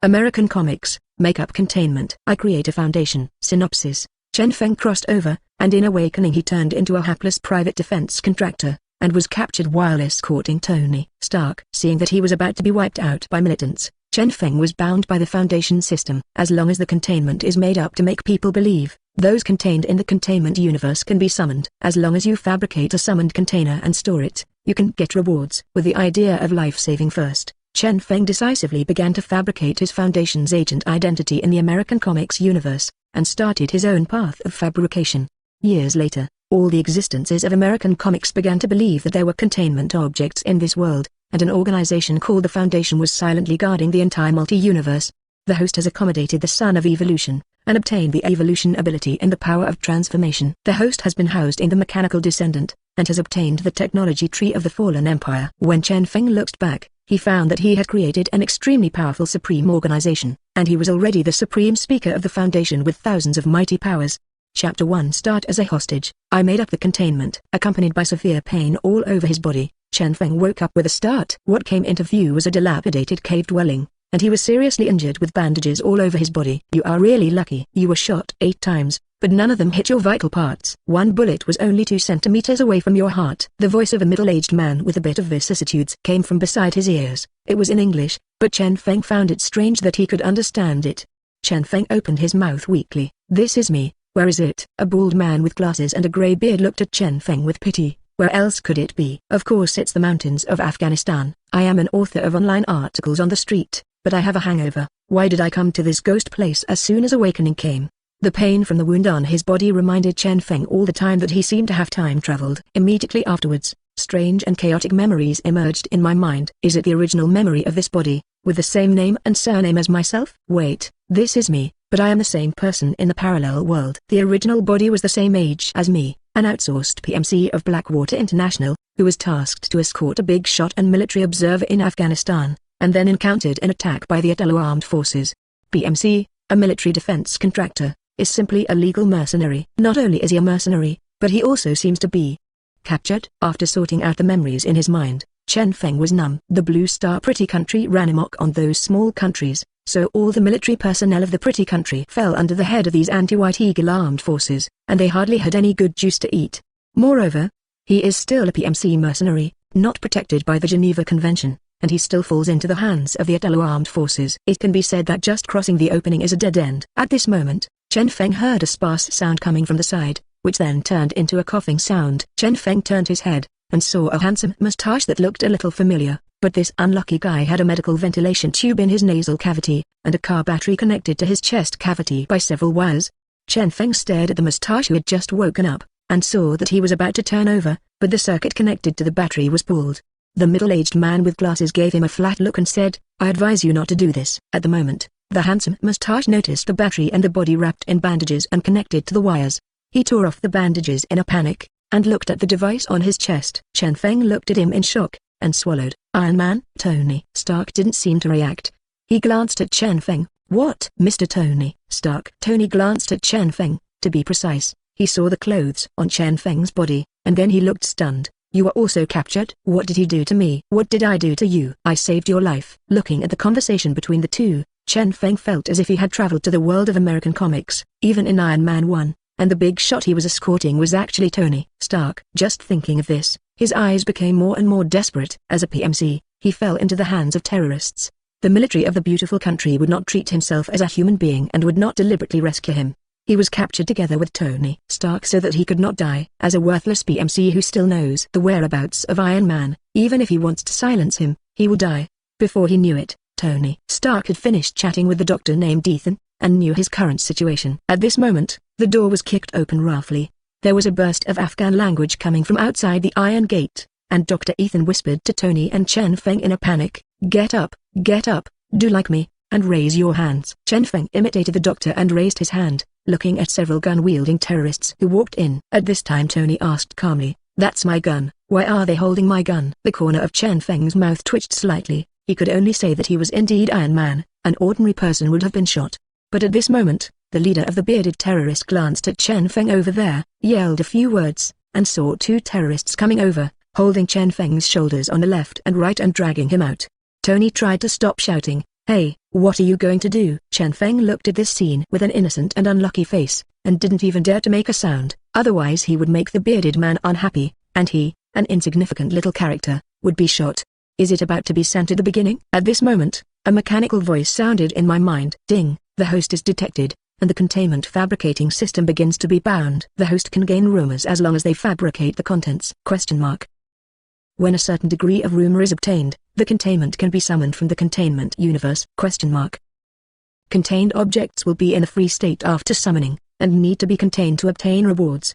American Comics, make up Containment. I create a foundation. Synopsis. Chen Feng crossed over, and in awakening he turned into a hapless private defense contractor, and was captured while escorting Tony Stark. Seeing that he was about to be wiped out by militants, Chen Feng was bound by the Foundation system. As long as the containment is made up to make people believe, those contained in the containment universe can be summoned. As long as you fabricate a summoned container and store it, you can get rewards. With the idea of life-saving first, Chen Feng decisively began to fabricate his Foundation's agent identity in the American Comics universe, and started his own path of fabrication. Years later, all the existences of American Comics began to believe that there were containment objects in this world, and an organization called the Foundation was silently guarding the entire multi-universe. The host has accommodated the son of evolution, and obtained the evolution ability and the power of transformation. The host has been housed in the mechanical descendant, and has obtained the technology tree of the fallen empire. When Chen Feng looked back, he found that he had created an extremely powerful supreme organization, and he was already the supreme speaker of the Foundation with thousands of mighty powers. Chapter 1. Start as a hostage. I made up the containment. Accompanied by severe pain all over his body, Chen Feng woke up with a start. What came into view was a dilapidated cave dwelling, and he was seriously injured with bandages all over his body. You are really lucky. You were shot 8 times, but none of them hit your vital parts. One bullet was only 2 centimeters away from your heart. The voice of a middle-aged man with a bit of vicissitudes came from beside his ears. It was in English, but Chen Feng found it strange that he could understand it. Chen Feng opened his mouth weakly. This is me. Where is it? A bald man with glasses and a grey beard looked at Chen Feng with pity. Where else could it be? Of course it's the mountains of Afghanistan. I am an author of online articles on the street, but I have a hangover. Why did I come to this ghost place as soon as awakening came? The pain from the wound on his body reminded Chen Feng all the time that he seemed to have time traveled. Immediately afterwards, strange and chaotic memories emerged in my mind. Is it the original memory of this body, with the same name and surname as myself? Wait, this is me, but I am the same person in the parallel world. The original body was the same age as me, an outsourced PMC of Blackwater International, who was tasked to escort a big shot and military observer in Afghanistan, and then encountered an attack by the Italo Armed Forces. PMC, a military defense contractor, is simply a legal mercenary. Not only is he a mercenary, but he also seems to be captured. After sorting out the memories in his mind, Chen Feng was numb. The Blue Star Pretty Country ran amok on those small countries, so all the military personnel of the Pretty Country fell under the head of these anti-White Eagle armed forces, and they hardly had any good juice to eat. Moreover, he is still a PMC mercenary, not protected by the Geneva Convention, and he still falls into the hands of the Italo armed forces. It can be said that just crossing the opening is a dead end. At this moment, Chen Feng heard a sparse sound coming from the side, which then turned into a coughing sound. Chen Feng turned his head, and saw a handsome mustache that looked a little familiar, but this unlucky guy had a medical ventilation tube in his nasal cavity, and a car battery connected to his chest cavity by several wires. Chen Feng stared at the mustache who had just woken up, and saw that he was about to turn over, but the circuit connected to the battery was pulled. The middle-aged man with glasses gave him a flat look and said, I advise you not to do this. At the moment, the handsome mustache noticed the battery and the body wrapped in bandages and connected to the wires. He tore off the bandages in a panic, and looked at the device on his chest. Chen Feng looked at him in shock, and swallowed. Iron Man? Tony Stark didn't seem to react. He glanced at Chen Feng. What? Mr. Tony Stark? Tony glanced at Chen Feng. To be precise, he saw the clothes on Chen Feng's body, and then he looked stunned. You were also captured? What did he do to me? What did I do to you? I saved your life. Looking at the conversation between the two, Chen Feng felt as if he had traveled to the world of American comics, even in Iron Man 1, and the big shot he was escorting was actually Tony Stark. Just thinking of this, his eyes became more and more desperate. As a PMC, he fell into the hands of terrorists. The military of the beautiful country would not treat himself as a human being and would not deliberately rescue him. He was captured together with Tony Stark so that he could not die. As a worthless PMC who still knows the whereabouts of Iron Man, even if he wants to silence him, he will die. Before he knew it, Tony Stark had finished chatting with the doctor named Ethan, and knew his current situation. At this moment, the door was kicked open roughly. There was a burst of Afghan language coming from outside the iron gate, and Dr. Ethan whispered to Tony and Chen Feng in a panic, get up, do like me, and raise your hands. Chen Feng imitated the doctor and raised his hand, looking at several gun-wielding terrorists who walked in. At this time Tony asked calmly, that's my gun. Why are they holding my gun? The corner of Chen Feng's mouth twitched slightly. He could only say that he was indeed Iron Man. An ordinary person would have been shot. But at this moment, the leader of the bearded terrorists glanced at Chen Feng over there, yelled a few words, and saw 2 terrorists coming over, holding Chen Feng's shoulders on the left and right and dragging him out. Tony tried to stop shouting, hey, What are you going to do? Chen Feng looked at this scene with an innocent and unlucky face, and didn't even dare to make a sound, otherwise he would make the bearded man unhappy, and he, an insignificant little character, would be shot. Is it about to be sent at the beginning? At this moment, a mechanical voice sounded in my mind. Ding, the host is detected, and the containment fabricating system begins to be bound. The host can gain rumors as long as they fabricate the contents. When a certain degree of rumor is obtained, the containment can be summoned from the containment universe. Contained objects will be in a free state after summoning, and need to be contained to obtain rewards.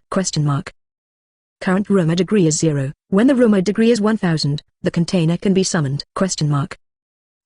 Current rumor degree is 0. When the rumor degree is 1000, the container can be summoned.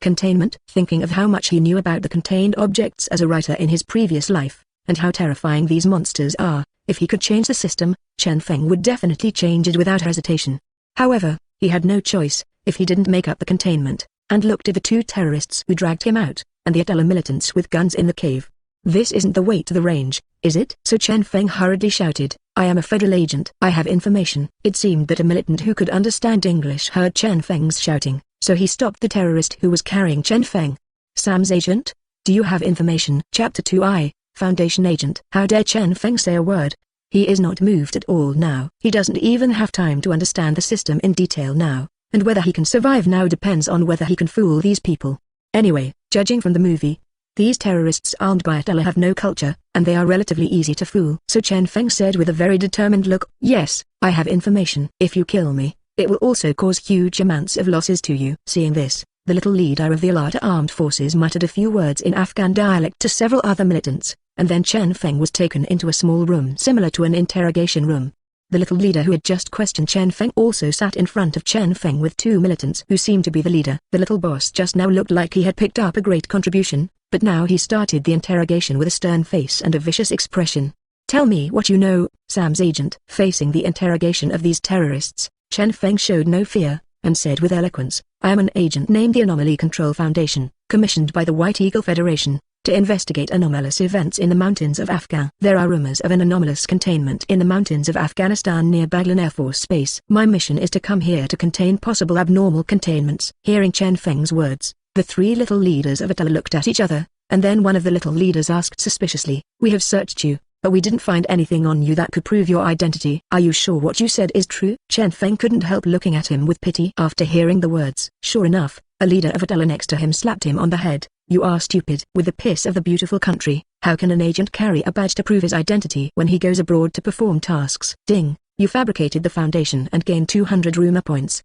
Containment. Thinking of how much he knew about the contained objects as a writer in his previous life, and how terrifying these monsters are, if he could change the system, Chen Feng would definitely change it without hesitation. However, he had no choice, if he didn't make up the containment, and looked at the 2 terrorists who dragged him out, and the Atella militants with guns in the cave. This isn't the way to the range, is it? So Chen Feng hurriedly shouted, I am a federal agent. I have information. It seemed that a militant who could understand English heard Chen Feng's shouting, so he stopped the terrorist who was carrying Chen Feng. Sam's agent? Do you have information? Chapter 2 Foundation agent. How dare Chen Feng say a word? He is not moved at all now. He doesn't even have time to understand the system in detail now, and whether he can survive now depends on whether he can fool these people. Anyway, judging from the movie, these terrorists armed by Atella have no culture, and they are relatively easy to fool. So Chen Feng said with a very determined look, yes, I have information. If you kill me, it will also cause huge amounts of losses to you. Seeing this, the little leader of the Alata armed forces muttered a few words in Afghan dialect to several other militants, and then Chen Feng was taken into a small room similar to an interrogation room. The little leader who had just questioned Chen Feng also sat in front of Chen Feng with 2 militants who seemed to be the leader. The little boss just now looked like he had picked up a great contribution, but now he started the interrogation with a stern face and a vicious expression. Tell me what you know, Sam's agent. Facing the interrogation of these terrorists, Chen Feng showed no fear, and said with eloquence, I am an agent named the Anomaly Control Foundation, commissioned by the White Eagle Federation, to investigate anomalous events in the mountains of Afghan. There are rumors of an anomalous containment in the mountains of Afghanistan near Baghlan Air Force Base. My mission is to come here to contain possible abnormal containments. Hearing Chen Feng's words, the 3 little leaders of Atella looked at each other, and then one of the little leaders asked suspiciously, we have searched you, but we didn't find anything on you that could prove your identity. Are you sure what you said is true? Chen Feng couldn't help looking at him with pity. After hearing the words, sure enough, a leader of Atella next to him slapped him on the head. You are stupid. With the piss of the beautiful country, how can an agent carry a badge to prove his identity when he goes abroad to perform tasks? Ding, you fabricated the foundation and gained 200 rumor points.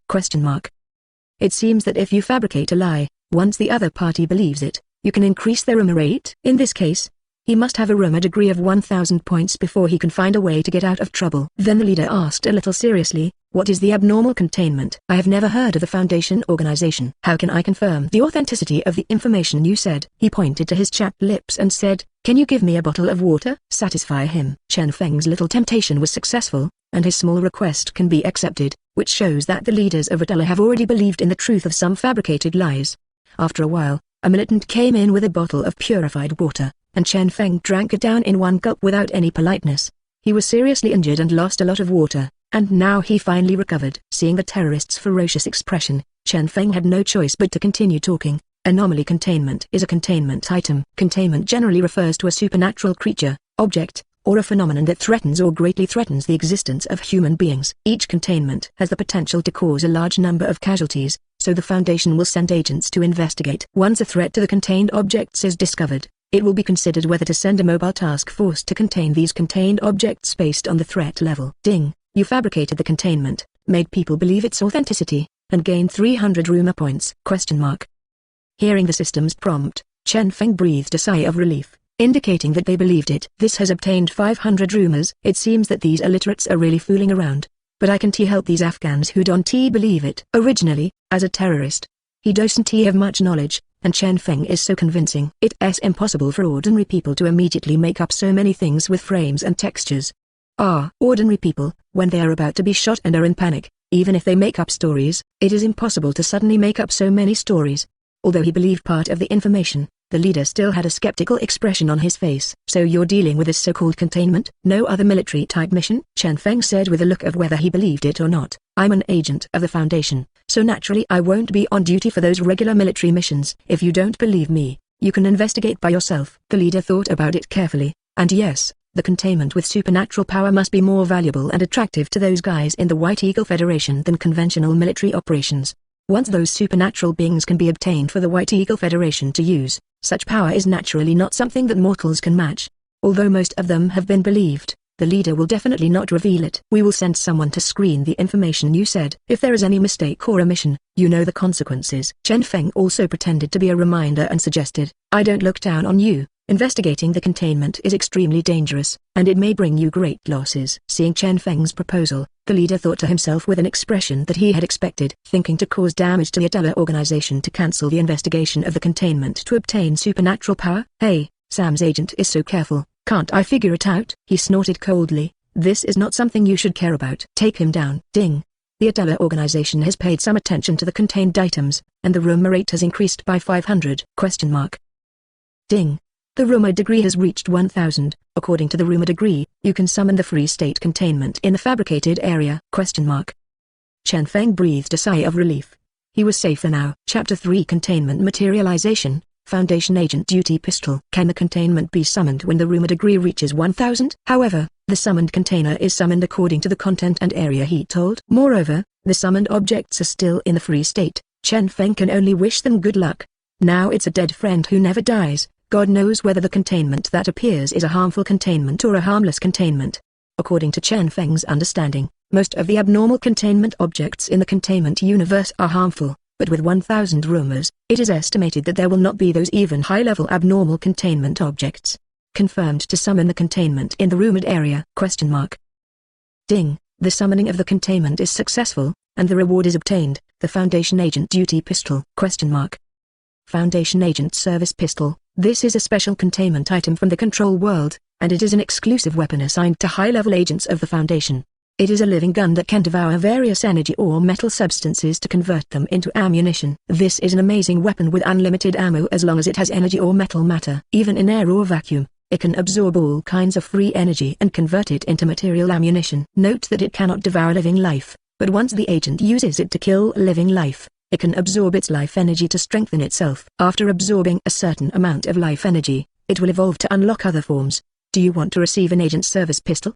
It seems that if you fabricate a lie, once the other party believes it, you can increase their rumor rate. In this case, he must have a rumor degree of 1000 points before he can find a way to get out of trouble. Then the leader asked a little seriously, what is the abnormal containment? I have never heard of the Foundation organization. How can I confirm the authenticity of the information you said? He pointed to his chapped lips and said, can you give me a bottle of water? Satisfy him. Chen Feng's little temptation was successful, and his small request can be accepted, which shows that the leaders of Atella have already believed in the truth of some fabricated lies. After a while, a militant came in with a bottle of purified water, and Chen Feng drank it down in one gulp without any politeness. He was seriously injured and lost a lot of water, and now he finally recovered. Seeing the terrorist's ferocious expression, Chen Feng had no choice but to continue talking. Anomaly containment is a containment item. Containment generally refers to a supernatural creature, object, or a phenomenon that threatens or greatly threatens the existence of human beings. Each containment has the potential to cause a large number of casualties, so the Foundation will send agents to investigate. Once a threat to the contained objects is discovered, it will be considered whether to send a mobile task force to contain these contained objects based on the threat level. Ding, you fabricated the containment, made people believe its authenticity, and gained 300 rumor points. Hearing the system's prompt, Chen Feng breathed a sigh of relief, indicating that they believed it. This has obtained 500 rumors. It seems that these illiterates are really fooling around, but I can help these Afghans who don't believe it. Originally, as a terrorist, he doesn't have much knowledge, and Chen Feng is so convincing. It's impossible for ordinary people to immediately make up so many things with frames and textures. Ordinary people, when they are about to be shot and are in panic, even if they make up stories, it is impossible to suddenly make up so many stories. Although he believed part of the information, the leader still had a skeptical expression on his face. So you're dealing with this so-called containment? No other military-type mission? Chen Feng said with a look of whether he believed it or not. I'm an agent of the Foundation, so naturally I won't be on duty for those regular military missions. If you don't believe me, You can investigate by yourself. The leader thought about it carefully, and yes, the containment with supernatural power must be more valuable and attractive to those guys in the White Eagle Federation than conventional military operations. Once those supernatural beings can be obtained for the White Eagle Federation to use, such power is naturally not something that mortals can match. Although most of them have been believed, the leader will definitely not reveal it. We will send someone to screen the information you said. If there is any mistake or omission, you know the consequences. Chen Feng also pretended to be a reminder and suggested, I don't look down on you. Investigating the containment is extremely dangerous, and it may bring you great losses. Seeing Chen Feng's proposal, the leader thought to himself with an expression that he had expected, thinking to cause damage to the Adela organization to cancel the investigation of the containment to obtain supernatural power. Hey, Sam's agent is so careful, can't I figure it out? He snorted coldly. This is not something you should care about. Take him down. Ding. The Adela organization has paid some attention to the contained items, and the rumor rate has increased by 500. Ding. The rumor degree has reached 1000. According to the rumor degree, you can summon the free state containment in the fabricated area. Chen Feng breathed a sigh of relief. He was safer now. Chapter 3 Containment Materialization, Foundation Agent Duty Pistol. Can the containment be summoned when the rumor degree reaches 1000? However, the summoned container is summoned according to the content and area he told. Moreover, the summoned objects are still in the free state. Chen Feng can only wish them good luck. Now it's a dead friend who never dies. God knows whether the containment that appears is a harmful containment or a harmless containment. According to Chen Feng's understanding, most of the abnormal containment objects in the containment universe are harmful, but with 1000 rumors, it is estimated that there will not be those even high-level abnormal containment objects. Confirmed to summon the containment in the rumored area? Ding, the summoning of the containment is successful, and the reward is obtained, the Foundation Agent Duty Pistol? Foundation Agent Service Pistol. This is a special containment item from the control world, and it is an exclusive weapon assigned to high-level agents of the Foundation. It is a living gun that can devour various energy or metal substances to convert them into ammunition. This is an amazing weapon with unlimited ammo as long as it has energy or metal matter. Even in air or vacuum, it can absorb all kinds of free energy and convert it into material ammunition. Note that it cannot devour living life, but once the agent uses it to kill living life, it can absorb its life energy to strengthen itself. After absorbing a certain amount of life energy, it will evolve to unlock other forms. Do you want to receive an agent service pistol?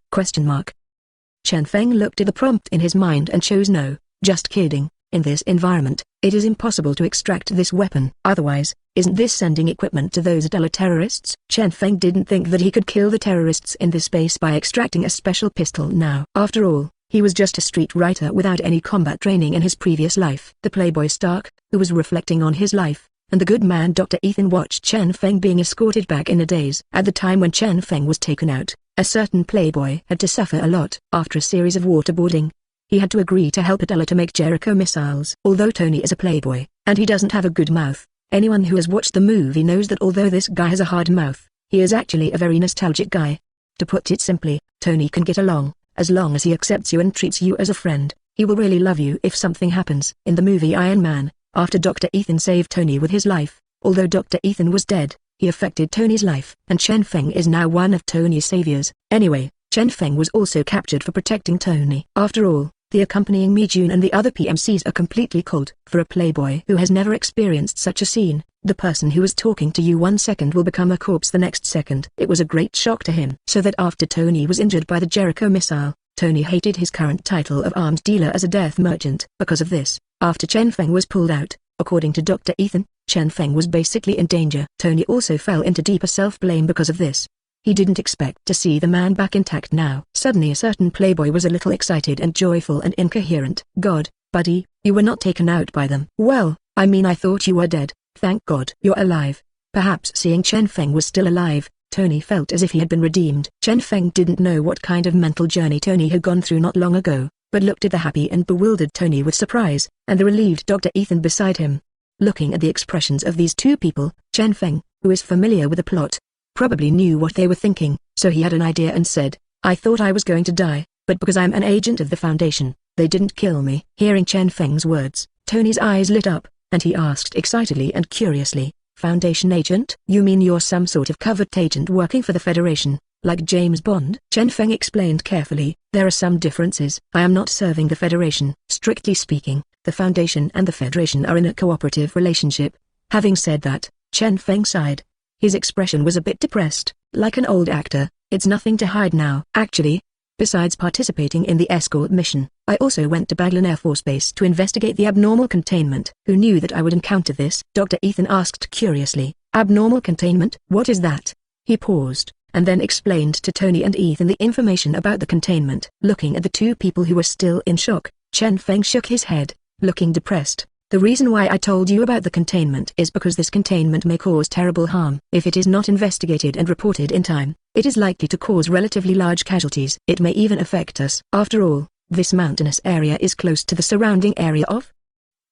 Chen Feng looked at the prompt in his mind and chose no. Just kidding. In this environment, it is impossible to extract this weapon. Otherwise, isn't this sending equipment to those Adela terrorists? Chen Feng didn't think that he could kill the terrorists in this space by extracting a special pistol now. After all, he was just a street writer without any combat training in his previous life. The playboy Stark, who was reflecting on his life, and the good man Dr. Ethan watched Chen Feng being escorted back in a daze. At the time when Chen Feng was taken out, a certain playboy had to suffer a lot. After a series of waterboarding, he had to agree to help Adela to make Jericho missiles. Although Tony is a playboy, and he doesn't have a good mouth, anyone who has watched the movie knows that although this guy has a hard mouth, he is actually a very nostalgic guy. To put it simply, Tony can get along. As long as he accepts you and treats you as a friend, he will really love you if something happens. In the movie Iron Man, after Dr. Ethan saved Tony with his life, although Dr. Ethan was dead, he affected Tony's life. And Chen Feng is now one of Tony's saviors. Anyway, Chen Feng was also captured for protecting Tony. After all, the accompanying Mi Jun and the other PMCs are completely cold. For a playboy who has never experienced such a scene, the person who was talking to you 1 second will become a corpse the next second. It was a great shock to him. So that after Tony was injured by the Jericho missile, Tony hated his current title of arms dealer as a death merchant. Because of this, after Chen Feng was pulled out, according to Dr. Ethan, Chen Feng was basically in danger. Tony also fell into deeper self-blame because of this. He didn't expect to see the man back intact now. Suddenly a certain playboy was a little excited and joyful and incoherent. God, buddy, you were not taken out by them. Well, I mean I thought you were dead. Thank God you're alive. Perhaps seeing Chen Feng was still alive, Tony felt as if he had been redeemed. Chen Feng didn't know what kind of mental journey Tony had gone through not long ago, but looked at the happy and bewildered Tony with surprise, and the relieved Dr. Ethan beside him. Looking at the expressions of these two people, Chen Feng, who is familiar with the plot, probably knew what they were thinking, so he had an idea and said, I thought I was going to die, but because I'm an agent of the Foundation, they didn't kill me. Hearing Chen Feng's words, Tony's eyes lit up, and he asked excitedly and curiously, Foundation agent? You mean you're some sort of covert agent working for the Federation, like James Bond? Chen Feng explained carefully, there are some differences. I am not serving the Federation. Strictly speaking, the Foundation and the Federation are in a cooperative relationship. Having said that, Chen Feng sighed. His expression was a bit depressed, like an old actor. It's nothing to hide now. Actually, besides participating in the escort mission, I also went to Baglin Air Force Base to investigate the abnormal containment. Who knew that I would encounter this? Dr. Ethan asked curiously. Abnormal containment? What is that? He paused, and then explained to Tony and Ethan the information about the containment. Looking at the two people who were still in shock, Chen Feng shook his head, looking depressed. The reason why I told you about the containment is because this containment may cause terrible harm. If it is not investigated and reported in time, it is likely to cause relatively large casualties. It may even affect us. After all, this mountainous area is close to the surrounding area of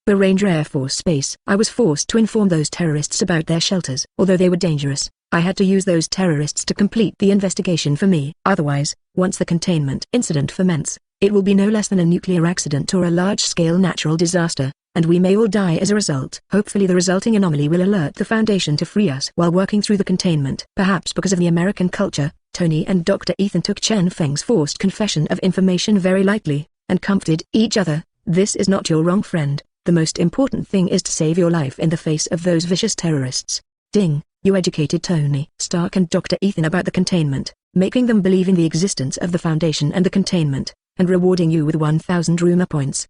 Ranger Air Force Base. I was forced to inform those terrorists about their shelters. Although they were dangerous, I had to use those terrorists to complete the investigation for me. Otherwise, once the containment incident ferments, it will be no less than a nuclear accident or a large-scale natural disaster, and we may all die as a result. Hopefully the resulting anomaly will alert the Foundation to free us. While working through the containment, perhaps because of the American culture, Tony and Dr. Ethan took Chen Feng's forced confession of information very lightly, and comforted each other. This is not your wrong, friend. The most important thing is to save your life in the face of those vicious terrorists. Ding, you educated Tony Stark and Dr. Ethan about the containment, making them believe in the existence of the Foundation and the containment, and rewarding you with 1,000 rumor points?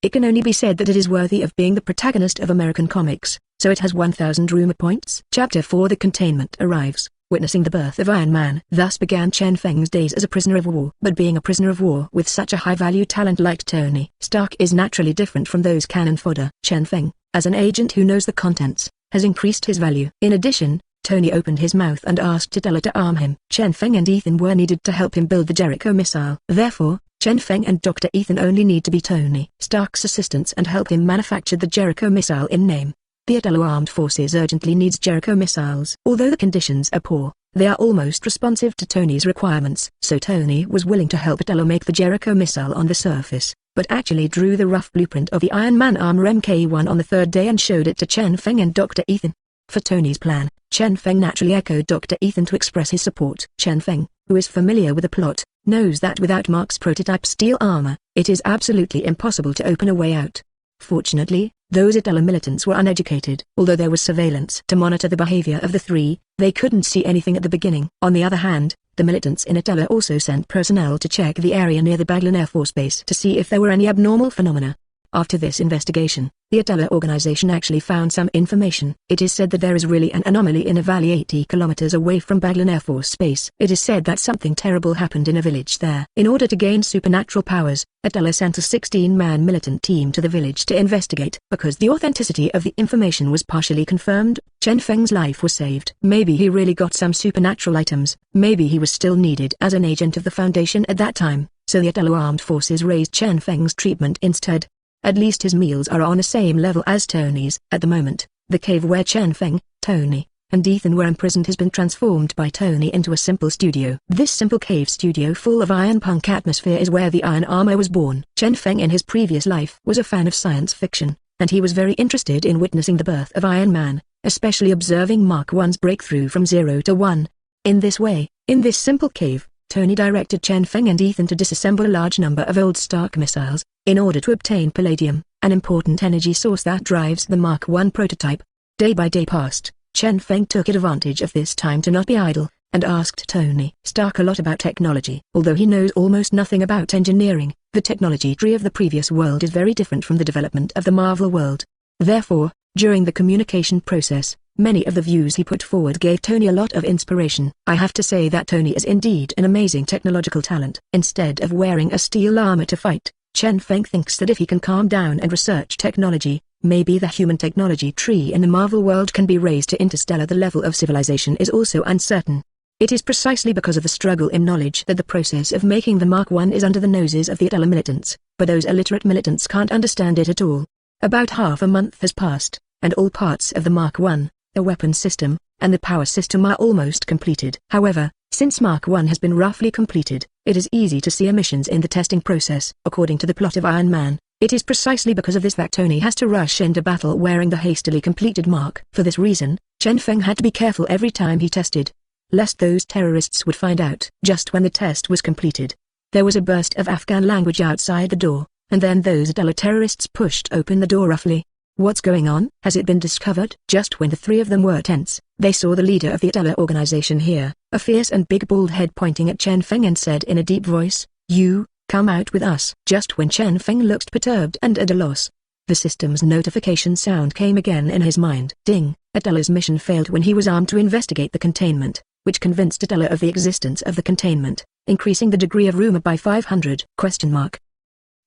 It can only be said that it is worthy of being the protagonist of American comics, so it has 1,000 rumor points. Chapter 4. The containment arrives, witnessing the birth of Iron Man. Thus began Chen Feng's days as a prisoner of war. But being a prisoner of war with such a high-value talent like Tony Stark is naturally different from those cannon fodder. Chen Feng, as an agent who knows the contents, has increased his value. In addition, Tony opened his mouth and asked Adela to arm him. Chen Feng and Ethan were needed to help him build the Jericho missile. Therefore, Chen Feng and Dr. Ethan only need to be Tony Stark's assistants and help him manufacture the Jericho missile in name. The Adela Armed Forces urgently needs Jericho missiles. Although the conditions are poor, they are almost responsive to Tony's requirements. So Tony was willing to help Adela make the Jericho missile on the surface, but actually drew the rough blueprint of the Iron Man armor Mk1 on the third day and showed it to Chen Feng and Dr. Ethan. For Tony's plan, Chen Feng naturally echoed Dr. Ethan to express his support. Chen Feng, who is familiar with the plot, knows that without Mark's prototype steel armor, it is absolutely impossible to open a way out. Fortunately, those Adela militants were uneducated. Although there was surveillance to monitor the behavior of the three, they couldn't see anything at the beginning. On the other hand, the militants in Adela also sent personnel to check the area near the Baglin Air Force Base to see if there were any abnormal phenomena. After this investigation, the Adela organization actually found some information. It is said that there is really an anomaly in a valley 80 kilometers away from Baglin Air Force Base. It is said that something terrible happened in a village there. In order to gain supernatural powers, Adela sent a 16-man militant team to the village to investigate. Because the authenticity of the information was partially confirmed, Chen Feng's life was saved. Maybe he really got some supernatural items. Maybe he was still needed as an agent of the Foundation at that time, so the Adela Armed Forces raised Chen Feng's treatment instead. At least his meals are on the same level as Tony's. At the moment, the cave where Chen Feng, Tony, and Ethan were imprisoned has been transformed by Tony into a simple studio. This simple cave studio full of iron punk atmosphere is where the iron armor was born. Chen Feng in his previous life was a fan of science fiction, and he was very interested in witnessing the birth of Iron Man, especially observing Mark I's breakthrough from 0 to 1. In this way, in this simple cave, Tony directed Chen Feng and Ethan to disassemble a large number of old Stark missiles, in order to obtain palladium, an important energy source that drives the Mark I prototype. Day by day passed, Chen Feng took advantage of this time to not be idle, and asked Tony Stark a lot about technology. Although he knows almost nothing about engineering, the technology tree of the previous world is very different from the development of the Marvel world. Therefore, during the communication process, many of the views he put forward gave Tony a lot of inspiration. I have to say that Tony is indeed an amazing technological talent. Instead of wearing a steel armor to fight, Chen Feng thinks that if he can calm down and research technology, maybe the human technology tree in the Marvel world can be raised to interstellar. The level of civilization is also uncertain. It is precisely because of the struggle in knowledge that the process of making the Mark I is under the noses of the Adela militants, but those illiterate militants can't understand it at all. About half a month has passed, and all parts of the Mark I, the weapon system, and the power system are almost completed. However, since Mark I has been roughly completed, it is easy to see omissions in the testing process. According to the plot of Iron Man, it is precisely because of this that Tony has to rush into battle wearing the hastily completed mark. For this reason, Chen Feng had to be careful every time he tested, lest those terrorists would find out. Just when the test was completed, there was a burst of Afghan language outside the door, and then those Adela terrorists pushed open the door roughly. What's going on? Has it been discovered? Just when the three of them were tense, they saw the leader of the Atella organization here, a fierce and big bald head pointing at Chen Feng, and said in a deep voice, "You, come out with us." Just when Chen Feng looked perturbed and at a loss, the system's notification sound came again in his mind. Ding! Atella's mission failed when he was armed to investigate the containment, which convinced Atella of the existence of the containment, increasing the degree of rumor by 500.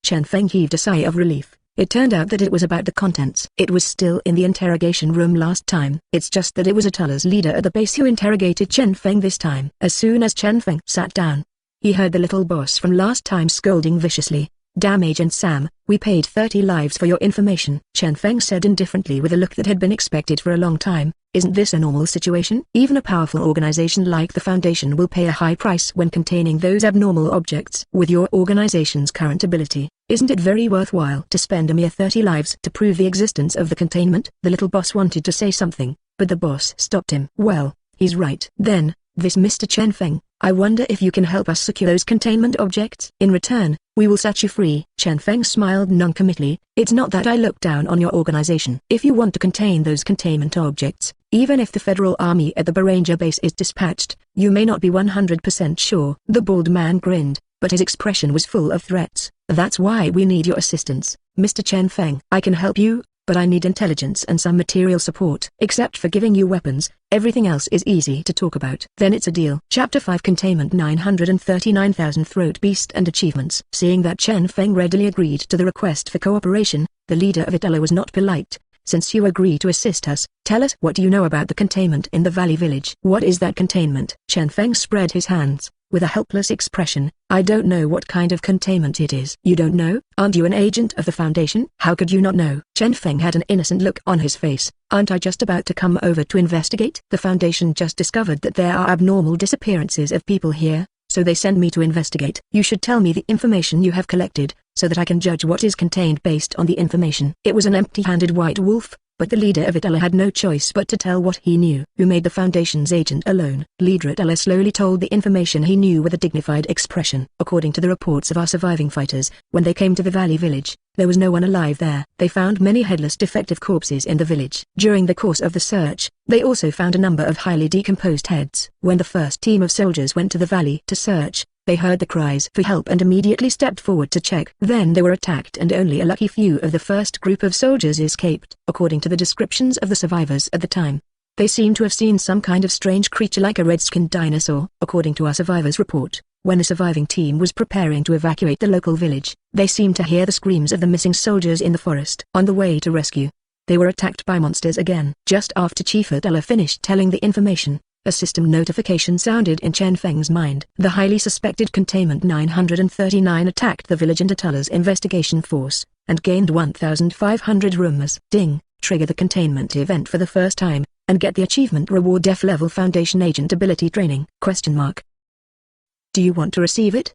Chen Feng heaved a sigh of relief. It turned out that it was about the contents. It was still in the interrogation room last time. It's just that it was Atella's leader at the base who interrogated Chen Feng this time. As soon as Chen Feng sat down, he heard the little boss from last time scolding viciously, "Damn Agent Sam, we paid 30 lives for your information." Chen Feng said indifferently with a look that had been expected for a long time, "Isn't this a normal situation? Even a powerful organization like the Foundation will pay a high price when containing those abnormal objects. With your organization's current ability, isn't it very worthwhile to spend a mere 30 lives to prove the existence of the containment?" The little boss wanted to say something, but the boss stopped him. "Well, he's right. Then, this Mr. Chen Feng, I wonder if you can help us secure those containment objects. In return, we will set you free." Chen Feng smiled noncommittally. "It's not that I look down on your organization. If you want to contain those containment objects, even if the Federal Army at the Baranger base is dispatched, you may not be 100% sure." The bald man grinned, but his expression was full of threats. "That's why we need your assistance, Mr. Chen Feng. I can help you, but I need intelligence and some material support. Except for giving you weapons, everything else is easy to talk about." "Then it's a deal." Chapter 5 Containment 939,000 Throat Beast and Achievements. Seeing that Chen Feng readily agreed to the request for cooperation, the leader of Atella was not polite. "Since you agree to assist us, tell us what you know about the containment in the Valley Village." "What is that containment?" Chen Feng spread his hands, with a helpless expression. "I don't know what kind of containment it is." "You don't know? Aren't you an agent of the Foundation? How could you not know?" Chen Feng had an innocent look on his face. "Aren't I just about to come over to investigate? The Foundation just discovered that there are abnormal disappearances of people here, so they send me to investigate." "You should tell me the information you have collected, so that I can judge what is contained based on the information." It was an empty-handed white wolf, but the leader of Atella had no choice but to tell what he knew. "Who made the Foundation's agent alone?" Leader Atella slowly told the information he knew with a dignified expression. "According to the reports of our surviving fighters, when they came to the Valley Village, there was no one alive there. They found many headless defective corpses in the village. During the course of the search, they also found a number of highly decomposed heads. When the first team of soldiers went to the valley to search, they heard the cries for help and immediately stepped forward to check. Then they were attacked and only a lucky few of the first group of soldiers escaped." According to the descriptions of the survivors at the time, they seem to have seen some kind of strange creature like a red-skinned dinosaur. According to our survivors' report, when the surviving team was preparing to evacuate the local village, they seemed to hear the screams of the missing soldiers in the forest. On the way to rescue, they were attacked by monsters again. Just after Chief Atella finished telling the information, a system notification sounded in Chen Feng's mind. The highly suspected Containment 939 attacked the village and Atella's investigation force, and gained 1,500 rumors. Ding! Trigger the containment event for the first time, and get the achievement reward F-level Foundation Agent Ability Training. Do you want to receive it?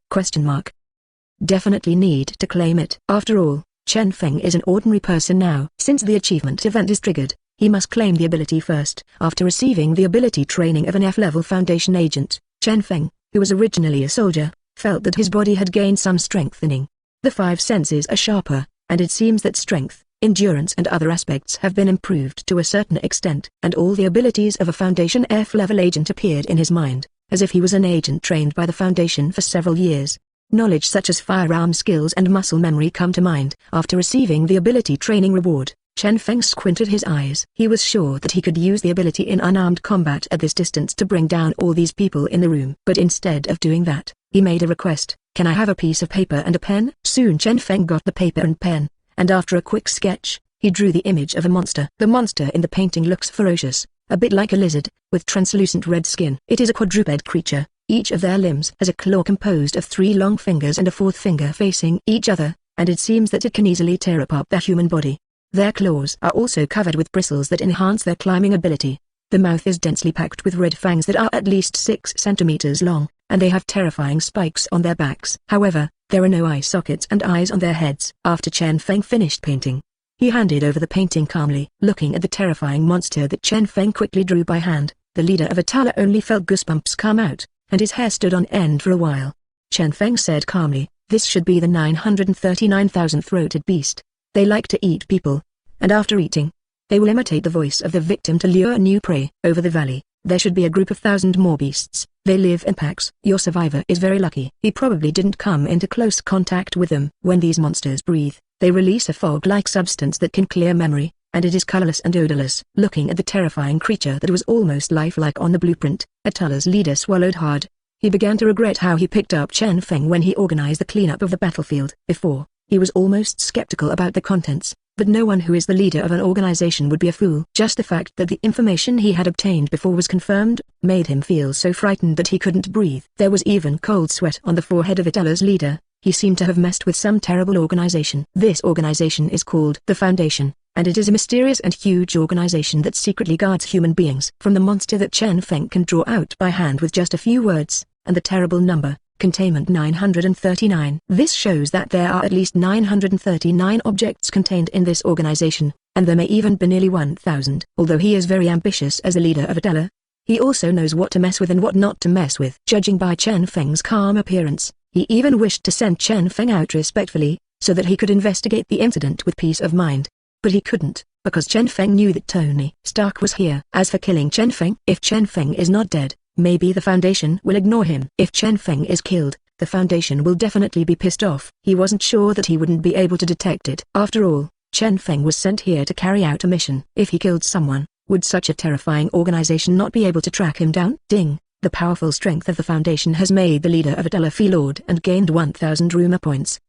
Definitely need to claim it. After all, Chen Feng is an ordinary person now. Since the achievement event is triggered, he must claim the ability first. After receiving the ability training of an F-level Foundation agent, Chen Feng, who was originally a soldier, felt that his body had gained some strengthening. The five senses are sharper, and it seems that strength, endurance and other aspects have been improved to a certain extent. And all the abilities of a Foundation F-level agent appeared in his mind, as if he was an agent trained by the Foundation for several years. Knowledge such as firearm skills and muscle memory come to mind. After receiving the ability training reward, Chen Feng squinted his eyes. He was sure that he could use the ability in unarmed combat at this distance to bring down all these people in the room. But instead of doing that, he made a request. "Can I have a piece of paper and a pen?" Soon Chen Feng got the paper and pen, and after a quick sketch, he drew the image of a monster. The monster in the painting looks ferocious, a bit like a lizard, with translucent red skin. It is a quadruped creature. Each of their limbs has a claw composed of 3 long fingers and a 4th finger facing each other, and it seems that it can easily tear apart the human body. Their claws are also covered with bristles that enhance their climbing ability. The mouth is densely packed with red fangs that are at least 6 centimeters long, and they have terrifying spikes on their backs. However, there are no eye sockets and eyes on their heads. After Chen Feng finished painting, he handed over the painting calmly. Looking at the terrifying monster that Chen Feng quickly drew by hand, the leader of Atala only felt goosebumps come out, and his hair stood on end for a while. Chen Feng said calmly, "This should be the 939,000 throated beast. They like to eat people. and after eating, they will imitate the voice of the victim to lure new prey. Over the valley, there should be a group of 1,000 more beasts. They live in packs. Your survivor is very lucky. He probably didn't come into close contact with them. When these monsters breathe, they release a fog-like substance that can clear memory, and it is colorless and odorless. Looking at the terrifying creature that was almost lifelike on the blueprint, Atala's leader swallowed hard. He began to regret how he picked up Chen Feng when he organized the cleanup of the battlefield. Before, he was almost skeptical about the contents, but no one who is the leader of an organization would be a fool. Just the fact that the information he had obtained before was confirmed, made him feel so frightened that he couldn't breathe. There was even cold sweat on the forehead of Atala's leader. He seemed to have messed with some terrible organization. This organization is called the Foundation, and it is a mysterious and huge organization that secretly guards human beings from the monster that Chen Feng can draw out by hand with just a few words, and the terrible number, Containment 939. This shows that there are at least 939 objects contained in this organization, and there may even be nearly 1,000. Although he is very ambitious as a leader of Atala, he also knows what to mess with and what not to mess with. Judging by Chen Feng's calm appearance, he even wished to send Chen Feng out respectfully, so that he could investigate the incident with peace of mind. But he couldn't, because Chen Feng knew that Tony Stark was here. As for killing Chen Feng, if Chen Feng is not dead, maybe the Foundation will ignore him. If Chen Feng is killed, the Foundation will definitely be pissed off. He wasn't sure that he wouldn't be able to detect it. After all, Chen Feng was sent here to carry out a mission. If he killed someone, would such a terrifying organization not be able to track him down? Ding! The powerful strength of the Foundation has made the leader of Atala feel awed and gained 1,000 rumor points.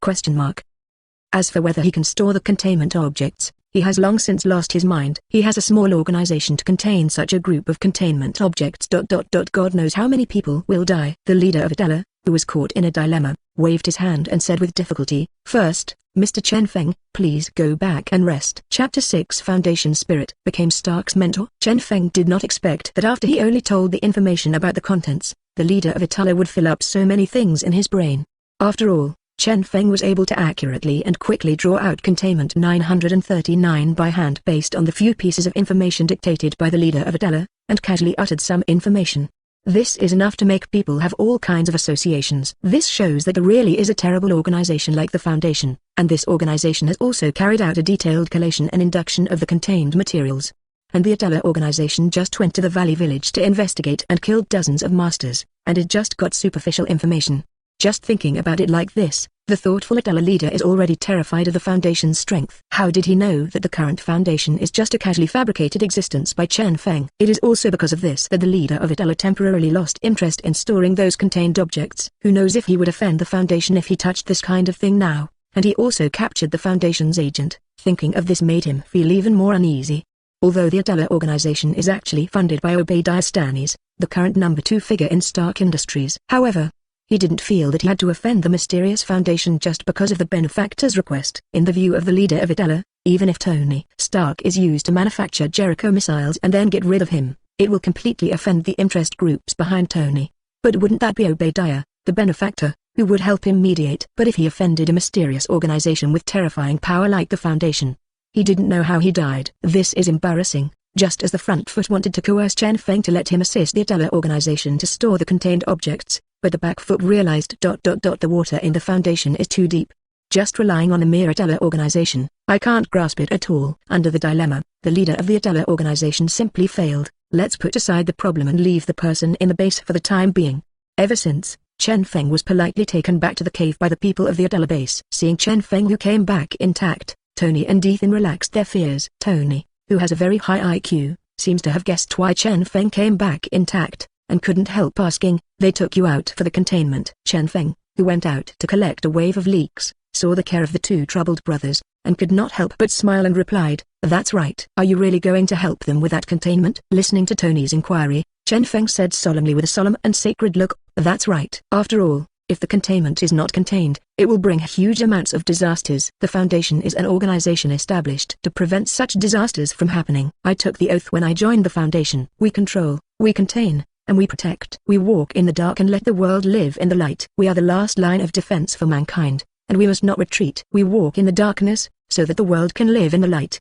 As for whether he can store the containment objects, he has long since lost his mind. He has a small organization to contain such a group of containment objects. God knows how many people will die. The leader of Atala, who was caught in a dilemma, waved his hand and said with difficulty, "First, Mr. Chen Feng, please go back and rest." Chapter 6 Foundation Spirit became Stark's mentor. Chen Feng did not expect that after he only told the information about the contents, the leader of Atala would fill up so many things in his brain. After all, Chen Feng was able to accurately and quickly draw out Containment 939 by hand based on the few pieces of information dictated by the leader of Atala, and casually uttered some information. This is enough to make people have all kinds of associations. This shows that there really is a terrible organization like the Foundation, and this organization has also carried out a detailed collation and induction of the contained materials. And the Atala organization just went to the Valley Village to investigate and killed dozens of masters, and it just got superficial information. Just thinking about it like this, the thoughtful Atala leader is already terrified of the Foundation's strength. How did he know that the current Foundation is just a casually fabricated existence by Chen Feng? It is also because of this that the leader of Atala temporarily lost interest in storing those contained objects. Who knows if he would offend the Foundation if he touched this kind of thing now? And he also captured the Foundation's agent. Thinking of this made him feel even more uneasy. Although the Atala organization is actually funded by Obadiah Stannis, the current number 2 figure in Stark Industries. However, he didn't feel that he had to offend the mysterious Foundation just because of the benefactor's request. In the view of the leader of Atala, even if Tony Stark is used to manufacture Jericho missiles and then get rid of him, it will completely offend the interest groups behind Tony. But wouldn't that be Obadiah, the benefactor, who would help him mediate? But if he offended a mysterious organization with terrifying power like the Foundation, he didn't know how he died. This is embarrassing. Just as the front foot wanted to coerce Chen Feng to let him assist the Atala organization to store the contained objects, but the back foot realized the water in the Foundation is too deep. Just relying on the mere Atala organization, I can't grasp it at all. Under the dilemma, the leader of the Atala organization simply failed. Let's put aside the problem and leave the person in the base for the time being. Ever since, Chen Feng was politely taken back to the cave by the people of the Atala base. Seeing Chen Feng who came back intact, Tony and Ethan relaxed their fears. Tony, who has a very high IQ, seems to have guessed why Chen Feng came back intact, and couldn't help asking, "They took you out for the containment?" Chen Feng, who went out to collect a wave of leaks, saw the care of the two troubled brothers, and could not help but smile and replied, "That's right." "Are you really going to help them with that containment?" Listening to Tony's inquiry, Chen Feng said solemnly with a solemn and sacred look, "That's right. After all, if the containment is not contained, it will bring huge amounts of disasters. The Foundation is an organization established to prevent such disasters from happening. I took the oath when I joined the Foundation. We control, we contain, and we protect. We walk in the dark and let the world live in the light. We are the last line of defense for mankind, and we must not retreat. We walk in the darkness, so that the world can live in the light.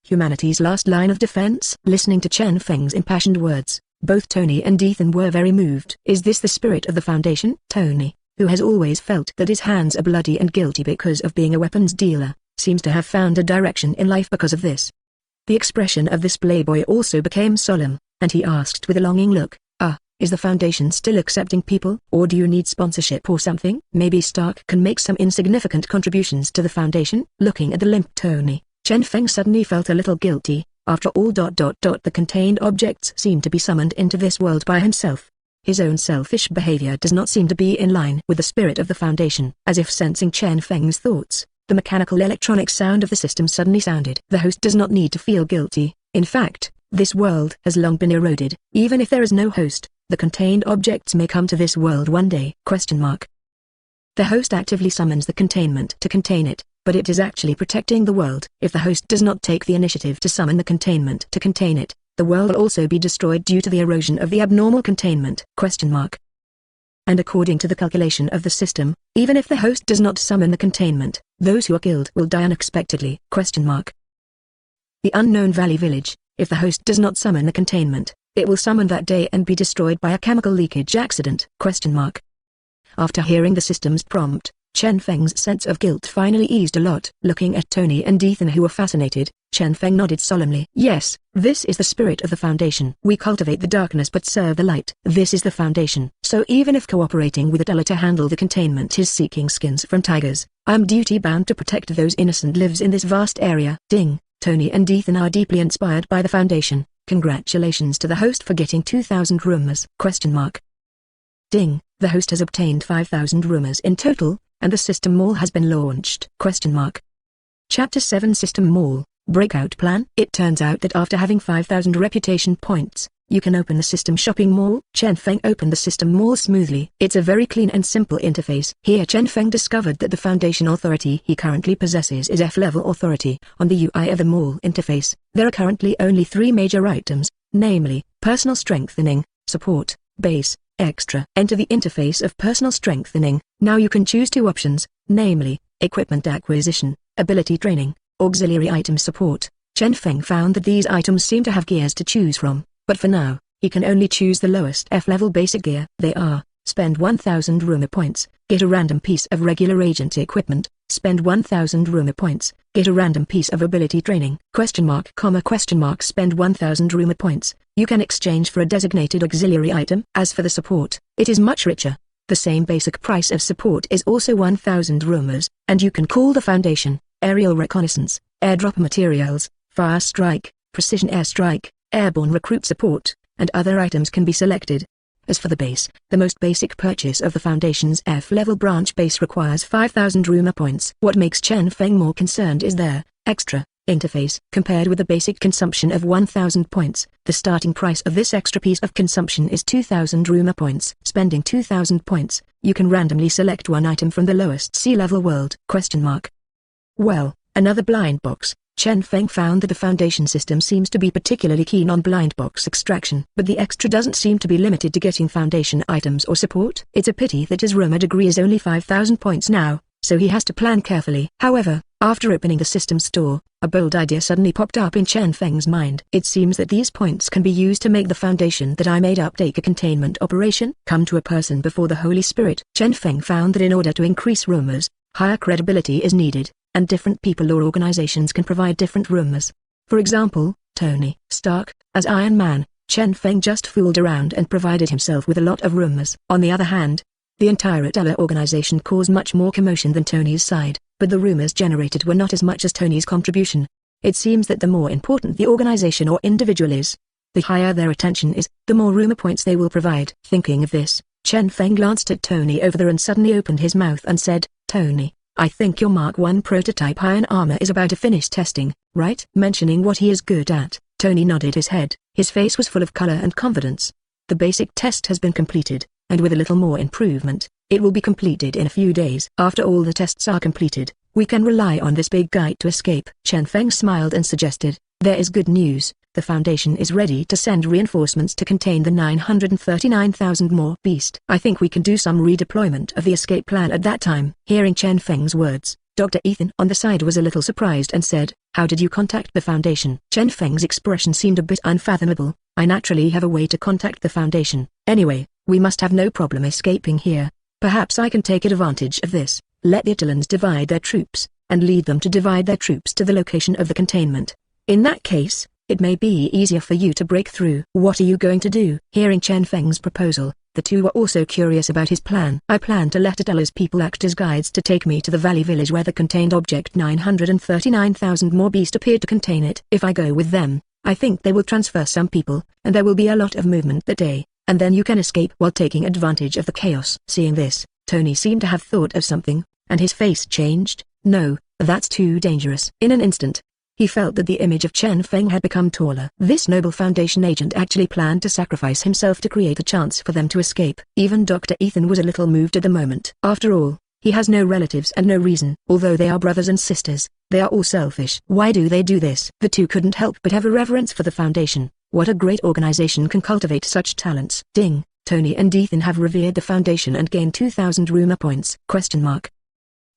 Humanity's last line of defense? Listening to Chen Feng's impassioned words, both Tony and Ethan were very moved. Is this the spirit of the Foundation? Tony, who has always felt that his hands are bloody and guilty because of being a weapons dealer, seems to have found a direction in life because of this. The expression of this playboy also became solemn, and he asked with a longing look, is the Foundation still accepting people, or do you need sponsorship or something? Maybe Stark can make some insignificant contributions to the Foundation? Looking at the limp Tony, Chen Feng suddenly felt a little guilty. After all, the contained objects seemed to be summoned into this world by himself. His own selfish behavior does not seem to be in line with the spirit of the Foundation. As if sensing Chen Feng's thoughts, the mechanical electronic sound of the system suddenly sounded. The host does not need to feel guilty. In fact, this world has long been eroded. Even if there is no host, the contained objects may come to this world one day. The host actively summons the containment to contain it, but it is actually protecting the world. If the host does not take the initiative to summon the containment to contain it, the world will also be destroyed due to the erosion of the abnormal containment. And according to the calculation of the system, even if the host does not summon the containment, those who are killed will die unexpectedly. The Unknown Valley Village. If the host does not summon the containment, it will summon that day and be destroyed by a chemical leakage accident. After hearing the system's prompt, Chen Feng's sense of guilt finally eased a lot. Looking at Tony and Ethan, who were fascinated, Chen Feng nodded solemnly. Yes, this is the spirit of the Foundation. We cultivate the darkness but serve the light. This is the Foundation. So even if cooperating with Adela to handle the containment is seeking skins from tigers, I am duty-bound to protect those innocent lives in this vast area. Ding, Tony and Ethan are deeply inspired by the Foundation. Congratulations to the host for getting 2,000 rumors. Ding, the host has obtained 5,000 rumors in total, and the System Mall has been launched. Chapter 7 System Mall, Breakout Plan. It turns out that after having 5,000 reputation points, you can open the System Shopping Mall. Chen Feng opened the System Mall smoothly. It's a very clean and simple interface. Here Chen Feng discovered that the Foundation authority he currently possesses is F-level authority. On the UI of the mall interface, there are currently only 3 major items, namely, Personal Strengthening, Support, Base, Extra. Enter the interface of Personal Strengthening. Now you can choose 2 options, namely, Equipment Acquisition, Ability Training, Auxiliary Item Support. Chen Feng found that these items seem to have gears to choose from, but for now, he can only choose the lowest F-level basic gear. They are, spend 1,000 rumor points, get a random piece of regular agent equipment, spend 1,000 rumor points, get a random piece of ability training, spend 1,000 rumor points, you can exchange for a designated auxiliary item. As for the support, it is much richer. The same basic price of support is also 1,000 rumors, and you can call the Foundation, aerial reconnaissance, airdrop materials, fire strike, precision airstrike, airborne recruit support, and other items can be selected. As for the base, the most basic purchase of the Foundation's F-level branch base requires 5,000 rumor points. What makes Chen Feng more concerned is their extra interface. Compared with the basic consumption of 1,000 points, the starting price of this extra piece of consumption is 2,000 rumor points. Spending 2,000 points, you can randomly select one item from the lowest sea-level world. Well, another blind box. Chen Feng found that the Foundation system seems to be particularly keen on blind box extraction. But the extra doesn't seem to be limited to getting Foundation items or support. It's a pity that his rumor degree is only 5,000 points now, so he has to plan carefully. However, after opening the system store, a bold idea suddenly popped up in Chen Feng's mind. It seems that these points can be used to make the Foundation that I made up take a containment operation. Come to a person before the Holy Spirit. Chen Feng found that in order to increase rumors, higher credibility is needed, and different people or organizations can provide different rumors. For example, Tony Stark, as Iron Man, Chen Feng just fooled around and provided himself with a lot of rumors. On the other hand, the entire Adela organization caused much more commotion than Tony's side, but the rumors generated were not as much as Tony's contribution. It seems that the more important the organization or individual is, the higher their attention is, the more rumor points they will provide. Thinking of this, Chen Feng glanced at Tony over there and suddenly opened his mouth and said, Tony, I think your Mark I prototype iron armor is about to finish testing, right? Mentioning what he is good at, Tony nodded his head. His face was full of color and confidence. The basic test has been completed, and with a little more improvement, it will be completed in a few days. After all the tests are completed, we can rely on this big guy to escape. Chen Feng smiled and suggested, there is good news. The Foundation is ready to send reinforcements to contain the 939,000 more beast. I think we can do some redeployment of the escape plan at that time. Hearing Chen Feng's words, Dr. Ethan on the side was a little surprised and said, how did you contact the Foundation? Chen Feng's expression seemed a bit unfathomable. I naturally have a way to contact the Foundation. Anyway, we must have no problem escaping here. Perhaps I can take advantage of this. Let the Italans divide their troops. and lead them to divide their troops to the location of the containment. In that case, it may be easier for you to break through. What are you going to do? Hearing Chen Feng's proposal, the two were also curious about his plan. I plan to let Adela's people act as guides to take me to the valley village where the contained object 939,000 more beast appeared to contain it. If I go with them, I think they will transfer some people, and there will be a lot of movement that day, and then you can escape while taking advantage of the chaos. Seeing this, Tony seemed to have thought of something, and his face changed. No, that's too dangerous. In an instant, he felt that the image of Chen Feng had become taller. This noble Foundation agent actually planned to sacrifice himself to create a chance for them to escape. Even Dr. Ethan was a little moved at the moment. After all, he has no relatives and no reason. Although they are brothers and sisters, they are all selfish. Why do they do this? The two couldn't help but have a reverence for the Foundation. What a great organization can cultivate such talents. Ding, Tony and Ethan have revered the Foundation and gained 2,000 rumor points.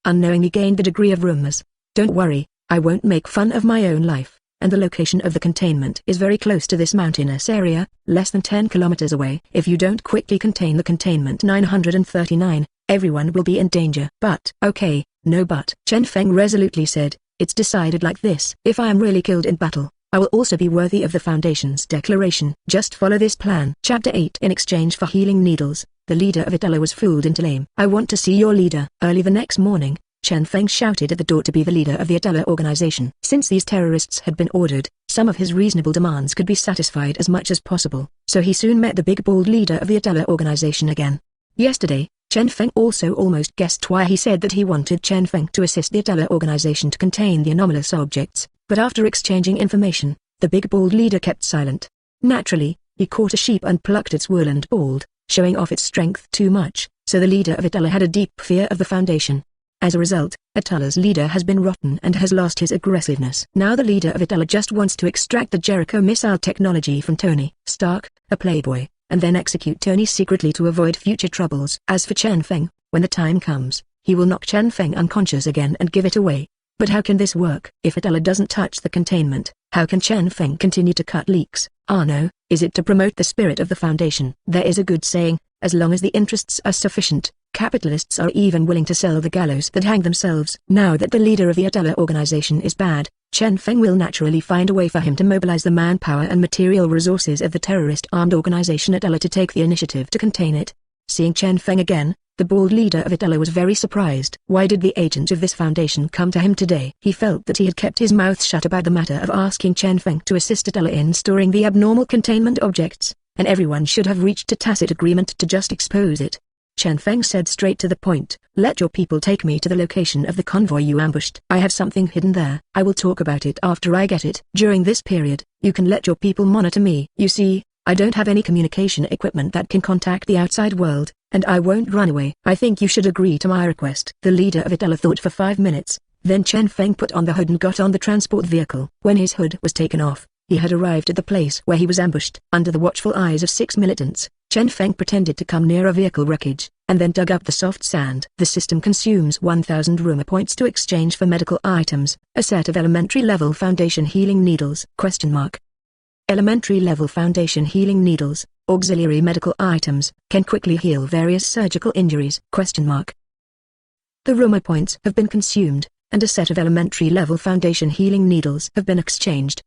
Unknowingly gained the degree of rumors. Don't worry. I won't make fun of my own life, and the location of the containment is very close to this mountainous area, less than 10 kilometers away. If you don't quickly contain the containment 939, everyone will be in danger. But, okay, no but. Chen Feng resolutely said, it's decided like this. If I am really killed in battle, I will also be worthy of the Foundation's declaration. Just follow this plan. Chapter 8. In exchange for healing needles, the leader of Adela was fooled into lame. I want to see your leader. Early the next morning, Chen Feng shouted at the door to be the leader of the Adela organization. Since these terrorists had been ordered, some of his reasonable demands could be satisfied as much as possible. So he soon met the big bald leader of the Adela organization again. Yesterday, Chen Feng also almost guessed why he said that he wanted Chen Feng to assist the Adela organization to contain the anomalous objects, but after exchanging information, the big bald leader kept silent. Naturally, he caught a sheep and plucked its wool and bald, showing off its strength too much, so the leader of Adela had a deep fear of the Foundation. As a result, Atala's leader has been rotten and has lost his aggressiveness. Now the leader of Atala just wants to extract the Jericho missile technology from Tony Stark, a playboy, and then execute Tony secretly to avoid future troubles. As for Chen Feng, when the time comes, he will knock Chen Feng unconscious again and give it away. But how can this work? If Atala doesn't touch the containment, how can Chen Feng continue to cut leaks? Ah no, is it to promote the spirit of the Foundation? There is a good saying, as long as the interests are sufficient, capitalists are even willing to sell the gallows that hang themselves. Now that the leader of the Adela organization is bad, Chen Feng will naturally find a way for him to mobilize the manpower and material resources of the terrorist-armed organization Adela to take the initiative to contain it. Seeing Chen Feng again, the bald leader of Adela was very surprised. Why did the agent of this foundation come to him today? He felt that he had kept his mouth shut about the matter of asking Chen Feng to assist Adela in storing the abnormal containment objects, and everyone should have reached a tacit agreement to just expose it. Chen Feng said straight to the point, let your people take me to the location of the convoy you ambushed. I have something hidden there. I will talk about it after I get it. During this period, you can let your people monitor me. You see, I don't have any communication equipment that can contact the outside world, and I won't run away. I think you should agree to my request. The leader of Adela thought for 5 minutes, then Chen Feng put on the hood and got on the transport vehicle. When his hood was taken off, he had arrived at the place where he was ambushed. Under the watchful eyes of 6 militants, Chen Feng pretended to come near a vehicle wreckage, and then dug up the soft sand. The system consumes 1,000 rumor points to exchange for medical items, a set of elementary level foundation healing needles. Elementary level foundation healing needles, auxiliary medical items, can quickly heal various surgical injuries. The rumor points have been consumed, and a set of elementary level foundation healing needles have been exchanged.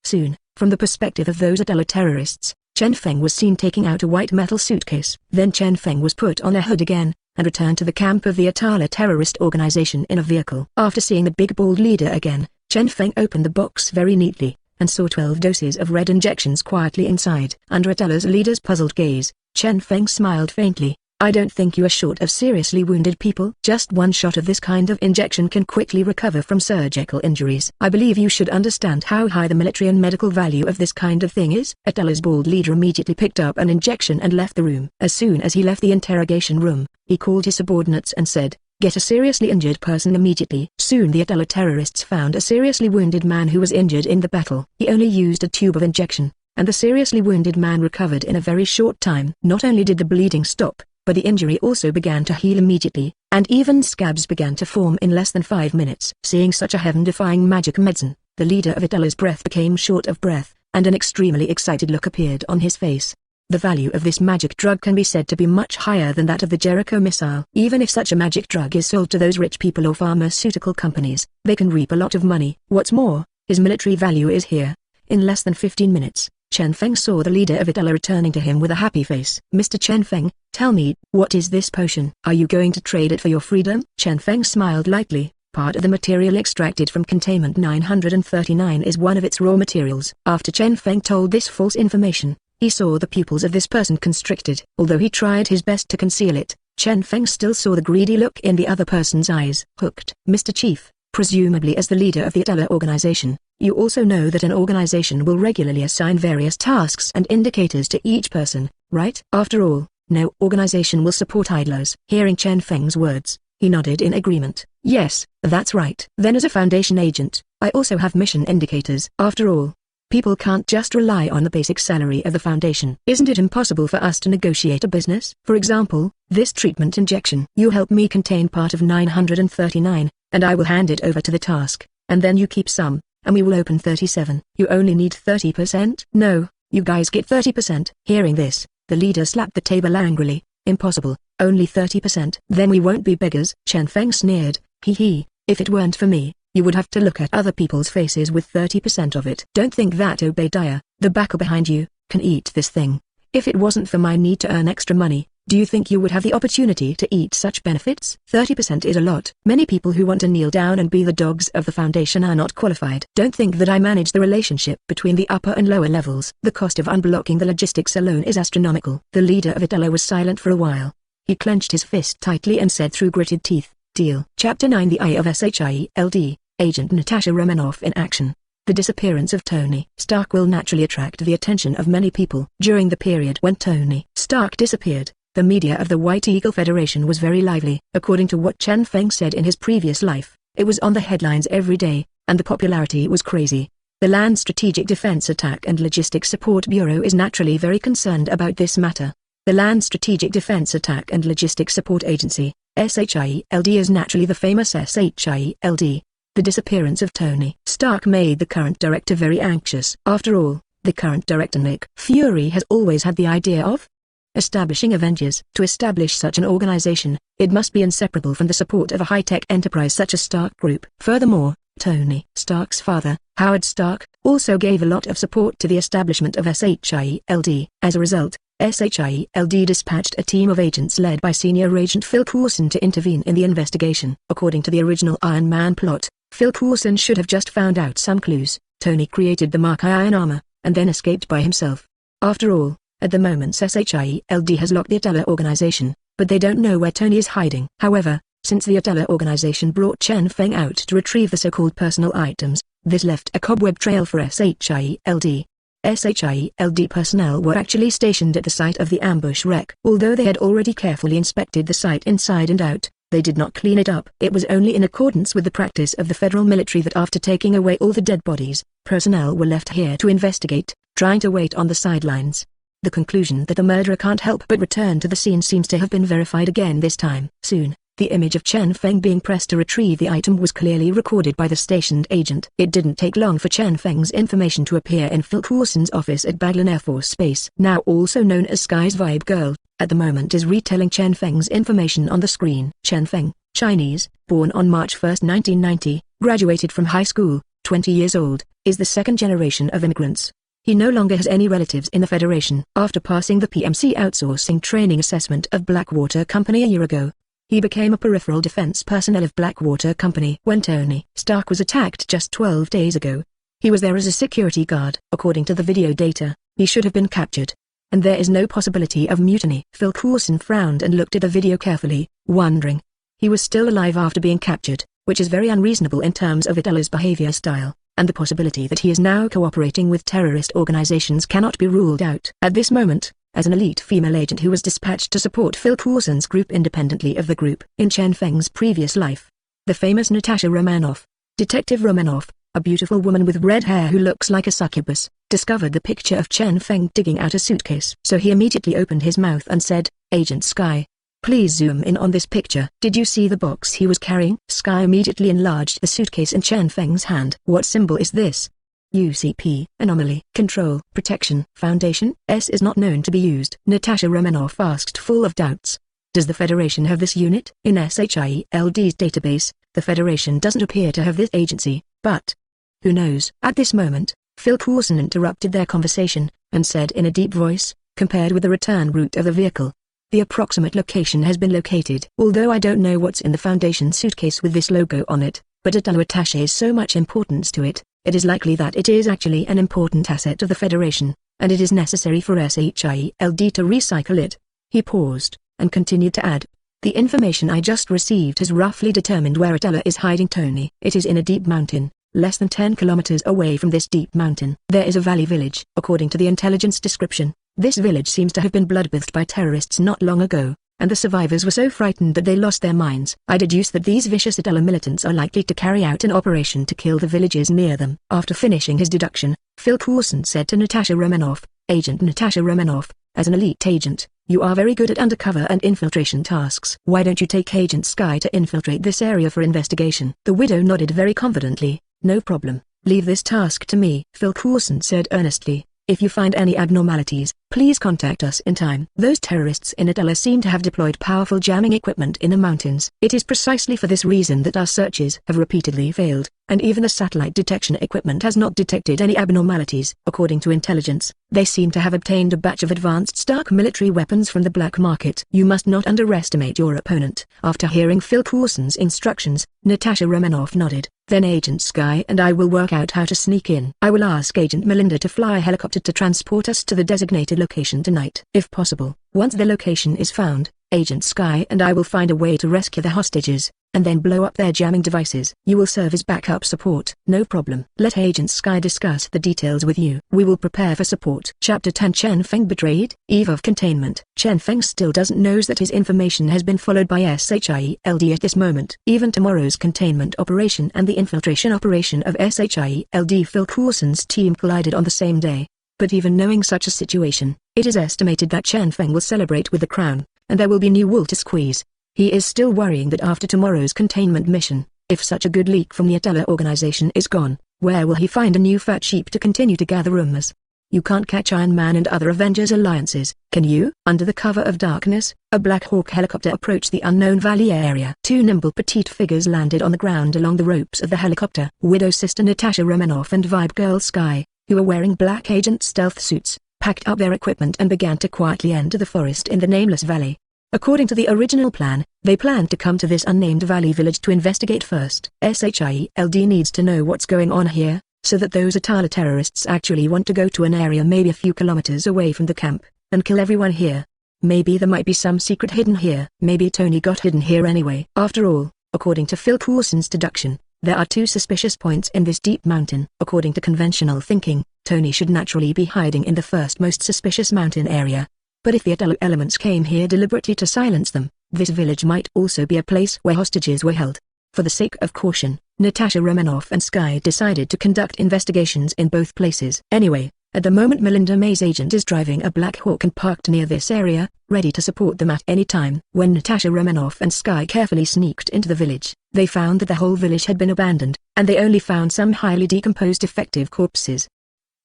Soon, from the perspective of those Adela terrorists, Chen Feng was seen taking out a white metal suitcase. Then Chen Feng was put on a hood again, and returned to the camp of the Atala terrorist organization in a vehicle. After seeing the big bald leader again, Chen Feng opened the box very neatly, and saw 12 doses of red injections quietly inside. Under Atala's leader's puzzled gaze, Chen Feng smiled faintly. I don't think you are short of seriously wounded people. Just one shot of this kind of injection can quickly recover from surgical injuries. I believe you should understand how high the military and medical value of this kind of thing is. Atala's bald leader immediately picked up an injection and left the room. As soon as he left the interrogation room, he called his subordinates and said, get a seriously injured person immediately. Soon the Atala terrorists found a seriously wounded man who was injured in the battle. He only used a tube of injection, and the seriously wounded man recovered in a very short time. Not only did the bleeding stop, but the injury also began to heal immediately, and even scabs began to form in less than 5 minutes. Seeing such a heaven-defying magic medicine, the leader of Atala's breath became short of breath, and an extremely excited look appeared on his face. The value of this magic drug can be said to be much higher than that of the Jericho missile. Even if such a magic drug is sold to those rich people or pharmaceutical companies, they can reap a lot of money. What's more, his military value is here. In less than 15 minutes, Chen Feng saw the leader of Itala returning to him with a happy face. Mr. Chen Feng, tell me, what is this potion? Are you going to trade it for your freedom? Chen Feng smiled lightly. Part of the material extracted from Containment 939 is one of its raw materials. After Chen Feng told this false information, he saw the pupils of this person constricted. Although he tried his best to conceal it, Chen Feng still saw the greedy look in the other person's eyes. Hooked. Mr. Chief, presumably as the leader of the Itala organization, you also know that an organization will regularly assign various tasks and indicators to each person, right? After all, no organization will support idlers. Hearing Chen Feng's words, he nodded in agreement. Yes, that's right. Then as a Foundation agent, I also have mission indicators. After all, people can't just rely on the basic salary of the Foundation. Isn't it impossible for us to negotiate a business? For example, this treatment injection. You help me contain part of 939, and I will hand it over to the task, and then you keep some, and we will open 37. You only need 30%? No, you guys get 30%. Hearing this, the leader slapped the table angrily. Impossible, only 30%. Then we won't be beggars. Chen Feng sneered. Hee, if it weren't for me, you would have to look at other people's faces with 30% of it. Don't think that Obadiah, the backer behind you, can eat this thing. If it wasn't for my need to earn extra money, do you think you would have the opportunity to eat such benefits? 30% is a lot. Many people who want to kneel down and be the dogs of the Foundation are not qualified. Don't think that I manage the relationship between the upper and lower levels. The cost of unblocking the logistics alone is astronomical. The leader of Itala was silent for a while. He clenched his fist tightly and said through gritted teeth, deal. Chapter 9 The Eye of SHIELD, Agent Natasha Romanoff in action. The disappearance of Tony Stark will naturally attract the attention of many people. During the period when Tony Stark disappeared, the media of the White Eagle Federation was very lively. According to what Chen Feng said in his previous life, it was on the headlines every day, and the popularity was crazy. The Land Strategic Defense Attack and Logistics Support Bureau is naturally very concerned about this matter. The Land Strategic Defense Attack and Logistics Support Agency, SHIELD, is naturally the famous SHIELD. The disappearance of Tony Stark made the current director very anxious. After all, the current director Nick Fury has always had the idea of establishing Avengers. To establish such an organization, it must be inseparable from the support of a high-tech enterprise such as Stark Group. Furthermore, Tony Stark's father, Howard Stark, also gave a lot of support to the establishment of SHIELD. As a result, SHIELD dispatched a team of agents led by Senior Agent Phil Coulson to intervene in the investigation. According to the original Iron Man plot, Phil Coulson should have just found out some clues. Tony created the Mark I iron armor, and then escaped by himself. After all, at the moment SHIELD has locked the Itala organization, but they don't know where Tony is hiding. However, since the Itala organization brought Chen Feng out to retrieve the so-called personal items, this left a cobweb trail for SHIELD. SHIELD personnel were actually stationed at the site of the ambush wreck. Although they had already carefully inspected the site inside and out, they did not clean it up. It was only in accordance with the practice of the federal military that after taking away all the dead bodies, personnel were left here to investigate, trying to wait on the sidelines. The conclusion that the murderer can't help but return to the scene seems to have been verified again this time. Soon, the image of Chen Feng being pressed to retrieve the item was clearly recorded by the stationed agent. It didn't take long for Chen Feng's information to appear in Phil Coulson's office at Baglin Air Force Base. Now also known as Sky's Vibe Girl, at the moment is retelling Chen Feng's information on the screen. Chen Feng, Chinese, born on March 1, 1990, graduated from high school, 20 years old, is the second generation of immigrants. He no longer has any relatives in the Federation. After passing the PMC outsourcing training assessment of Blackwater Company a year ago, he became a peripheral defense personnel of Blackwater Company. When Tony Stark was attacked just 12 days ago, he was there as a security guard. According to the video data, he should have been captured, and there is no possibility of mutiny. Phil Coulson frowned and looked at the video carefully, wondering. He was still alive after being captured, which is very unreasonable in terms of Itala's behavior style, and the possibility that he is now cooperating with terrorist organizations cannot be ruled out. At this moment, as an elite female agent who was dispatched to support Phil Coulson's group independently of the group. In Chen Feng's previous life, the famous Natasha Romanoff, Detective Romanoff, a beautiful woman with red hair who looks like a succubus, discovered the picture of Chen Feng digging out a suitcase. So he immediately opened his mouth and said, "Agent Sky, please zoom in on this picture. Did you see the box he was carrying?" Sky immediately enlarged the suitcase in Chen Feng's hand. "What symbol is this?" UCP, Anomaly, Control, Protection, Foundation, S is not known to be used. Natasha Romanoff asked, full of doubts. Does the Federation have this unit? In SHIELD's database, the Federation doesn't appear to have this agency, but who knows? At this moment, Phil Coulson interrupted their conversation, and said in a deep voice, compared with the return route of the vehicle, the approximate location has been located. Although I don't know what's in the Foundation suitcase with this logo on it, but Atala attaches so much importance to it, it is likely that it is actually an important asset of the Federation, and it is necessary for SHIELD to recycle it. He paused, and continued to add, the information I just received has roughly determined where Atala is hiding Tony. It is in a deep mountain, less than 10 kilometers away from this deep mountain. There is a valley village. According to the intelligence description, this village seems to have been bloodbathed by terrorists not long ago, and the survivors were so frightened that they lost their minds. I deduce that these vicious Atala militants are likely to carry out an operation to kill the villagers near them. After finishing his deduction, Phil Coulson said to Natasha Romanoff, Agent Natasha Romanoff, as an elite agent, you are very good at undercover and infiltration tasks. Why don't you take Agent Sky to infiltrate this area for investigation? The widow nodded very confidently. No problem. Leave this task to me. Phil Coulson said earnestly, if you find any abnormalities, please contact us in time. Those terrorists in Atala seem to have deployed powerful jamming equipment in the mountains. It is precisely for this reason that our searches have repeatedly failed, and even the satellite detection equipment has not detected any abnormalities. According to intelligence, they seem to have obtained a batch of advanced Stark military weapons from the black market. You must not underestimate your opponent. After hearing Phil Coulson's instructions, Natasha Romanoff nodded. Then Agent Sky and I will work out how to sneak in. I will ask Agent Melinda to fly a helicopter to transport us to the designated location tonight. If possible, once the location is found, Agent Sky and I will find a way to rescue the hostages, and then blow up their jamming devices. You will serve as backup support. No problem. Let Agent Sky discuss the details with you. We will prepare for support. Chapter 10 Chen Feng betrayed? Eve of Containment. Chen Feng still doesn't know that his information has been followed by SHIELD at this moment. Even tomorrow's containment operation and the infiltration operation of SHIELD Phil Coulson's team collided on the same day. But even knowing such a situation, it is estimated that Chen Feng will celebrate with the crown, and there will be new wool to squeeze. He is still worrying that after tomorrow's containment mission, if such a good leak from the Atala organization is gone, where will he find a new fat sheep to continue to gather rumors? You can't catch Iron Man and other Avengers alliances, can you? Under the cover of darkness, a Black Hawk helicopter approached the unknown valley area. Two nimble petite figures landed on the ground along the ropes of the helicopter. Widow sister Natasha Romanoff and Vibe Girl Sky, who were wearing black agent stealth suits, packed up their equipment and began to quietly enter the forest in the nameless valley. According to the original plan, they planned to come to this unnamed valley village to investigate first. SHIELD needs to know what's going on here, so that those Atala terrorists actually want to go to an area maybe a few kilometers away from the camp, and kill everyone here. Maybe there might be some secret hidden here. Maybe Tony got hidden here anyway. After all, according to Phil Coulson's deduction, there are two suspicious points in this deep mountain. According to conventional thinking, Tony should naturally be hiding in the first most suspicious mountain area. But if the Atala elements came here deliberately to silence them, this village might also be a place where hostages were held. For the sake of caution, Natasha Romanoff and Sky decided to conduct investigations in both places. Anyway, at the moment Melinda May's agent is driving a Black Hawk and parked near this area, ready to support them at any time. When Natasha Romanoff and Sky carefully sneaked into the village, they found that the whole village had been abandoned, and they only found some highly decomposed defective corpses.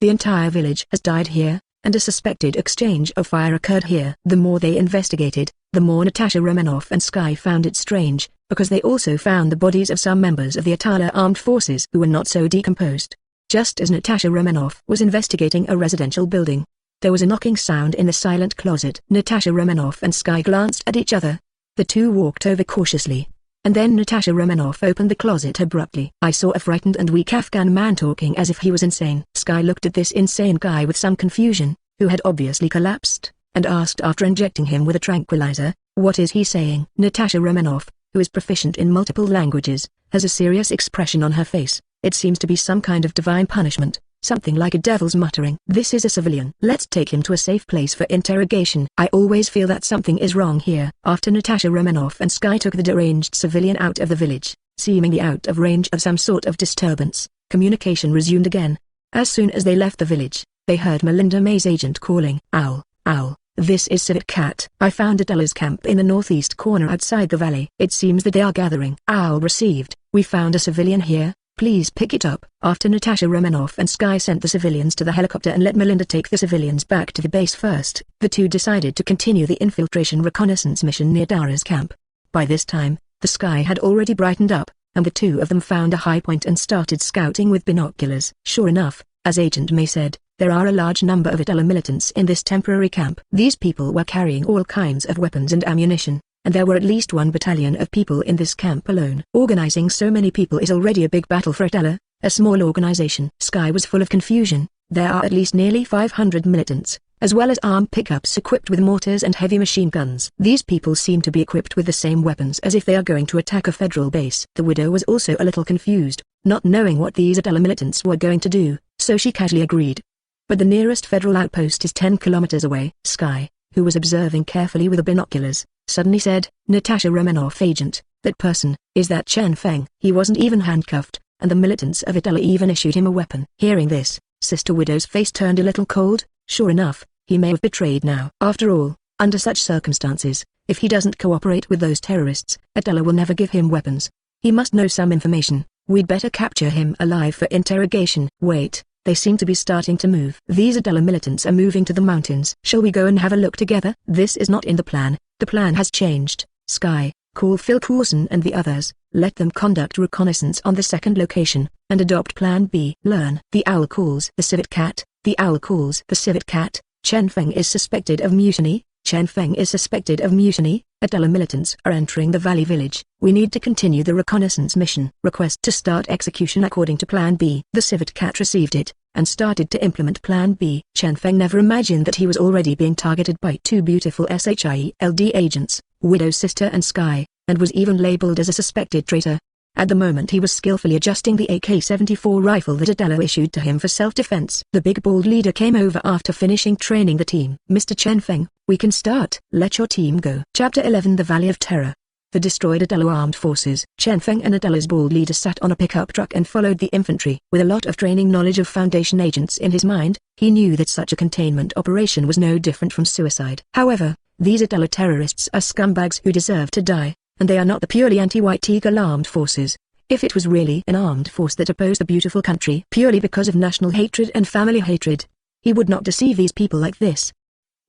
The entire village has died here, and a suspected exchange of fire occurred here. The more they investigated, the more Natasha Romanoff and Sky found it strange, because they also found the bodies of some members of the Atala armed forces who were not so decomposed. Just as Natasha Romanoff was investigating a residential building, there was a knocking sound in the silent closet. Natasha Romanoff and Sky glanced at each other. The two walked over cautiously, and then Natasha Romanoff opened the closet abruptly. I saw a frightened and weak Afghan man talking as if he was insane. Sky looked at this insane guy with some confusion, who had obviously collapsed, and asked after injecting him with a tranquilizer, what is he saying? Natasha Romanoff, who is proficient in multiple languages, has a serious expression on her face. It seems to be some kind of divine punishment, something like a devil's muttering. This is a civilian. Let's take him to a safe place for interrogation. I always feel that something is wrong here. After Natasha Romanoff and Sky took the deranged civilian out of the village, seemingly out of range of some sort of disturbance, communication resumed again. As soon as they left the village, they heard Melinda May's agent calling, Owl, Owl, this is Civet Cat. I found Atala's camp in the northeast corner outside the valley. It seems that they are gathering. Owl received. We found a civilian here, Please pick it up. After Natasha Romanoff and Sky sent the civilians to the helicopter and let Melinda take the civilians back to the base first, the two decided to continue the infiltration reconnaissance mission near Dara's camp. By this time, the sky had already brightened up, and the two of them found a high point and started scouting with binoculars. Sure enough, as Agent May said, there are a large number of Adela militants in this temporary camp. These people were carrying all kinds of weapons and ammunition, and there were at least 1 battalion of people in this camp alone. Organizing so many people is already a big battle for Adela, a small organization. Sky was full of confusion. There are at least nearly 500 militants, as well as armed pickups equipped with mortars and heavy machine guns. These people seem to be equipped with the same weapons as if they are going to attack a federal base. The widow was also a little confused, not knowing what these Adela militants were going to do, so she casually agreed. But the nearest federal outpost is 10 kilometers away. Sky, who was observing carefully with the binoculars, suddenly said, "Natasha Romanoff, agent, that person, is that Chen Feng?" He wasn't even handcuffed, and the militants of Adela even issued him a weapon. Hearing this, Sister Widow's face turned a little cold. Sure enough, he may have betrayed now. After all, under such circumstances, if he doesn't cooperate with those terrorists, Adela will never give him weapons. He must know some information. We'd better capture him alive for interrogation. Wait, they seem to be starting to move. These Adela militants are moving to the mountains. Shall we go and have a look together? This is not in the plan. The plan has changed. Sky, call Phil Coulson and the others, let them conduct reconnaissance on the second location, and adopt Plan B. Learn. The owl calls the civet cat. The owl calls the civet cat. Chen Feng is suspected of mutiny. Chen Feng is suspected of mutiny. Adela militants are entering the valley village. We need to continue the reconnaissance mission. Request to start execution according to Plan B. The civet cat received it, and started to implement Plan B. Chen Feng never imagined that he was already being targeted by 2 beautiful SHIELD agents, Widow's sister and Sky, and was even labeled as a suspected traitor. At the moment he was skillfully adjusting the AK-74 rifle that Adela issued to him for self-defense. The big bald leader came over after finishing training the team. "Mr. Chen Feng, we can start. Let your team go." Chapter 11 The Valley of Terror. The destroyed Adela armed forces. Chen Feng and Adela's bald leader sat on a pickup truck and followed the infantry. With a lot of training knowledge of Foundation agents in his mind, he knew that such a containment operation was no different from suicide. However, these Adela terrorists are scumbags who deserve to die, and they are not the purely anti-White Eagle armed forces. If it was really an armed force that opposed the beautiful country purely because of national hatred and family hatred, he would not deceive these people like this.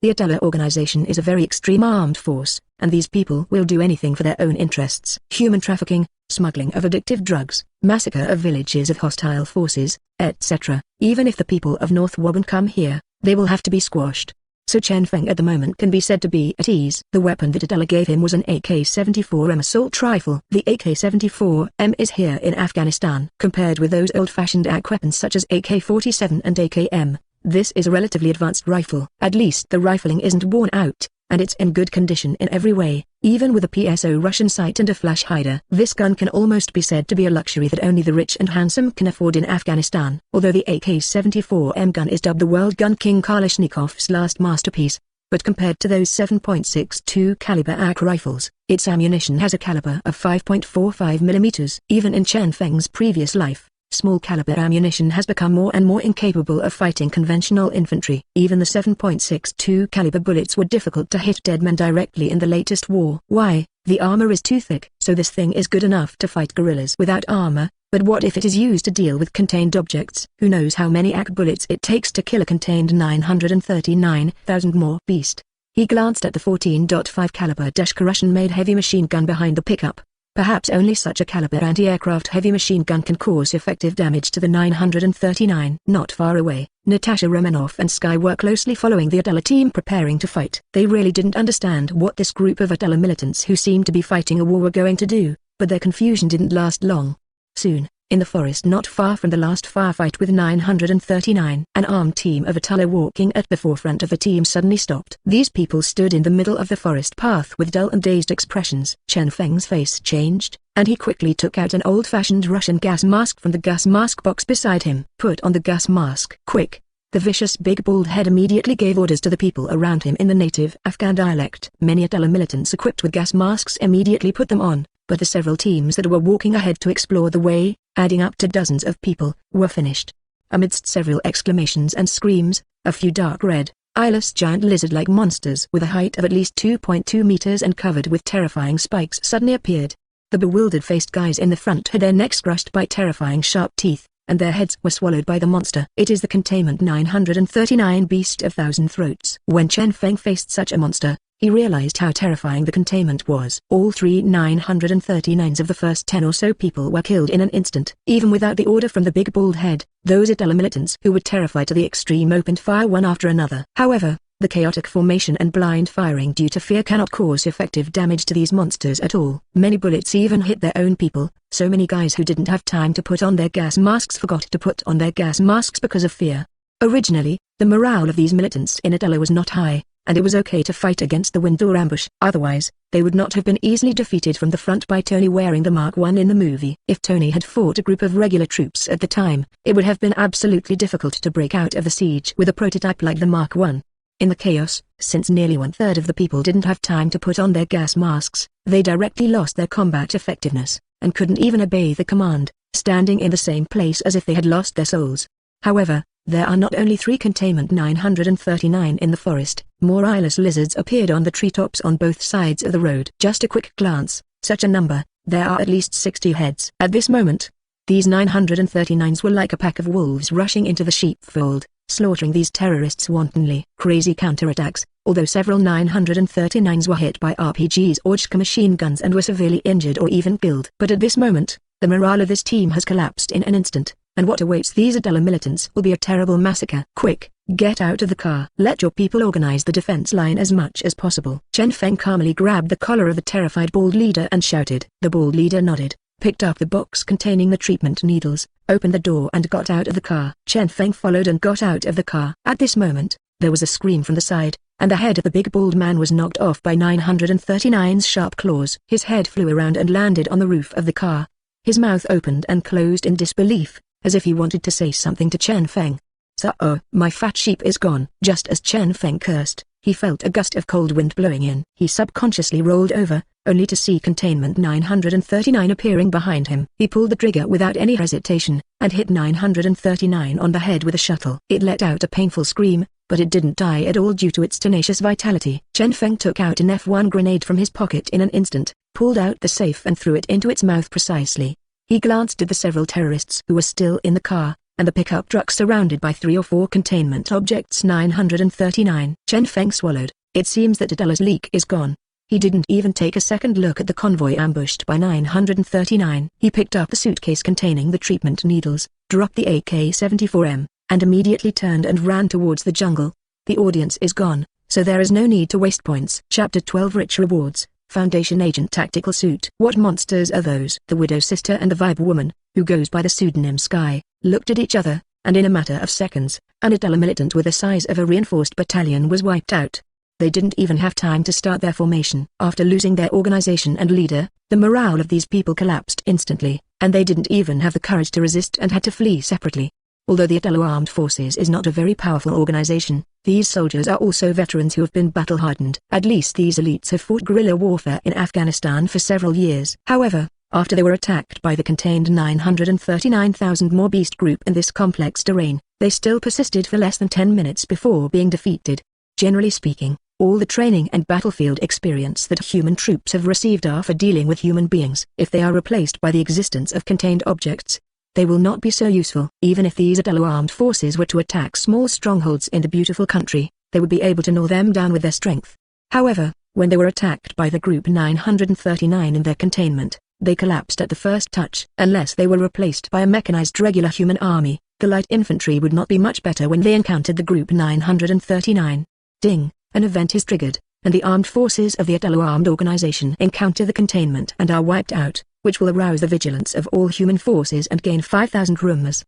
The Adela organization is a very extreme armed force, and these people will do anything for their own interests. Human trafficking, smuggling of addictive drugs, massacre of villages of hostile forces, etc. Even if the people of North Woburn come here, they will have to be squashed. So Chen Feng at the moment can be said to be at ease. The weapon that Adela gave him was an AK-74M assault rifle. The AK-74M is here in Afghanistan. Compared with those old-fashioned AK weapons such as AK-47 and AKM, this is a relatively advanced rifle. At least the rifling isn't worn out, and it's in good condition in every way, even with a PSO Russian sight and a flash hider. This gun can almost be said to be a luxury that only the rich and handsome can afford in Afghanistan. Although the AK-74M gun is dubbed the World Gun King Kalashnikov's last masterpiece, but compared to those 7.62 caliber AK rifles, its ammunition has a caliber of 5.45 mm. Even in Chen Feng's previous life, small caliber ammunition has become more and more incapable of fighting conventional infantry. Even the 7.62 caliber bullets were difficult to hit dead men directly in the latest war. Why? The armor is too thick. So this thing is good enough to fight guerrillas without armor, but what if it is used to deal with contained objects? Who knows how many AK bullets it takes to kill a contained 939,000 more beast. He glanced at the 14.5 caliber Russian-made heavy machine gun behind the pickup. Perhaps only such a caliber anti-aircraft heavy machine gun can cause effective damage to the 939. Not far away, Natasha Romanoff and Sky were closely following the Adela team preparing to fight. They really didn't understand what this group of Adela militants who seemed to be fighting a war were going to do, but their confusion didn't last long. Soon, in the forest not far from the last firefight with 939, an armed team of Adela walking at the forefront of the team suddenly stopped. These people stood in the middle of the forest path with dull and dazed expressions. Chen Feng's face changed, and he quickly took out an old-fashioned Russian gas mask from the gas mask box beside him. Put on the gas mask. Quick! The vicious big bald head immediately gave orders to the people around him in the native Afghan dialect. Many Adela militants equipped with gas masks immediately put them on, but the several teams that were walking ahead to explore the way, adding up to dozens of people, were finished. Amidst several exclamations and screams, a few dark red, eyeless giant lizard-like monsters with a height of at least 2.2 meters and covered with terrifying spikes suddenly appeared. The bewildered-faced guys in the front had their necks crushed by terrifying sharp teeth, and their heads were swallowed by the monster. It is the Containment 939 Beast of Thousand Throats. When Chen Feng faced such a monster, he realized how terrifying the containment was. All three 939s of the first 10 or so people were killed in an instant. Even without the order from the big bald head, those Adela militants who were terrified to the extreme opened fire one after another. However, the chaotic formation and blind firing due to fear cannot cause effective damage to these monsters at all. Many bullets even hit their own people. So many guys who didn't have time to put on their gas masks forgot to put on their gas masks because of fear. Originally, the morale of these militants in Adela was not high, and it was okay to fight against the wind or ambush. Otherwise, they would not have been easily defeated from the front by Tony wearing the Mark I in the movie. If Tony had fought a group of regular troops at the time, it would have been absolutely difficult to break out of the siege with a prototype like the Mark I. In the chaos, since nearly one-third of the people didn't have time to put on their gas masks, they directly lost their combat effectiveness, and couldn't even obey the command, standing in the same place as if they had lost their souls. However, there are not only 3 Containment 939 in the forest, more eyeless lizards appeared on the treetops on both sides of the road. Just a quick glance, such a number, there are at least 60 heads. At this moment, these 939s were like a pack of wolves rushing into the sheepfold, slaughtering these terrorists wantonly. Crazy counterattacks, although several 939s were hit by RPGs or JK machine guns and were severely injured or even killed. But at this moment, the morale of this team has collapsed in an instant, and what awaits these Adela militants will be a terrible massacre. Quick, get out of the car. Let your people organize the defense line as much as possible. Chen Feng calmly grabbed the collar of the terrified bald leader and shouted. The bald leader nodded, picked up the box containing the treatment needles, opened the door and got out of the car. Chen Feng followed and got out of the car. At this moment, there was a scream from the side, and the head of the big bald man was knocked off by 939's sharp claws. His head flew around and landed on the roof of the car. His mouth opened and closed in disbelief, as if he wanted to say something to Chen Feng. So, my fat sheep is gone. Just as Chen Feng cursed, he felt a gust of cold wind blowing in. He subconsciously rolled over, only to see Containment 939 appearing behind him. He pulled the trigger without any hesitation, and hit 939 on the head with a shuttle. It let out a painful scream, but it didn't die at all due to its tenacious vitality. Chen Feng took out an F1 grenade from his pocket in an instant, pulled out the safe and threw it into its mouth precisely. He glanced at the several terrorists who were still in the car, and the pickup truck surrounded by 3 or 4 containment objects. 939. Chen Feng swallowed. It seems that Adela's leak is gone. He didn't even take a second look at the convoy ambushed by 939. He picked up the suitcase containing the treatment needles, dropped the AK-74M, and immediately turned and ran towards the jungle. The audience is gone, so there is no need to waste points. Chapter 12 Rich Rewards. Foundation Agent Tactical Suit. What monsters are those? The Widow Sister and the Vibe Woman, who goes by the pseudonym Sky, looked at each other, and in a matter of seconds, an Adela militant with the size of a reinforced battalion was wiped out. They didn't even have time to start their formation. After losing their organization and leader, the morale of these people collapsed instantly, and they didn't even have the courage to resist and had to flee separately. Although the Adela Armed Forces is not a very powerful organization, these soldiers are also veterans who have been battle-hardened. At least these elites have fought guerrilla warfare in Afghanistan for several years. However, after they were attacked by the contained 939,000 more beast group in this complex terrain, they still persisted for less than 10 minutes before being defeated. Generally speaking, all the training and battlefield experience that human troops have received are for dealing with human beings. If they are replaced by the existence of contained objects, they will not be so useful. Even if these Adela armed forces were to attack small strongholds in the beautiful country, they would be able to gnaw them down with their strength. However, when they were attacked by the group 939 in their containment, they collapsed at the first touch. Unless they were replaced by a mechanized regular human army, the light infantry would not be much better when they encountered the group 939. Ding, an event is triggered, and the armed forces of the Adela armed organization encounter the containment and are wiped out, which will arouse the vigilance of all human forces and gain 5,000 rumors.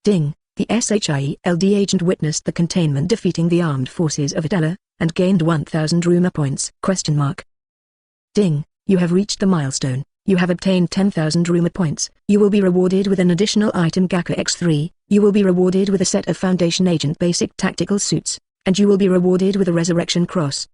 Ding, the SHIELD agent witnessed the containment defeating the armed forces of Adela, and gained 1,000 rumor points. Ding, you have reached the milestone. You have obtained 10,000 rumor points. You will be rewarded with an additional item Gaka X3. You will be rewarded with a set of Foundation Agent basic tactical suits, and you will be rewarded with a Resurrection Cross.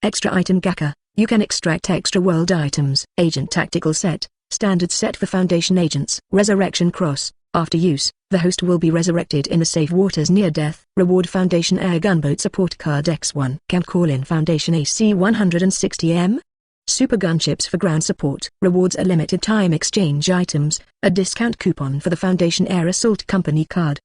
Extra item Gaka. You can extract extra world items. Agent Tactical Set, standard set for Foundation Agents. Resurrection Cross, after use, the host will be resurrected in the safe waters near death. Reward Foundation Air Gunboat Support Card X1. Camp Call-in Foundation AC 160M. super gunships for ground support, rewards, a limited time exchange items, a discount coupon for the Foundation Air Assault Company card.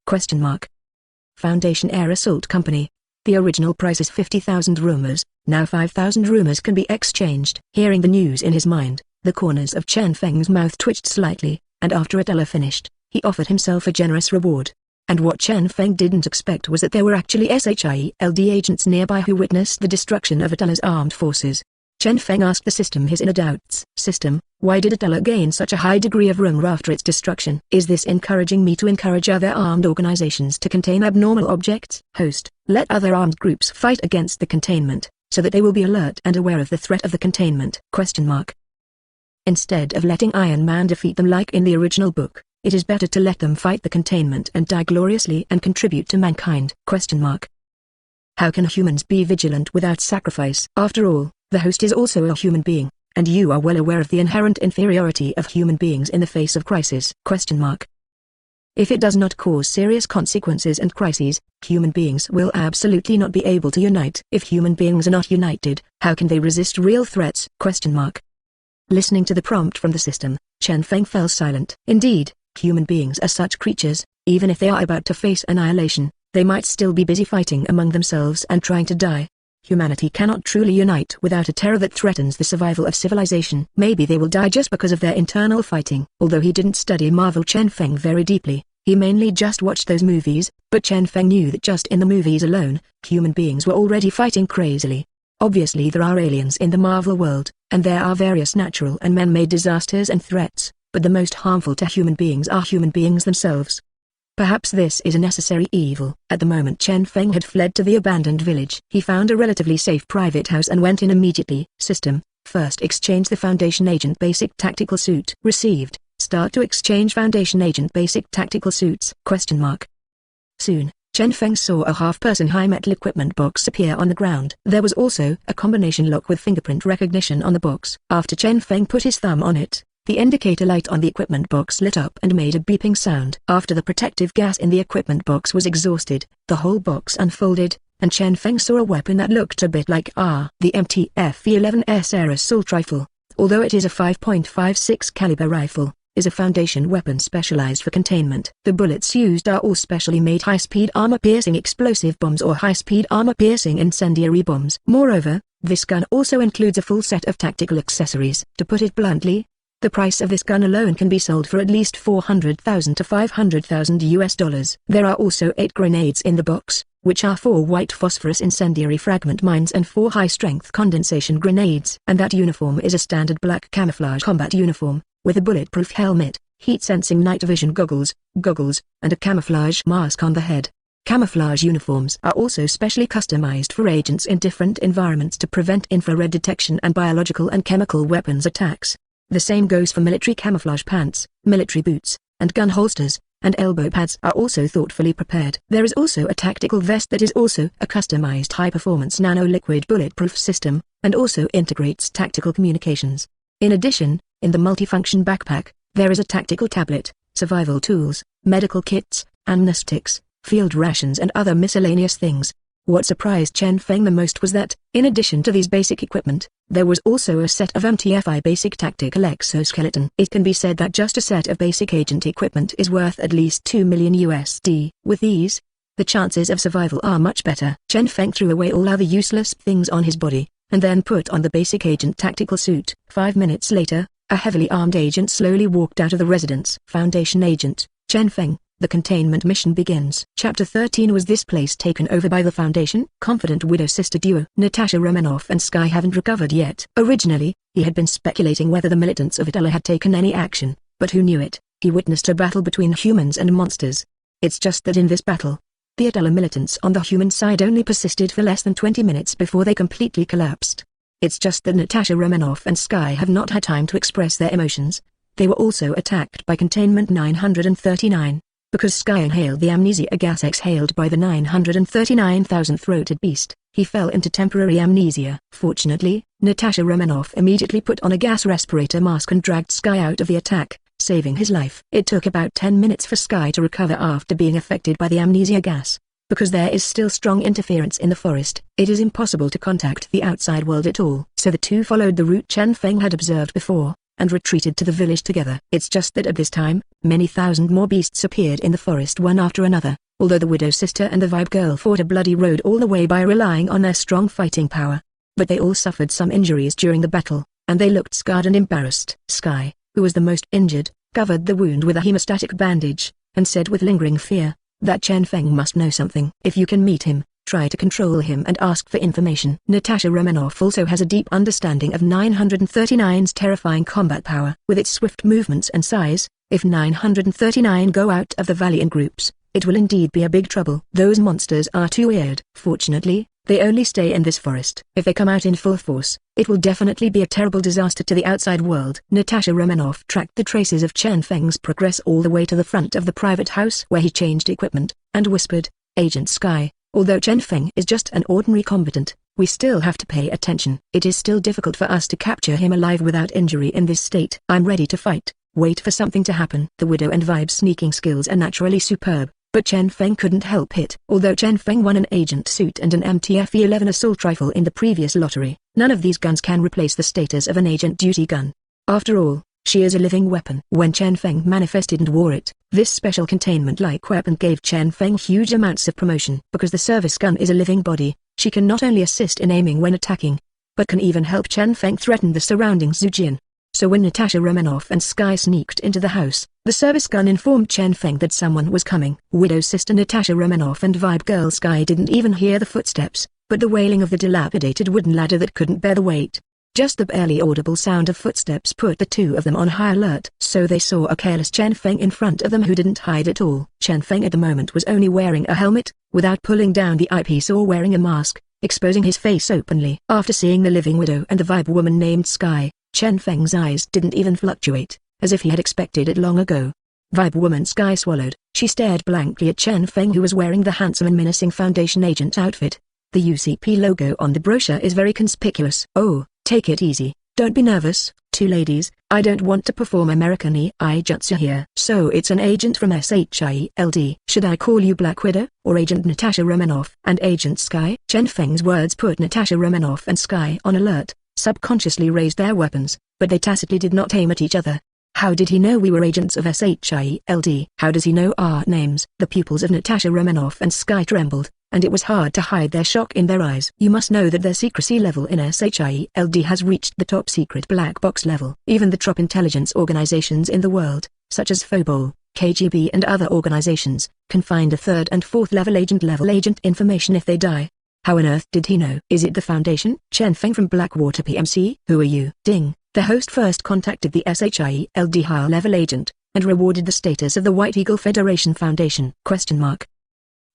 Foundation Air Assault Company. The original price is 50,000 rumors, now 5,000 rumors can be exchanged. Hearing the news in his mind, the corners of Chen Feng's mouth twitched slightly, and after Adela finished, he offered himself a generous reward. And what Chen Feng didn't expect was that there were actually SHIELD agents nearby who witnessed the destruction of Adela's armed forces. Chen Feng asked the system his inner doubts. System, why did Adela gain such a high degree of rumor after its destruction? Is this encouraging me to encourage other armed organizations to contain abnormal objects? Host, let other armed groups fight against the containment, so that they will be alert and aware of the threat of the containment? Instead of letting Iron Man defeat them like in the original book, it is better to let them fight the containment and die gloriously and contribute to mankind? How can humans be vigilant without sacrifice? After all, the host is also a human being, and you are well aware of the inherent inferiority of human beings in the face of crisis? If it does not cause serious consequences and crises, human beings will absolutely not be able to unite. If human beings are not united, how can they resist real threats? Listening to the prompt from the system, Chen Feng fell silent. Indeed, human beings are such creatures, even if they are about to face annihilation, they might still be busy fighting among themselves and trying to die. Humanity cannot truly unite without a terror that threatens the survival of civilization. Maybe they will die just because of their internal fighting. Although he didn't study Marvel Chen Feng very deeply, he mainly just watched those movies, but Chen Feng knew that just in the movies alone, human beings were already fighting crazily. Obviously there are aliens in the Marvel world, and there are various natural and man-made disasters and threats, but the most harmful to human beings are human beings themselves. Perhaps this is a necessary evil. At the moment Chen Feng had fled to the abandoned village. He found a relatively safe private house and went in immediately. System, first exchange the Foundation Agent Basic Tactical Suit. Received, start to exchange Foundation Agent Basic Tactical Suits? Soon, Chen Feng saw a half-person high metal equipment box appear on the ground. There was also a combination lock with fingerprint recognition on the box. After Chen Feng put his thumb on it, the indicator light on the equipment box lit up and made a beeping sound. After the protective gas in the equipment box was exhausted, the whole box unfolded, and Chen Feng saw a weapon that looked a bit like the MTF-11S Air Assault Rifle. Although it is a 5.56 caliber rifle, is a Foundation weapon specialized for containment. The bullets used are all specially made high-speed armor-piercing explosive bombs or high-speed armor-piercing incendiary bombs. Moreover, this gun also includes a full set of tactical accessories. To put it bluntly, the price of this gun alone can be sold for at least $400,000 to $500,000. There are also 8 grenades in the box, which are 4 white phosphorus incendiary fragment mines and 4 high-strength condensation grenades. And that uniform is a standard black camouflage combat uniform, with a bulletproof helmet, heat-sensing night vision goggles, and a camouflage mask on the head. Camouflage uniforms are also specially customized for agents in different environments to prevent infrared detection and biological and chemical weapons attacks. The same goes for military camouflage pants, military boots, and gun holsters, and elbow pads are also thoughtfully prepared. There is also a tactical vest that is also a customized high-performance nano-liquid bulletproof system, and also integrates tactical communications. In addition, in the multifunction backpack, there is a tactical tablet, survival tools, medical kits, amnestics, field rations and other miscellaneous things. What surprised Chen Feng the most was that, in addition to these basic equipment, there was also a set of MTFI basic tactical exoskeleton. It can be said that just a set of basic agent equipment is worth at least $2 million USD. With these, the chances of survival are much better. Chen Feng threw away all other useless things on his body, and then put on the basic agent tactical suit. 5 minutes later, a heavily armed agent slowly walked out of the residence. Foundation Agent, Chen Feng. The containment mission begins. Chapter 13. Was this place taken over by the Foundation? Confident widow-sister duo Natasha Romanoff and Sky haven't recovered yet. Originally, he had been speculating whether the militants of Adela had taken any action, but who knew it? He witnessed a battle between humans and monsters. It's just that in this battle, the Adela militants on the human side only persisted for less than 20 minutes before they completely collapsed. It's just that Natasha Romanoff and Sky have not had time to express their emotions. They were also attacked by Containment 939. Because Sky inhaled the amnesia gas exhaled by the 939,000-throated beast, he fell into temporary amnesia. Fortunately, Natasha Romanoff immediately put on a gas respirator mask and dragged Sky out of the attack, saving his life. It took about 10 minutes for Sky to recover after being affected by the amnesia gas. Because there is still strong interference in the forest, it is impossible to contact the outside world at all. So the two followed the route Chen Feng had observed before, and retreated to the village together. It's just that at this time, many thousand more beasts appeared in the forest one after another. Although the widow sister and the vibe girl fought a bloody road all the way by relying on their strong fighting power. But they all suffered some injuries during the battle, and they looked scarred and embarrassed. Sky, who was the most injured, covered the wound with a hemostatic bandage, and said with lingering fear, that Chen Feng must know something. If you can meet him, try to control him and ask for information. Natasha Romanoff also has a deep understanding of 939's terrifying combat power. With its swift movements and size, if 939 go out of the valley in groups, it will indeed be a big trouble. Those monsters are too weird. Fortunately, they only stay in this forest. If they come out in full force, it will definitely be a terrible disaster to the outside world. Natasha Romanoff tracked the traces of Chen Feng's progress all the way to the front of the private house where he changed equipment, and whispered, "Agent Sky, although Chen Feng is just an ordinary combatant, we still have to pay attention. It is still difficult for us to capture him alive without injury in this state. I'm ready to fight. Wait for something to happen." The widow and vibe's sneaking skills are naturally superb, but Chen Feng couldn't help it. Although Chen Feng won an agent suit and an MTF-11 assault rifle in the previous lottery, none of these guns can replace the status of an agent duty gun. After all, she is a living weapon. When Chen Feng manifested and wore it, this special containment-like weapon gave Chen Feng huge amounts of promotion. Because the service gun is a living body, she can not only assist in aiming when attacking, but can even help Chen Feng threaten the surrounding Zujian. So when Natasha Romanoff and Sky sneaked into the house, the service gun informed Chen Feng that someone was coming. Widow's sister Natasha Romanoff and vibe girl Sky didn't even hear the footsteps, but the wailing of the dilapidated wooden ladder that couldn't bear the weight. Just the barely audible sound of footsteps put the two of them on high alert. So they saw a careless Chen Feng in front of them who didn't hide at all. Chen Feng at the moment was only wearing a helmet, without pulling down the eyepiece or wearing a mask, exposing his face openly. After seeing the living widow and the vibe woman named Sky, Chen Feng's eyes didn't even fluctuate, as if he had expected it long ago. Vibe woman Sky swallowed. She stared blankly at Chen Feng, who was wearing the handsome and menacing Foundation agent outfit. The UCP logo on the brochure is very conspicuous. "Oh, take it easy, don't be nervous, two ladies, I don't want to perform American Ijutsu here." "So it's an agent from SHIELD. Should I call you Black Widow, or Agent Natasha Romanoff and Agent Sky?" Chen Feng's words put Natasha Romanoff and Sky on alert. Subconsciously raised their weapons, but they tacitly did not aim at each other. How did he know we were agents of SHIELD? How does he know our names? The pupils of Natasha Romanoff and Sky trembled, and it was hard to hide their shock in their eyes. You must know that their secrecy level in SHIELD has reached the top secret black box level. Even the top intelligence organizations in the world, such as Phobol, KGB and other organizations, can find a third and fourth level agent information if they die. How on earth did he know? Is it the Foundation? Chen Feng from Blackwater PMC? Who are you? Ding. The host first contacted the SHIELD higher level agent, and rewarded the status of the White Eagle Federation Foundation?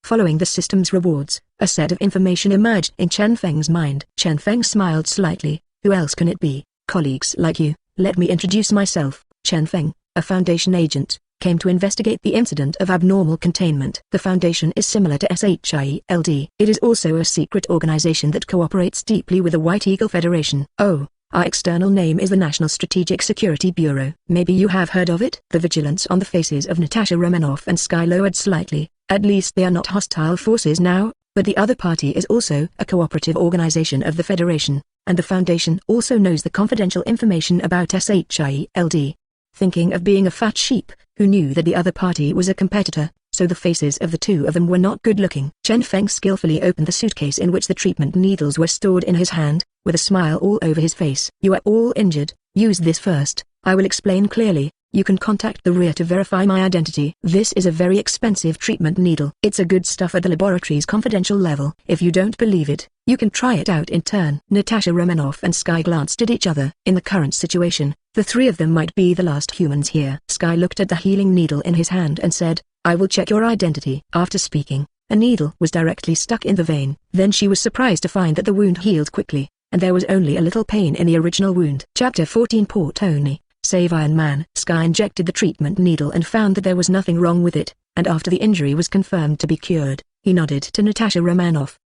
Following the system's rewards, a set of information emerged in Chen Feng's mind. Chen Feng smiled slightly. Who else can it be? Colleagues like you. Let me introduce myself. Chen Feng, a Foundation agent, came to investigate the incident of abnormal containment. The Foundation is similar to SHIELD. It is also a secret organization that cooperates deeply with the White Eagle Federation. Oh, our external name is the National Strategic Security Bureau. Maybe you have heard of it? The vigilance on the faces of Natasha Romanoff and Sky lowered slightly. At least they are not hostile forces now, but the other party is also a cooperative organization of the Federation, and the Foundation also knows the confidential information about SHIELD. Thinking of being a fat sheep, who knew that the other party was a competitor, so the faces of the two of them were not good-looking. Chen Feng skillfully opened the suitcase in which the treatment needles were stored in his hand, with a smile all over his face. "You are all injured, use this first, I will explain clearly. You can contact the rear to verify my identity. This is a very expensive treatment needle. It's a good stuff at the laboratory's confidential level. If you don't believe it, you can try it out in turn." Natasha Romanoff and Sky glanced at each other. In the current situation, the three of them might be the last humans here. Sky looked at the healing needle in his hand and said, "I will check your identity." After speaking, a needle was directly stuck in the vein. Then she was surprised to find that the wound healed quickly, and there was only a little pain in the original wound. Chapter 14. Poor Tony, Save Iron Man. Sky injected the treatment needle and found that there was nothing wrong with it, and after the injury was confirmed to be cured, he nodded to Natasha Romanoff.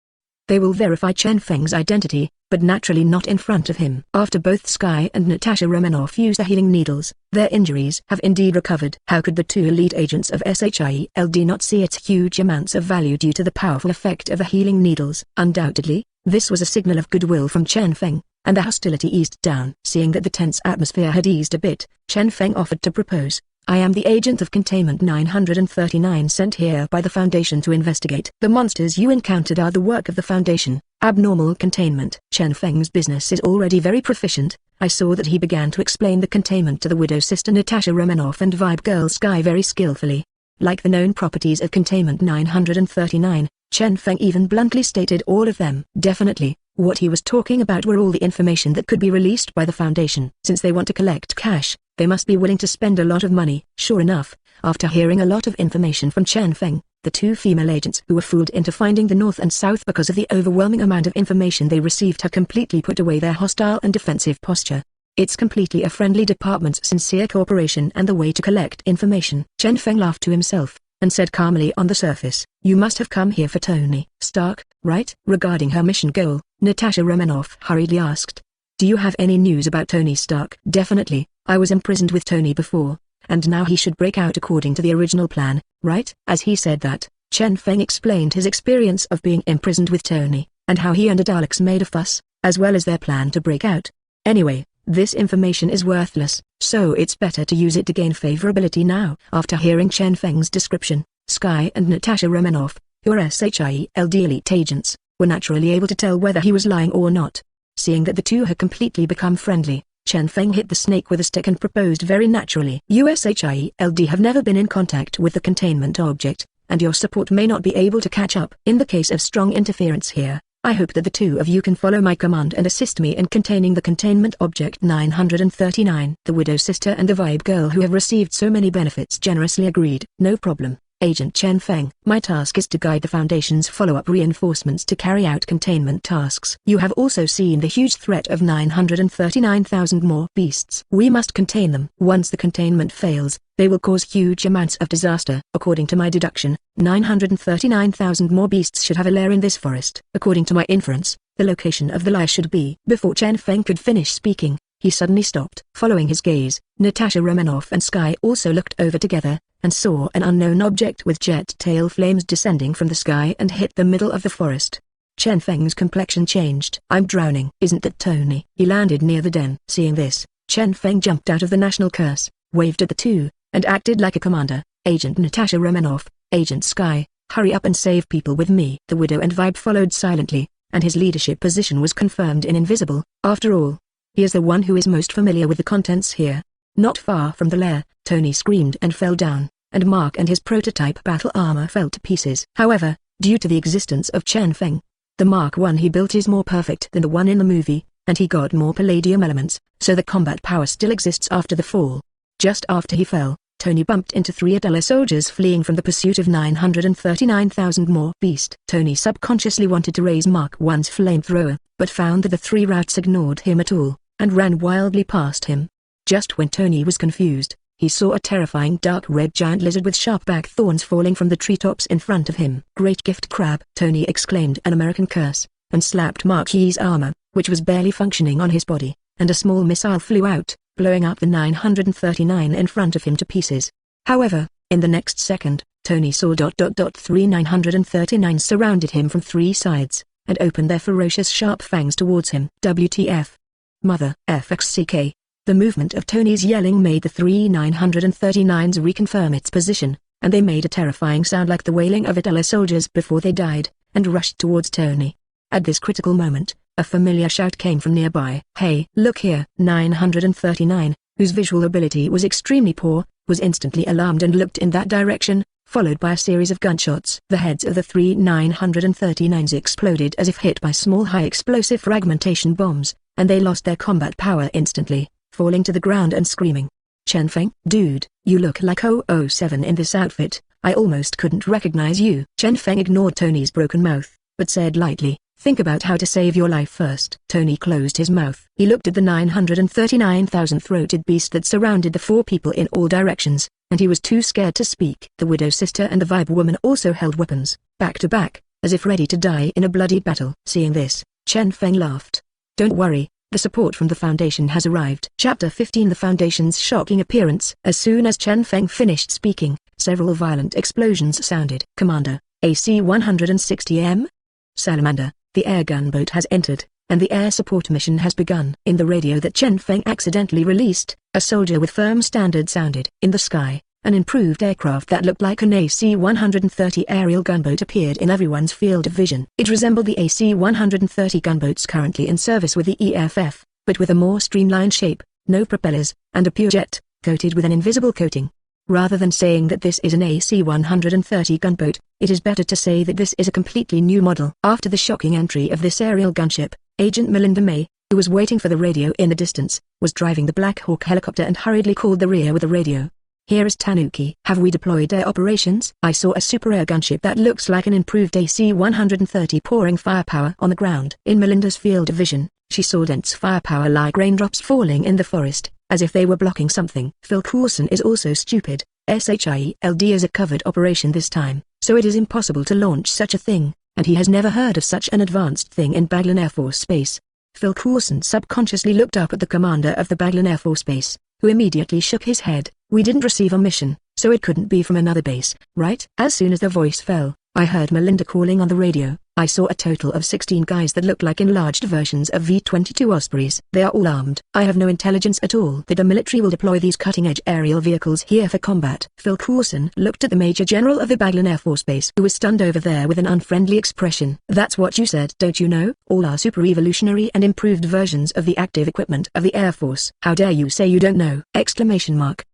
They will verify Chen Feng's identity, but naturally not in front of him. After both Sky and Natasha Romanoff use the healing needles, their injuries have indeed recovered. How could the two elite agents of SHIELD not see its huge amounts of value due to the powerful effect of the healing needles? Undoubtedly, this was a signal of goodwill from Chen Feng, and the hostility eased down. Seeing that the tense atmosphere had eased a bit, Chen Feng offered to propose. I am the agent of Containment 939 sent here by the Foundation to investigate. The monsters you encountered are the work of the Foundation. Abnormal containment. Chen Feng's business is already very proficient. I saw that he began to explain the containment to the widow sister Natasha Romanoff and Vibe Girl Sky very skillfully. Like the known properties of Containment 939, Chen Feng even bluntly stated all of them. Definitely, what he was talking about were all the information that could be released by the Foundation. Since they want to collect cash, they must be willing to spend a lot of money. Sure enough, after hearing a lot of information from Chen Feng, the two female agents who were fooled into finding the North and South because of the overwhelming amount of information they received have completely put away their hostile and defensive posture. It's completely a friendly department's sincere cooperation and the way to collect information. Chen Feng laughed to himself, and said calmly on the surface, you must have come here for Tony Stark, right? Regarding her mission goal, Natasha Romanoff hurriedly asked. Do you have any news about Tony Stark? Definitely, I was imprisoned with Tony before, and now he should break out according to the original plan, right? As he said that, Chen Feng explained his experience of being imprisoned with Tony, and how he and Daleks made a fuss, as well as their plan to break out. Anyway, this information is worthless, so it's better to use it to gain favorability now. After hearing Chen Feng's description, Sky and Natasha Romanoff, who are SHIELD elite agents, were naturally able to tell whether he was lying or not. Seeing that the two had completely become friendly, Chen Feng hit the snake with a stick and proposed very naturally. SHIELD have never been in contact with the containment object, and your support may not be able to catch up. In the case of strong interference here, I hope that the two of you can follow my command and assist me in containing the containment object 939. The widow sister and the Vibe Girl who have received so many benefits generously agreed. No problem, Agent Chen Feng. My task is to guide the Foundation's follow-up reinforcements to carry out containment tasks. You have also seen the huge threat of 939,000 more beasts. We must contain them. Once the containment fails, they will cause huge amounts of disaster. According to my deduction, 939,000 more beasts should have a lair in this forest. According to my inference, the location of the lair should be. Before Chen Feng could finish speaking, he suddenly stopped. Following his gaze, Natasha Romanoff and Sky also looked over together, and saw an unknown object with jet tail flames descending from the sky and hit the middle of the forest. Chen Feng's complexion changed. I'm drowning. Isn't that Tony? He landed near the den. Seeing this, Chen Feng jumped out of the national curse, waved at the two, and acted like a commander. Agent Natasha Romanoff, Agent Sky, hurry up and save people with me. The widow and Vibe followed silently, and his leadership position was confirmed in Invisible. After all, he is the one who is most familiar with the contents here. Not far from the lair, Tony screamed and fell down, and Mark and his prototype battle armor fell to pieces. However, due to the existence of Chen Feng, the Mark I he built is more perfect than the one in the movie, and he got more palladium elements, so the combat power still exists after the fall. Just after he fell, Tony bumped into three Adela soldiers fleeing from the pursuit of 939,000 more beast. Tony subconsciously wanted to raise Mark I's flamethrower, but found that the three routes ignored him at all, and ran wildly past him. Just when Tony was confused, he saw a terrifying dark red giant lizard with sharp back thorns falling from the treetops in front of him. Great gift crab! Tony exclaimed an American curse, and slapped Marquis' armor, which was barely functioning on his body, and a small missile flew out, blowing up the 939 in front of him to pieces. However, in the next second, Tony saw three 939 surrounded him from three sides, and opened their ferocious sharp fangs towards him. WTF. Mother FXCK. The movement of Tony's yelling made the three 939s reconfirm its position, and they made a terrifying sound like the wailing of Adela soldiers before they died, and rushed towards Tony. At this critical moment, a familiar shout came from nearby. Hey, look here! 939, whose visual ability was extremely poor, was instantly alarmed and looked in that direction, followed by a series of gunshots. The heads of the three 939s exploded as if hit by small high-explosive fragmentation bombs, and they lost their combat power instantly, falling to the ground and screaming. Chen Feng, dude, you look like 007 in this outfit. I almost couldn't recognize you. Chen Feng ignored Tony's broken mouth, but said lightly, think about how to save your life first. Tony closed his mouth. He looked at the 939,000-throated beast that surrounded the four people in all directions, and he was too scared to speak. The widow sister and the Vibe woman also held weapons, back to back, as if ready to die in a bloody battle. Seeing this, Chen Feng laughed. Don't worry, the support from the Foundation has arrived. Chapter 15. The Foundation's shocking appearance. As soon as Chen Feng finished speaking, several violent explosions sounded. Commander, AC 160M? Salamander, the air gunboat has entered, and the air support mission has begun. In the radio that Chen Feng accidentally released, a soldier with firm standard sounded. In the sky, an improved aircraft that looked like an AC-130 aerial gunboat appeared in everyone's field of vision. It resembled the AC-130 gunboats currently in service with the EFF, but with a more streamlined shape, no propellers, and a pure jet, coated with an invisible coating. Rather than saying that this is an AC-130 gunboat, it is better to say that this is a completely new model. After the shocking entry of this aerial gunship, Agent Melinda May, who was waiting for the radio in the distance, was driving the Black Hawk helicopter and hurriedly called the rear with the radio. Here is Tanuki. Have we deployed air operations? I saw a super air gunship that looks like an improved AC-130 pouring firepower on the ground. In Melinda's field of vision, she saw dense firepower like raindrops falling in the forest, as if they were blocking something. Phil Coulson is also stupid. SHIELD is a covered operation this time, so it is impossible to launch such a thing, and he has never heard of such an advanced thing in Baglin Air Force Base. Phil Coulson subconsciously looked up at the commander of the Baglin Air Force Base, who immediately shook his head. We didn't receive a mission, so it couldn't be from another base, right? As soon as the voice fell, I heard Melinda calling on the radio. I saw a total of 16 guys that looked like enlarged versions of V-22 Ospreys. They are all armed. I have no intelligence at all that the military will deploy these cutting-edge aerial vehicles here for combat. Phil Coulson looked at the Major General of the Baglin Air Force Base, who was stunned over there with an unfriendly expression. That's what you said, don't you know? All are super-evolutionary and improved versions of the active equipment of the Air Force. How dare you say you don't know? Exclamation mark.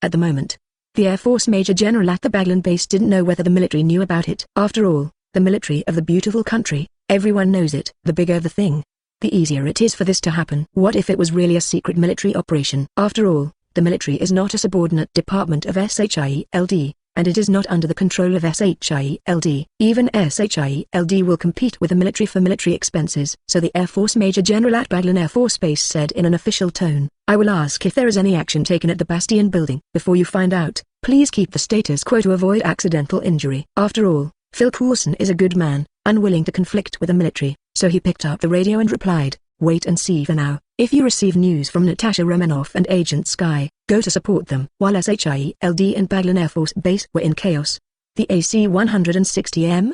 At the moment, the Air Force Major General at the Baglin base didn't know whether the military knew about it. After all, the military of the beautiful country, everyone knows it. The bigger the thing, the easier it is for this to happen. What if it was really a secret military operation? After all, the military is not a subordinate department of SHIELD, and it is not under the control of SHIELD. Even SHIELD will compete with the military for military expenses. So the Air Force Major General at Baglin Air Force Base said in an official tone, I will ask if there is any action taken at the Bastion building. Before you find out, please keep the status quo to avoid accidental injury. After all, Phil Coulson is a good man, unwilling to conflict with the military, so he picked up the radio and replied, wait and see for now. If you receive news from Natasha Romanoff and Agent Sky, go to support them. While SHIELD and Baglin Air Force Base were in chaos, the AC-160M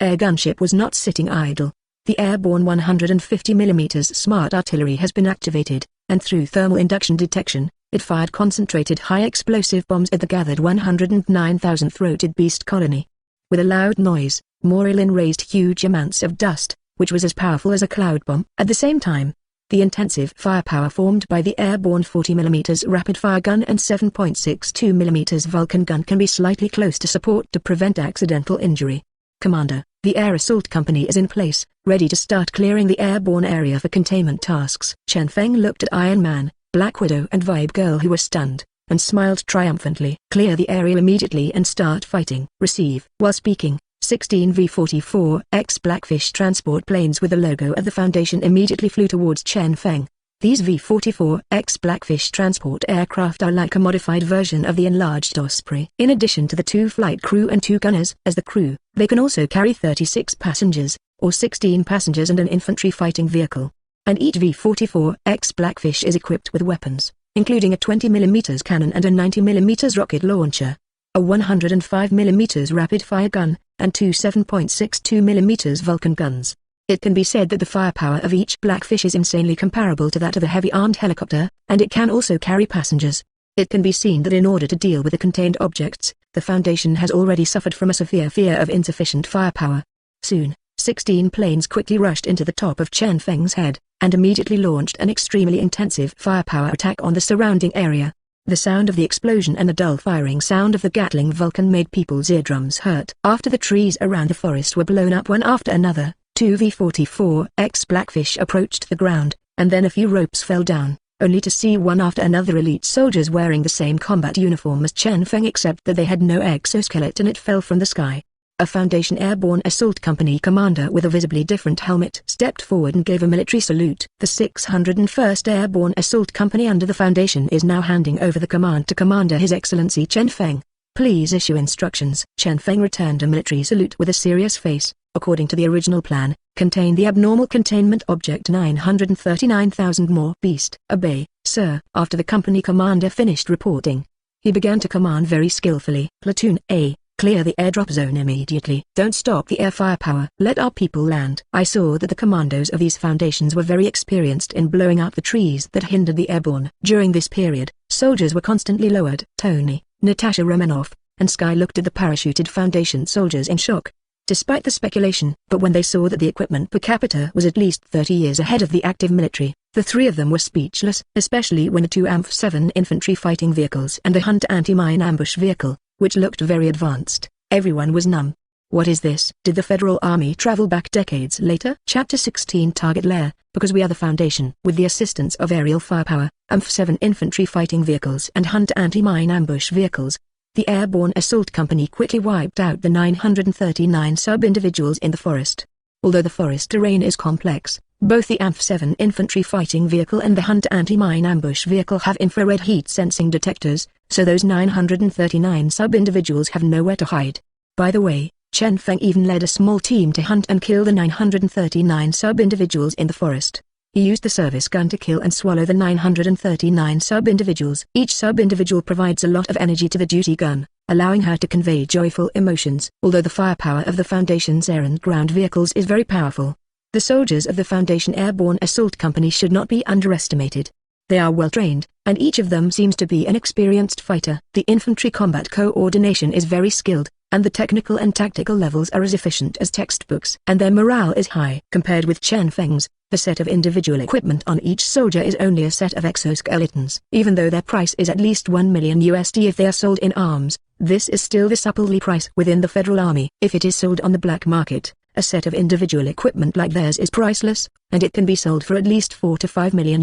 air gunship was not sitting idle. The airborne 150mm smart artillery has been activated, and through thermal induction detection, it fired concentrated high-explosive bombs at the gathered 109,000-throated beast colony. With a loud noise, Morillon raised huge amounts of dust, which was as powerful as a cloud bomb. At the same time, the intensive firepower formed by the airborne 40mm rapid-fire gun and 7.62mm Vulcan gun can be slightly close to support to prevent accidental injury. Commander, the Air Assault Company is in place, ready to start clearing the airborne area for containment tasks. Chen Feng looked at Iron Man, Black Widow and Vibe Girl, who were stunned, and smiled triumphantly. Clear the area immediately and start fighting. Receive. While speaking, 16 V-44X Blackfish transport planes with the logo of the Foundation immediately flew towards Chen Feng. These V-44X Blackfish transport aircraft are like a modified version of the enlarged Osprey. In addition to the 2 flight crew and 2 gunners as the crew, they can also carry 36 passengers, or 16 passengers and an infantry fighting vehicle. And each V-44X Blackfish is equipped with weapons, including a 20mm cannon and a 90mm rocket launcher, a 105mm rapid-fire gun, and 2 7.62mm Vulcan guns. It can be said that the firepower of each Blackfish is insanely comparable to that of a heavy armed helicopter, and it can also carry passengers. It can be seen that in order to deal with the contained objects, the Foundation has already suffered from a severe fear of insufficient firepower. Soon, 16 planes quickly rushed into the top of Chen Feng's head, and immediately launched an extremely intensive firepower attack on the surrounding area. The sound of the explosion and the dull firing sound of the Gatling Vulcan made people's eardrums hurt. After the trees around the forest were blown up one after another, 2 V-44X Blackfish approached the ground, and then a few ropes fell down, only to see one after another elite soldiers wearing the same combat uniform as Chen Feng, except that they had no exoskeleton. It fell from the sky. A Foundation Airborne Assault Company commander with a visibly different helmet stepped forward and gave a military salute. The 601st Airborne Assault Company under the Foundation is now handing over the command to Commander His Excellency Chen Feng. Please issue instructions. Chen Feng returned a military salute with a serious face. according to the original plan, contained the abnormal containment object 939,000 more. Beast. Obey, sir. After the company commander finished reporting, he began to command very skillfully. Platoon A, clear the airdrop zone immediately. Don't stop the air firepower. Let our people land. I saw that the commandos of these foundations were very experienced in blowing up the trees that hindered the airborne. During this period, soldiers were constantly lowered. Tony, Natasha Romanoff, and Sky looked at the parachuted Foundation soldiers in shock, despite the speculation. But when they saw that the equipment per capita was at least 30 years ahead of the active military, the three of them were speechless, especially when the two AMF-7 infantry fighting vehicles and the Hunter anti-mine ambush vehicle, which looked very advanced. Everyone was numb. What is this? Did the Federal Army travel back decades later? Chapter 16 Target Lair. Because we are the Foundation. With the assistance of aerial firepower, AMF-7 infantry fighting vehicles and Hunter anti-mine ambush vehicles, the Airborne Assault Company quickly wiped out the 939 sub-individuals in the forest. Although the forest terrain is complex, both the AMF-7 infantry fighting vehicle and the Hunter anti-mine ambush vehicle have infrared heat sensing detectors, so those 939 sub-individuals have nowhere to hide. By the way, Chen Feng even led a small team to hunt and kill the 939 sub-individuals in the forest. He used the service gun to kill and swallow the 939 sub-individuals. Each sub-individual provides a lot of energy to the duty gun, allowing her to convey joyful emotions. Although the firepower of the Foundation's air and ground vehicles is very powerful, the soldiers of the Foundation Airborne Assault Company should not be underestimated. They are well trained, and each of them seems to be an experienced fighter. The infantry combat coordination is very skilled, and the technical and tactical levels are as efficient as textbooks. And their morale is high. Compared with Chen Feng's, the set of individual equipment on each soldier is only a set of exoskeletons. Even though their price is at least $1 million if they are sold in arms, this is still the supply price within the Federal Army. If it is sold on the black market, a set of individual equipment like theirs is priceless, and it can be sold for at least $4 to $5 million.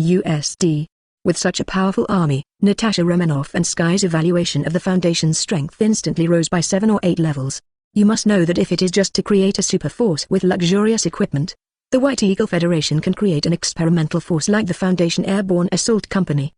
With such a powerful army, Natasha Romanoff and Sky's evaluation of the Foundation's strength instantly rose by 7 or 8 levels. You must know that if it is just to create a super force with luxurious equipment, the White Eagle Federation can create an experimental force like the Foundation Airborne Assault Company.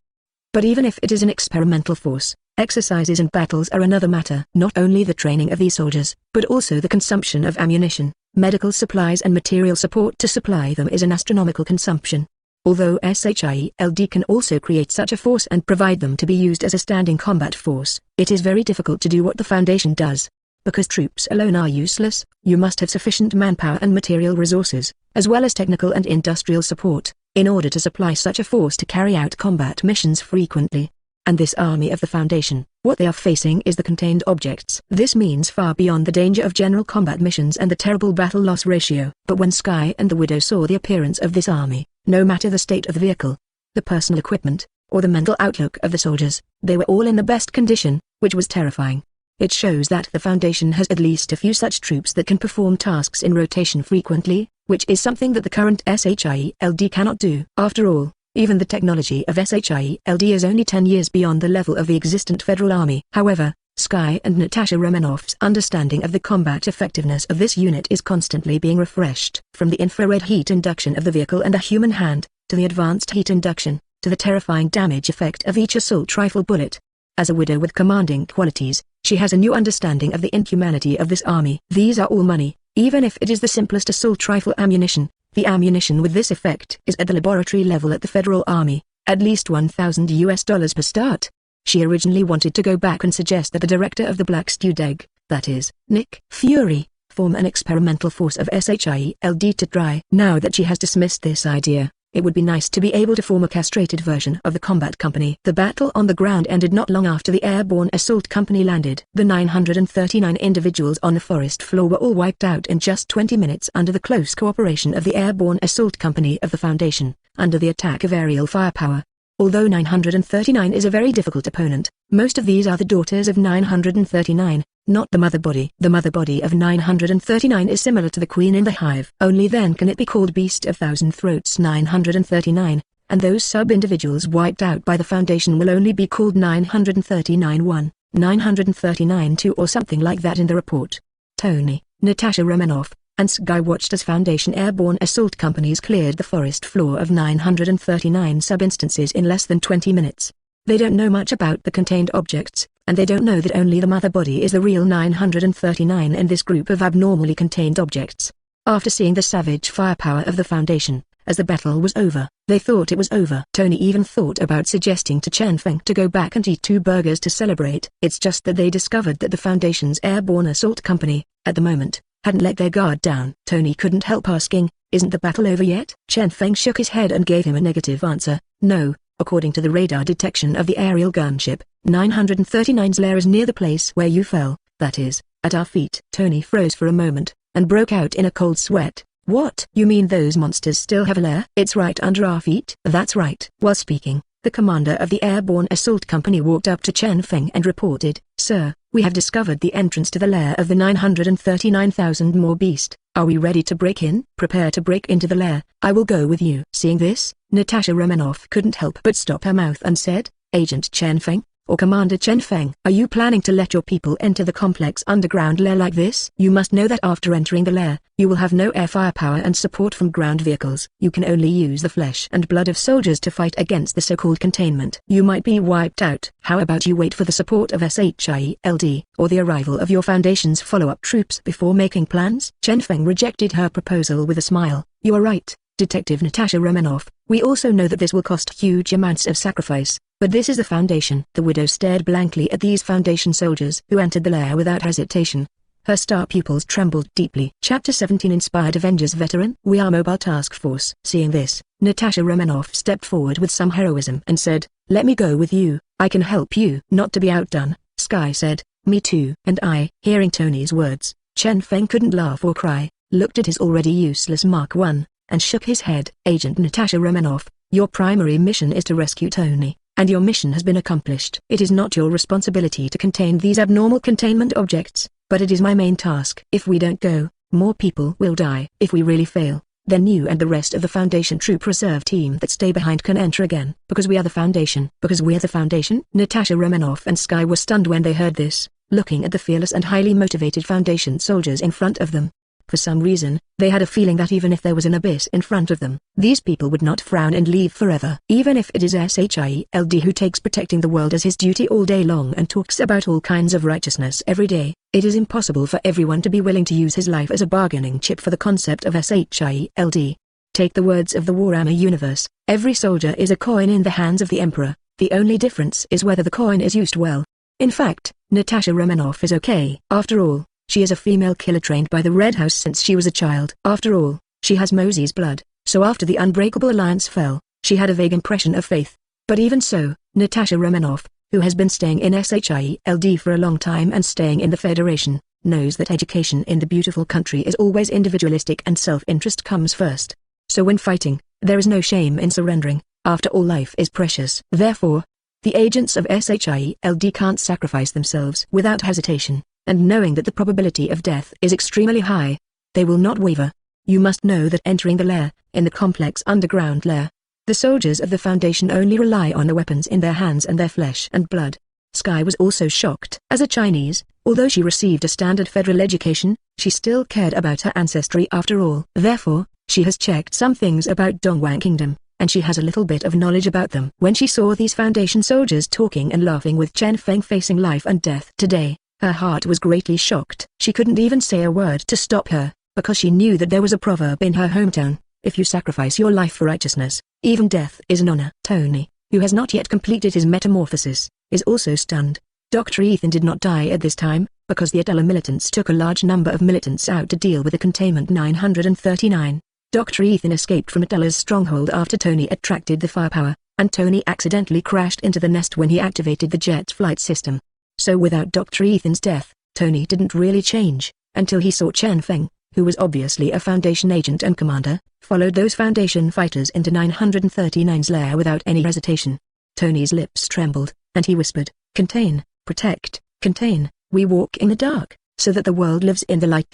But even if it is an experimental force, exercises and battles are another matter. Not only the training of these soldiers, but also the consumption of ammunition, medical supplies and material support to supply them is an astronomical consumption. Although SHIELD can also create such a force and provide them to be used as a standing combat force, it is very difficult to do what the Foundation does. Because troops alone are useless, you must have sufficient manpower and material resources, as well as technical and industrial support, in order to supply such a force to carry out combat missions frequently. And this army of the Foundation, what they are facing is the contained objects. This means far beyond the danger of general combat missions and the terrible battle loss ratio. But when Sky and the Widow saw the appearance of this army, no matter the state of the vehicle, the personal equipment, or the mental outlook of the soldiers, they were all in the best condition, which was terrifying. It shows that the Foundation has at least a few such troops that can perform tasks in rotation frequently, which is something that the current SHIELD cannot do. After all, even the technology of SHIELD is only 10 years beyond the level of the existent Federal Army. However, Sky and Natasha Romanoff's understanding of the combat effectiveness of this unit is constantly being refreshed. From the infrared heat induction of the vehicle and the human hand, to the advanced heat induction, to the terrifying damage effect of each assault rifle bullet. As a widow with commanding qualities, she has a new understanding of the inhumanity of this army. These are all money, even if it is the simplest assault rifle ammunition. The ammunition with this effect is at the laboratory level at the Federal Army, at least $1,000 per start. She originally wanted to go back and suggest that the director of the Black Stewed Egg, that is, Nick Fury, form an experimental force of SHIELD to try. Now that she has dismissed this idea, it would be nice to be able to form a castrated version of the combat company. The battle on the ground ended not long after the Airborne Assault Company landed. The 939 individuals on the forest floor were all wiped out in just 20 minutes under the close cooperation of the Airborne Assault Company of the Foundation, under the attack of aerial firepower. Although 939 is a very difficult opponent, most of these are the daughters of 939, not the mother body. The mother body of 939 is similar to the queen in the hive. Only then can it be called Beast of Thousand Throats 939, and those sub-individuals wiped out by the Foundation will only be called 939-1, 939-2 or something like that in the report. Tony, Natasha Romanoff, and Sky watched as Foundation Airborne Assault Companies cleared the forest floor of 939 sub-instances in less than 20 minutes. They don't know much about the contained objects, and they don't know that only the mother body is the real 939 in this group of abnormally contained objects. After seeing the savage firepower of the Foundation, as the battle was over, they thought it was over. Tony even thought about suggesting to Chen Feng to go back and eat 2 burgers to celebrate. It's just that they discovered that the Foundation's airborne assault company, at the moment, hadn't let their guard down. Tony couldn't help asking, "Isn't the battle over yet?" Chen Feng shook his head and gave him a negative answer. "No, according to the radar detection of the aerial gunship, 939's lair is near the place where you fell, that is, at our feet." Tony froze for a moment, and broke out in a cold sweat. "What? You mean those monsters still have a lair?" "It's right under our feet." "That's right." While speaking, the commander of the airborne assault company walked up to Chen Feng and reported, "Sir, we have discovered the entrance to the lair of the 939,000 more beast. Are we ready to break in?" "Prepare to break into the lair. I will go with you." Seeing this, Natasha Romanoff couldn't help but stop her mouth and said, "Agent Chen Feng, or Commander Chen Feng, are you planning to let your people enter the complex underground lair like this? You must know that after entering the lair, you will have no air firepower and support from ground vehicles. You can only use the flesh and blood of soldiers to fight against the so-called containment. You might be wiped out. How about you wait for the support of SHIELD, or the arrival of your Foundation's follow-up troops before making plans?" Chen Feng rejected her proposal with a smile. "You are right, Detective Natasha Romanoff. We also know that this will cost huge amounts of sacrifice. But this is the Foundation." The widow stared blankly at these Foundation soldiers who entered the lair without hesitation. Her star pupils trembled deeply. Chapter 17 Inspired Avengers Veteran. "We are Mobile Task Force." Seeing this, Natasha Romanoff stepped forward with some heroism and said, "Let me go with you. I can help you." Not to be outdone, Sky said, "Me too." "And I." Hearing Tony's words, Chen Feng couldn't laugh or cry, looked at his already useless Mark I, and shook his head. "Agent Natasha Romanoff, your primary mission is to rescue Tony. And your mission has been accomplished. It is not your responsibility to contain these abnormal containment objects, but it is my main task. If we don't go, more people will die. If we really fail, then you and the rest of the Foundation troop reserve team that stay behind can enter again. Because we are the Foundation." "Because we're the Foundation?" Natasha Romanoff and Sky were stunned when they heard this, looking at the fearless and highly motivated Foundation soldiers in front of them. For some reason, they had a feeling that even if there was an abyss in front of them, these people would not frown and leave forever. Even if it is SHIELD who takes protecting the world as his duty all day long and talks about all kinds of righteousness every day, it is impossible for everyone to be willing to use his life as a bargaining chip for the concept of SHIELD. Take the words of the Warhammer universe, every soldier is a coin in the hands of the Emperor. The only difference is whether the coin is used well. In fact, Natasha Romanoff is okay. After all, she is a female killer trained by the Red House since she was a child. After all, she has Mosey's blood, so after the Unbreakable Alliance fell, she had a vague impression of faith. But even so, Natasha Romanoff, who has been staying in SHIELD for a long time and staying in the Federation, knows that education in the beautiful country is always individualistic and self-interest comes first. So when fighting, there is no shame in surrendering. After all, life is precious. Therefore, the agents of SHIELD can't sacrifice themselves without hesitation. And knowing that the probability of death is extremely high, they will not waver. You must know that entering the lair, in the complex underground lair, the soldiers of the Foundation only rely on the weapons in their hands and their flesh and blood. Sky was also shocked. As a Chinese, although she received a standard federal education, she still cared about her ancestry after all. Therefore, she has checked some things about Dongwang Kingdom, and she has a little bit of knowledge about them. When she saw these Foundation soldiers talking and laughing with Chen Feng facing life and death today, her heart was greatly shocked. She couldn't even say a word to stop her, because she knew that there was a proverb in her hometown, if you sacrifice your life for righteousness, even death is an honor. Tony, who has not yet completed his metamorphosis, is also stunned. Dr. Ethan did not die at this time, because the Adela militants took a large number of militants out to deal with the Containment 939. Dr. Ethan escaped from Adela's stronghold after Tony attracted the firepower, and Tony accidentally crashed into the nest when he activated the jet flight system. So without Dr. Ethan's death, Tony didn't really change, until he saw Chen Feng, who was obviously a Foundation agent and commander, followed those Foundation fighters into 939's lair without any hesitation. Tony's lips trembled, and he whispered, "Contain, protect, contain, we walk in the dark, so that the world lives in the light.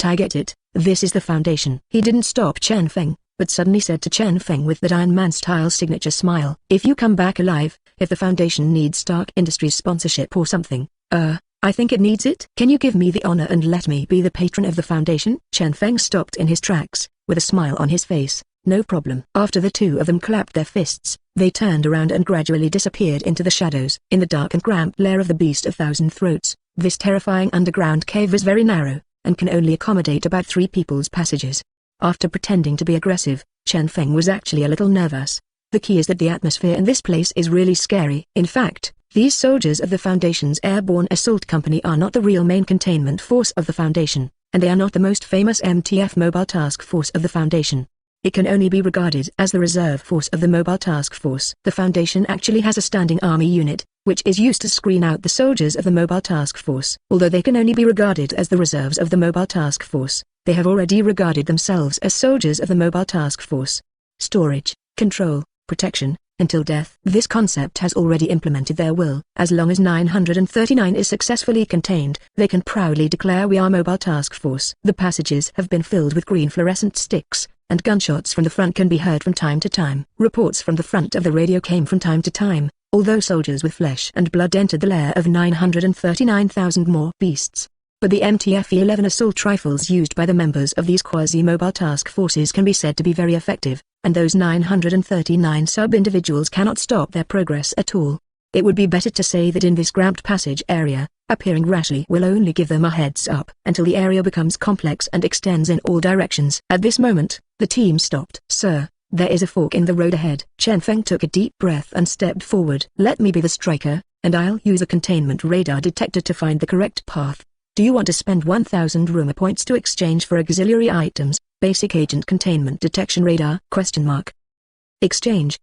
I get it, this is the Foundation." He didn't stop Chen Feng, but suddenly said to Chen Feng with that Iron Man-style signature smile, "If you come back alive, if the Foundation needs Stark Industries sponsorship or something, I think it needs it. Can you give me the honor and let me be the patron of the Foundation?" Chen Feng stopped in his tracks, with a smile on his face. "No problem." After the two of them clapped their fists, they turned around and gradually disappeared into the shadows. In the dark and cramped lair of the Beast of Thousand Throats, this terrifying underground cave is very narrow, and can only accommodate about 3 people's passages. After pretending to be aggressive, Chen Feng was actually a little nervous. The key is that the atmosphere in this place is really scary. In fact, these soldiers of the Foundation's Airborne Assault Company are not the real main containment force of the Foundation, and they are not the most famous MTF Mobile Task Force of the Foundation. It can only be regarded as the reserve force of the Mobile Task Force. The Foundation actually has a standing army unit, which is used to screen out the soldiers of the Mobile Task Force. Although they can only be regarded as the reserves of the Mobile Task Force, they have already regarded themselves as soldiers of the Mobile Task Force. Storage, control, protection, until death. This concept has already implemented their will. As long as 939 is successfully contained, they can proudly declare we are Mobile Task Force. The passages have been filled with green fluorescent sticks, and gunshots from the front can be heard from time to time. Reports from the front of the radio came from time to time, although soldiers with flesh and blood entered the lair of 939,000 more beasts. But the MTF-11 assault rifles used by the members of these quasi-mobile task forces can be said to be very effective, and those 939 sub-individuals cannot stop their progress at all. It would be better to say that in this cramped passage area, appearing rashly will only give them a heads up until the area becomes complex and extends in all directions. At this moment, the team stopped. "Sir, there is a fork in the road ahead." Chen Feng took a deep breath and stepped forward. "Let me be the striker, and I'll use a containment radar detector to find the correct path. Do you want to spend 1,000 rumor points to exchange for auxiliary items, basic agent containment detection radar? Exchange?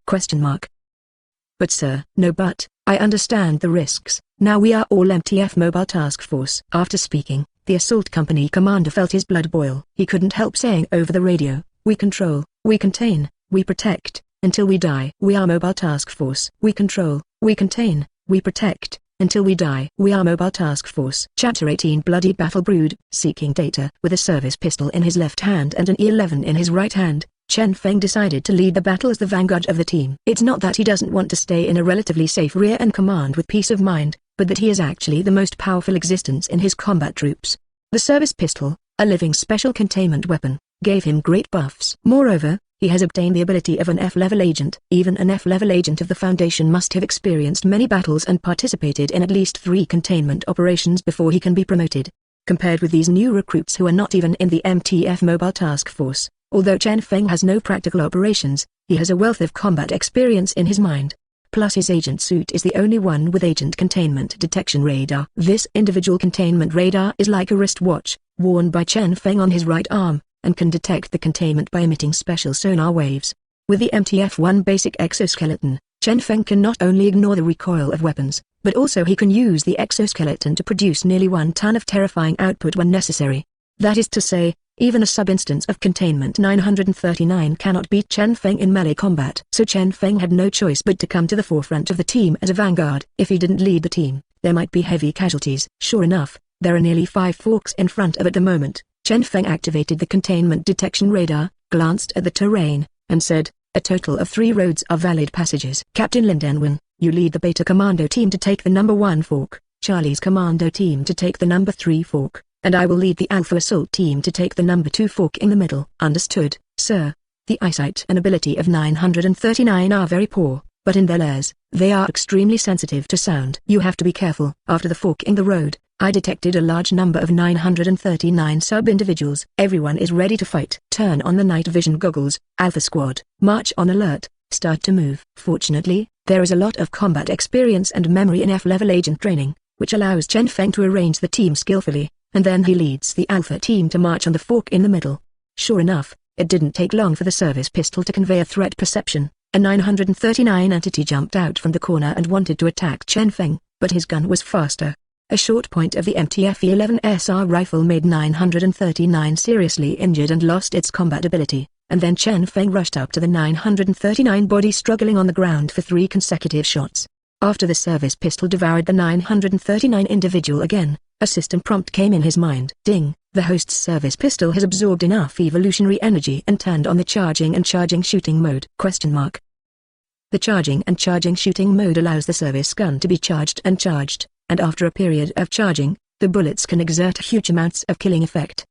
But sir. No, but, I understand the risks. Now we are all MTF Mobile Task Force." After speaking, the assault company commander felt his blood boil. He couldn't help saying over the radio, "We control, we contain, we protect, until we die. We are Mobile Task Force. We control, we contain, we protect, until we die. We are Mobile Task Force." Chapter 18 Bloody Battle Brood. Seeking data. With a service pistol in his left hand and an E11 in his right hand, Chen Feng decided to lead the battle as the vanguard of the team. It's not that he doesn't want to stay in a relatively safe rear and command with peace of mind, but that he is actually the most powerful existence in his combat troops. The service pistol, a living special containment weapon, gave him great buffs. Moreover, he has obtained the ability of an F-level agent. Even an F-level agent of the Foundation must have experienced many battles and participated in at least 3 containment operations before he can be promoted. Compared with these new recruits who are not even in the MTF Mobile Task Force, although Chen Feng has no practical operations, he has a wealth of combat experience in his mind. Plus his agent suit is the only one with agent containment detection radar. This individual containment radar is like a wristwatch, worn by Chen Feng on his right arm, and can detect the containment by emitting special sonar waves. With the MTF-1 basic exoskeleton, Chen Feng can not only ignore the recoil of weapons, but also he can use the exoskeleton to produce nearly 1 ton of terrifying output when necessary. That is to say, even a sub-instance of Containment 939 cannot beat Chen Feng in melee combat. So Chen Feng had no choice but to come to the forefront of the team as a vanguard. If he didn't lead the team, there might be heavy casualties. Sure enough, there are nearly 5 forks in front of at the moment. Chen Feng activated the containment detection radar, glanced at the terrain, and said, "A total of 3 roads are valid passages." "Captain Lin Denwen, you lead the Beta Commando team to take the number 1 fork, Charlie's Commando team to take the number 3 fork, and I will lead the Alpha Assault team to take the number 2 fork in the middle." "Understood, sir." The eyesight and ability of 939 are very poor, but in their lairs, they are extremely sensitive to sound. "You have to be careful." After the fork in the road, I detected a large number of 939 sub-individuals. Everyone is ready to fight. Turn on the night vision goggles, Alpha Squad. March on alert, start to move. Fortunately, there is a lot of combat experience and memory in F-level agent training, which allows Chen Feng to arrange the team skillfully, and then he leads the Alpha team to march on the fork in the middle. Sure enough, it didn't take long for the service pistol to convey a threat perception. A 939 entity jumped out from the corner and wanted to attack Chen Feng, but his gun was faster. A short point of the MTF-11 SR rifle made 939 seriously injured and lost its combat ability, and then Chen Feng rushed up to the 939 body struggling on the ground for 3 consecutive shots. After the service pistol devoured the 939 individual again, a system prompt came in his mind. Ding, the host's service pistol has absorbed enough evolutionary energy and turned on the charging and charging shooting mode. The charging and charging shooting mode allows the service gun to be charged and charged, and after a period of charging, the bullets can exert huge amounts of killing effect.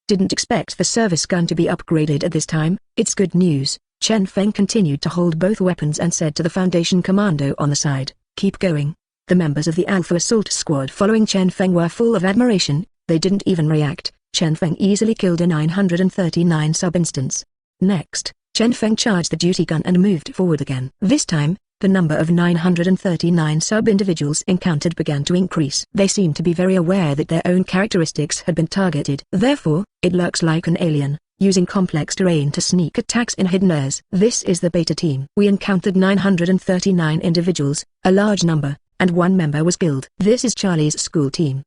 Didn't expect the service gun to be upgraded at this time. It's good news. Chen Feng continued to hold both weapons and said to the Foundation Commando on the side, "Keep going." The members of the Alpha Assault Squad following Chen Feng were full of admiration. They didn't even react, Chen Feng easily killed a 939 sub-instance. Next, Chen Feng charged the duty gun and moved forward again. This time, the number of 939 sub-individuals encountered began to increase. They seemed to be very aware that their own characteristics had been targeted. Therefore, it looks like an alien, using complex terrain to sneak attacks in hidden airs. This is the beta team. We encountered 939 individuals, a large number, and one member was killed. This is Charlie's school team.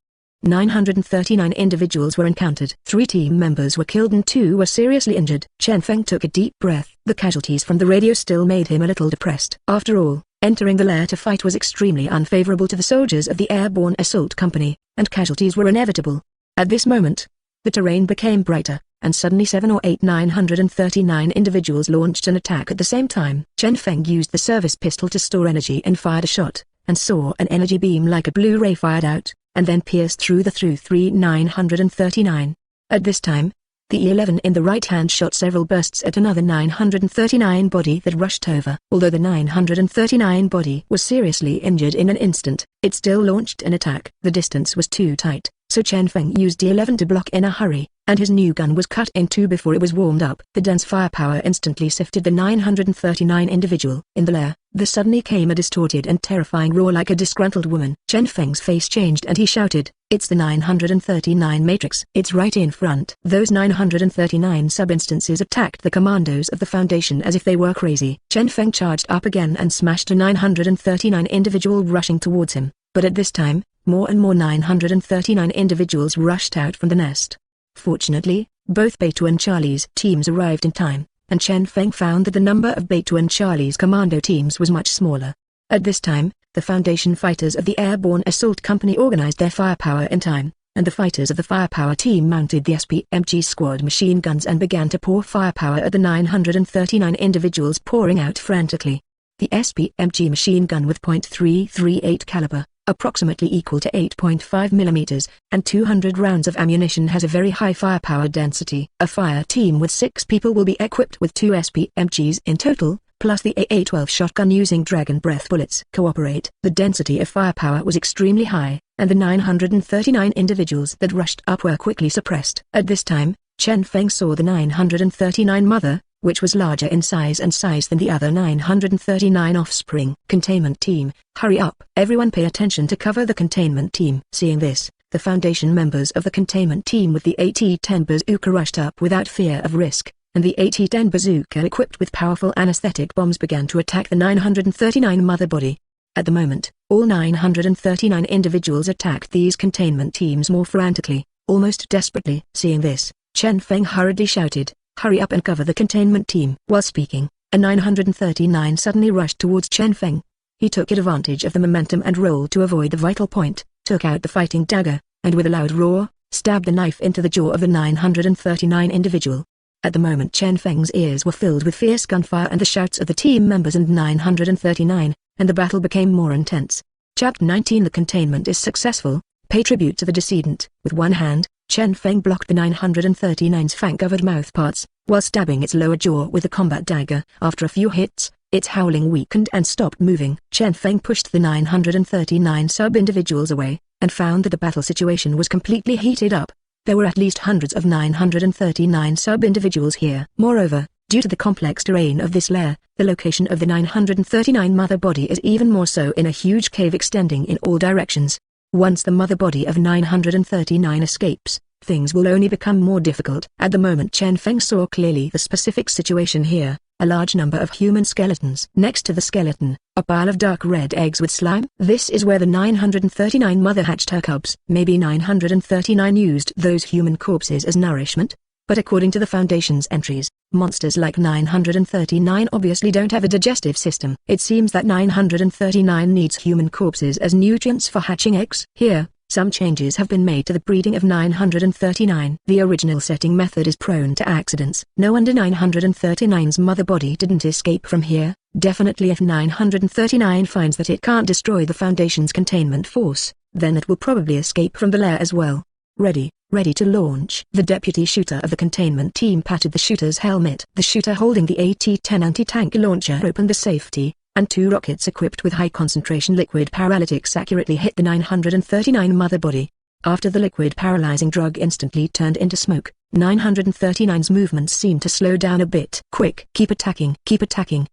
939 individuals were encountered. 3 team members were killed and 2 were seriously injured. Chen Feng took a deep breath. The casualties from the radio still made him a little depressed. After all, entering the lair to fight was extremely unfavorable to the soldiers of the Airborne Assault Company, and casualties were inevitable. At this moment, the terrain became brighter, and suddenly 7 or 8 939 individuals launched an attack at the same time. Chen Feng used the service pistol to store energy and fired a shot, and saw an energy beam like a blue ray fired out, and then pierced through 3 939. At this time, the E11 in the right hand shot several bursts at another 939 body that rushed over. Although the 939 body was seriously injured in an instant, it still launched an attack. The distance was too tight, so Chen Feng used E11 to block in a hurry, and his new gun was cut in 2 before it was warmed up. The dense firepower instantly sifted the 939 individual. In the lair, there suddenly came a distorted and terrifying roar like a disgruntled woman. Chen Feng's face changed and he shouted, "It's the 939 Matrix. It's right in front." Those 939 sub-instances attacked the commandos of the Foundation as if they were crazy. Chen Feng charged up again and smashed a 939 individual rushing towards him, but at this time, more and more 939 individuals rushed out from the nest. Fortunately, both Beitu and Charlie's teams arrived in time, and Chen Feng found that the number of Beitu and Charlie's commando teams was much smaller. At this time, the Foundation fighters of the Airborne Assault Company organized their firepower in time, and the fighters of the firepower team mounted the SPMG squad machine guns and began to pour firepower at the 939 individuals pouring out frantically. The SPMG machine gun with .338 caliber, approximately equal to 8.5 mm, and 200 rounds of ammunition has a very high firepower density. A fire team with 6 people will be equipped with 2 SPMGs in total, plus the AA-12 shotgun using Dragon Breath bullets. Cooperate. The density of firepower was extremely high, and the 939 individuals that rushed up were quickly suppressed. At this time, Chen Feng saw the 939 mother, which was larger in size than the other 939 offspring. Containment team, hurry up. Everyone pay attention to cover the containment team. Seeing this, the Foundation members of the containment team with the AT-10 bazooka rushed up without fear of risk, and the AT-10 bazooka equipped with powerful anesthetic bombs began to attack the 939 mother body. At the moment, all 939 individuals attacked these containment teams more frantically, almost desperately. Seeing this, Chen Feng hurriedly shouted, "Hurry up and cover the containment team." While speaking, a 939 suddenly rushed towards Chen Feng. He took advantage of the momentum and rolled to avoid the vital point, took out the fighting dagger, and with a loud roar, stabbed the knife into the jaw of the 939 individual. At the moment Chen Feng's ears were filled with fierce gunfire and the shouts of the team members and 939, and the battle became more intense. Chapter 19. The containment is successful. Pay tribute to the decedent. With one hand, Chen Feng blocked the 939's fang-covered mouthparts, while stabbing its lower jaw with a combat dagger. After a few hits, its howling weakened and stopped moving. Chen Feng pushed the 939 sub-individuals away, and found that the battle situation was completely heated up. There were at least hundreds of 939 sub-individuals here. Moreover, due to the complex terrain of this lair, the location of the 939 mother body is even more so in a huge cave extending in all directions. Once the mother body of 939 escapes, things will only become more difficult. At the moment Chen Feng saw clearly the specific situation here, a large number of human skeletons. Next to the skeleton, a pile of dark red eggs with slime. This is where the 939 mother hatched her cubs. Maybe 939 used those human corpses as nourishment? But according to the Foundation's entries, monsters like 939 obviously don't have a digestive system. It seems that 939 needs human corpses as nutrients for hatching eggs. Here, some changes have been made to the breeding of 939. The original setting method is prone to accidents. No wonder 939's mother body didn't escape from here. Definitely if 939 finds that it can't destroy the Foundation's containment force, then it will probably escape from the lair as well. Ready to launch. The deputy shooter of the containment team patted the shooter's helmet. The shooter holding the AT-10 anti-tank launcher opened the safety, and 2 rockets equipped with high-concentration liquid paralytics accurately hit the 939 mother body. After the liquid paralyzing drug instantly turned into smoke, 939's movements seemed to slow down a bit. Quick, keep attacking,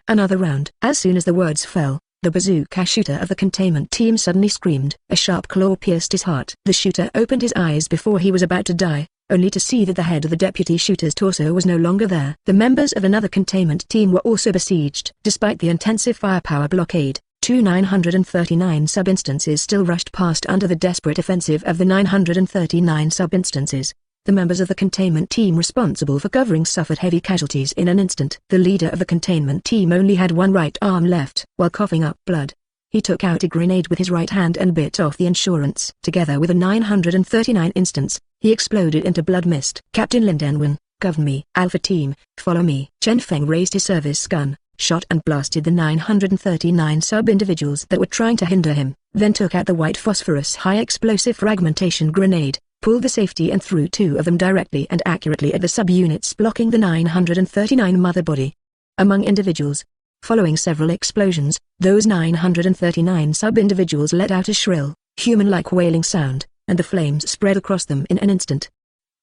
another round. As soon as the words fell, the bazooka shooter of the containment team suddenly screamed. A sharp claw pierced his heart. The shooter opened his eyes before he was about to die, only to see that the head of the deputy shooter's torso was no longer there. The members of another containment team were also besieged. Despite the intensive firepower blockade, two 939 sub-instances still rushed past under the desperate offensive of the 939 sub-instances. The members of the containment team responsible for covering suffered heavy casualties in an instant. The leader of the containment team only had one right arm left. While coughing up blood, he took out a grenade with his right hand and bit off the insurance. Together with a 939 instance, he exploded into blood mist. Captain Lin Dengwen, govern me. Alpha team, follow me. Chen Feng raised his service gun, shot and blasted the 939 sub-individuals that were trying to hinder him, then took out the white phosphorus high-explosive fragmentation grenade, pulled the safety and threw two of them directly and accurately at the sub-units blocking the 939 mother body. Among individuals, following several explosions, those 939 sub-individuals let out a shrill, human-like wailing sound, and the flames spread across them in an instant.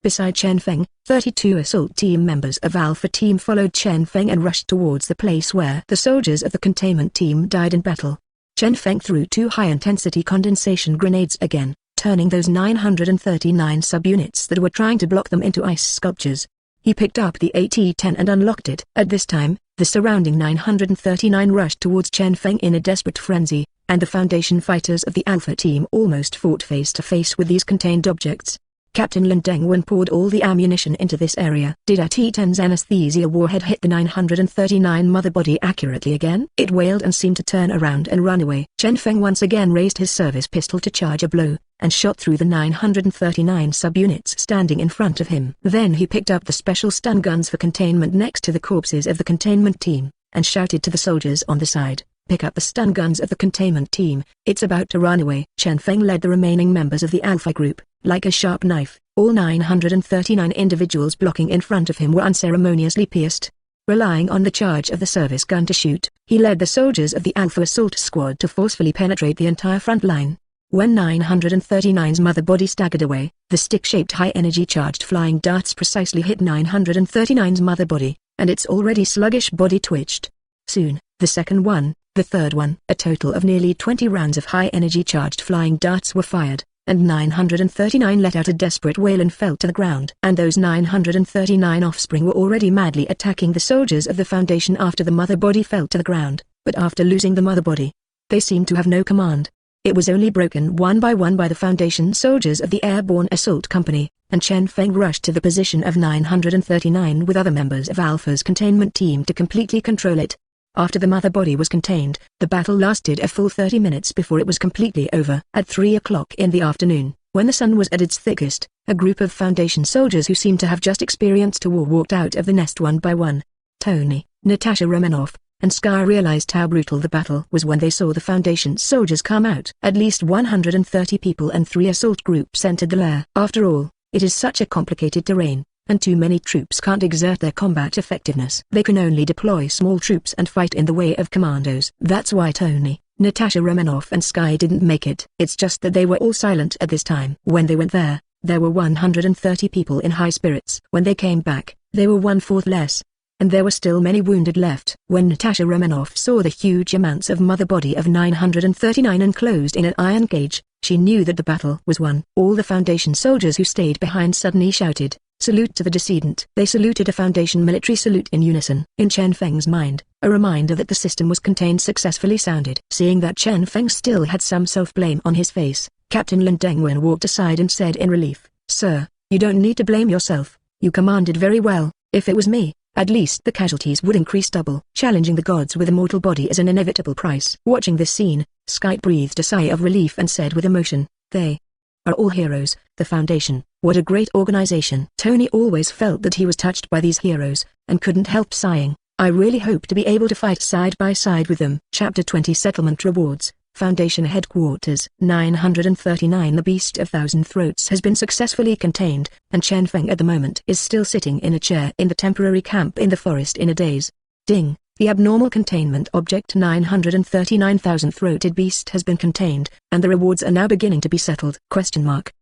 Beside Chen Feng, 32 assault team members of Alpha Team followed Chen Feng and rushed towards the place where the soldiers of the containment team died in battle. Chen Feng threw two high-intensity condensation grenades again, turning those 939 subunits that were trying to block them into ice sculptures. He picked up the AT-10 and unlocked it. At this time, the surrounding 939 rushed towards Chen Feng in a desperate frenzy, and the Foundation fighters of the Alpha Team almost fought face-to-face with these contained objects. Captain Lin Dengwen poured all the ammunition into this area. Did AT-10's anesthesia warhead hit the 939 mother body accurately again? It wailed and seemed to turn around and run away. Chen Feng once again raised his service pistol to charge a blow, and shot through the 939 subunits standing in front of him. Then he picked up the special stun guns for containment next to the corpses of the containment team, and shouted to the soldiers on the side, "Pick up the stun guns of the containment team, it's about to run away." Chen Feng led the remaining members of the Alpha group. Like a sharp knife, all 939 individuals blocking in front of him were unceremoniously pierced. Relying on the charge of the service gun to shoot, he led the soldiers of the Alpha assault squad to forcefully penetrate the entire front line. When 939's mother body staggered away, the stick-shaped high-energy charged flying darts precisely hit 939's mother body, and its already sluggish body twitched. Soon, the second one, the third one. A total of nearly 20 rounds of high-energy charged flying darts were fired, and 939 let out a desperate wail and fell to the ground. And those 939 offspring were already madly attacking the soldiers of the Foundation after the mother body fell to the ground, but after losing the mother body, they seemed to have no command. It was only broken one by the Foundation soldiers of the Airborne Assault Company, and Chen Feng rushed to the position of 939 with other members of Alpha's containment team to completely control it. After the mother body was contained, the battle lasted a full 30 minutes before it was completely over. At 3 o'clock in the afternoon, when the sun was at its thickest, a group of Foundation soldiers who seemed to have just experienced a war walked out of the nest one by one. Tony, Natasha Romanoff, and Sky realized how brutal the battle was when they saw the Foundation soldiers come out. At least 130 people and 3 assault groups entered the lair. After all, it is such a complicated terrain, and too many troops can't exert their combat effectiveness. They can only deploy small troops and fight in the way of commandos. That's why Tony, Natasha Romanoff and Sky didn't make it. It's just that they were all silent at this time. When they went there were 130 people in high spirits. When they came back, they were 1/4 less, and there were still many wounded left. When Natasha Romanoff saw the huge amounts of mother body of 939 enclosed in an iron cage, she knew that the battle was won. All the Foundation soldiers who stayed behind suddenly shouted, "Salute to the decedent." They saluted a Foundation military salute in unison. In Chen Feng's mind, a reminder that the system was contained successfully sounded. Seeing that Chen Feng still had some self-blame on his face, Captain Lin Dengwen walked aside and said in relief, "Sir, you don't need to blame yourself. You commanded very well. If it was me, at least the casualties would increase double." Challenging the gods with a mortal body is an inevitable price. Watching this scene, Sky breathed a sigh of relief and said with emotion, "They are all heroes, the Foundation. What a great organization." Tony always felt that he was touched by these heroes, and couldn't help sighing. "I really hope to be able to fight side by side with them." Chapter 20 Settlement Rewards, Foundation Headquarters. 939 The Beast of Thousand Throats has been successfully contained, and Chen Feng at the moment is still sitting in a chair in the temporary camp in the forest in a daze. Ding! The abnormal containment object 939,000 throated beast has been contained, and the rewards are now beginning to be settled. Question mark.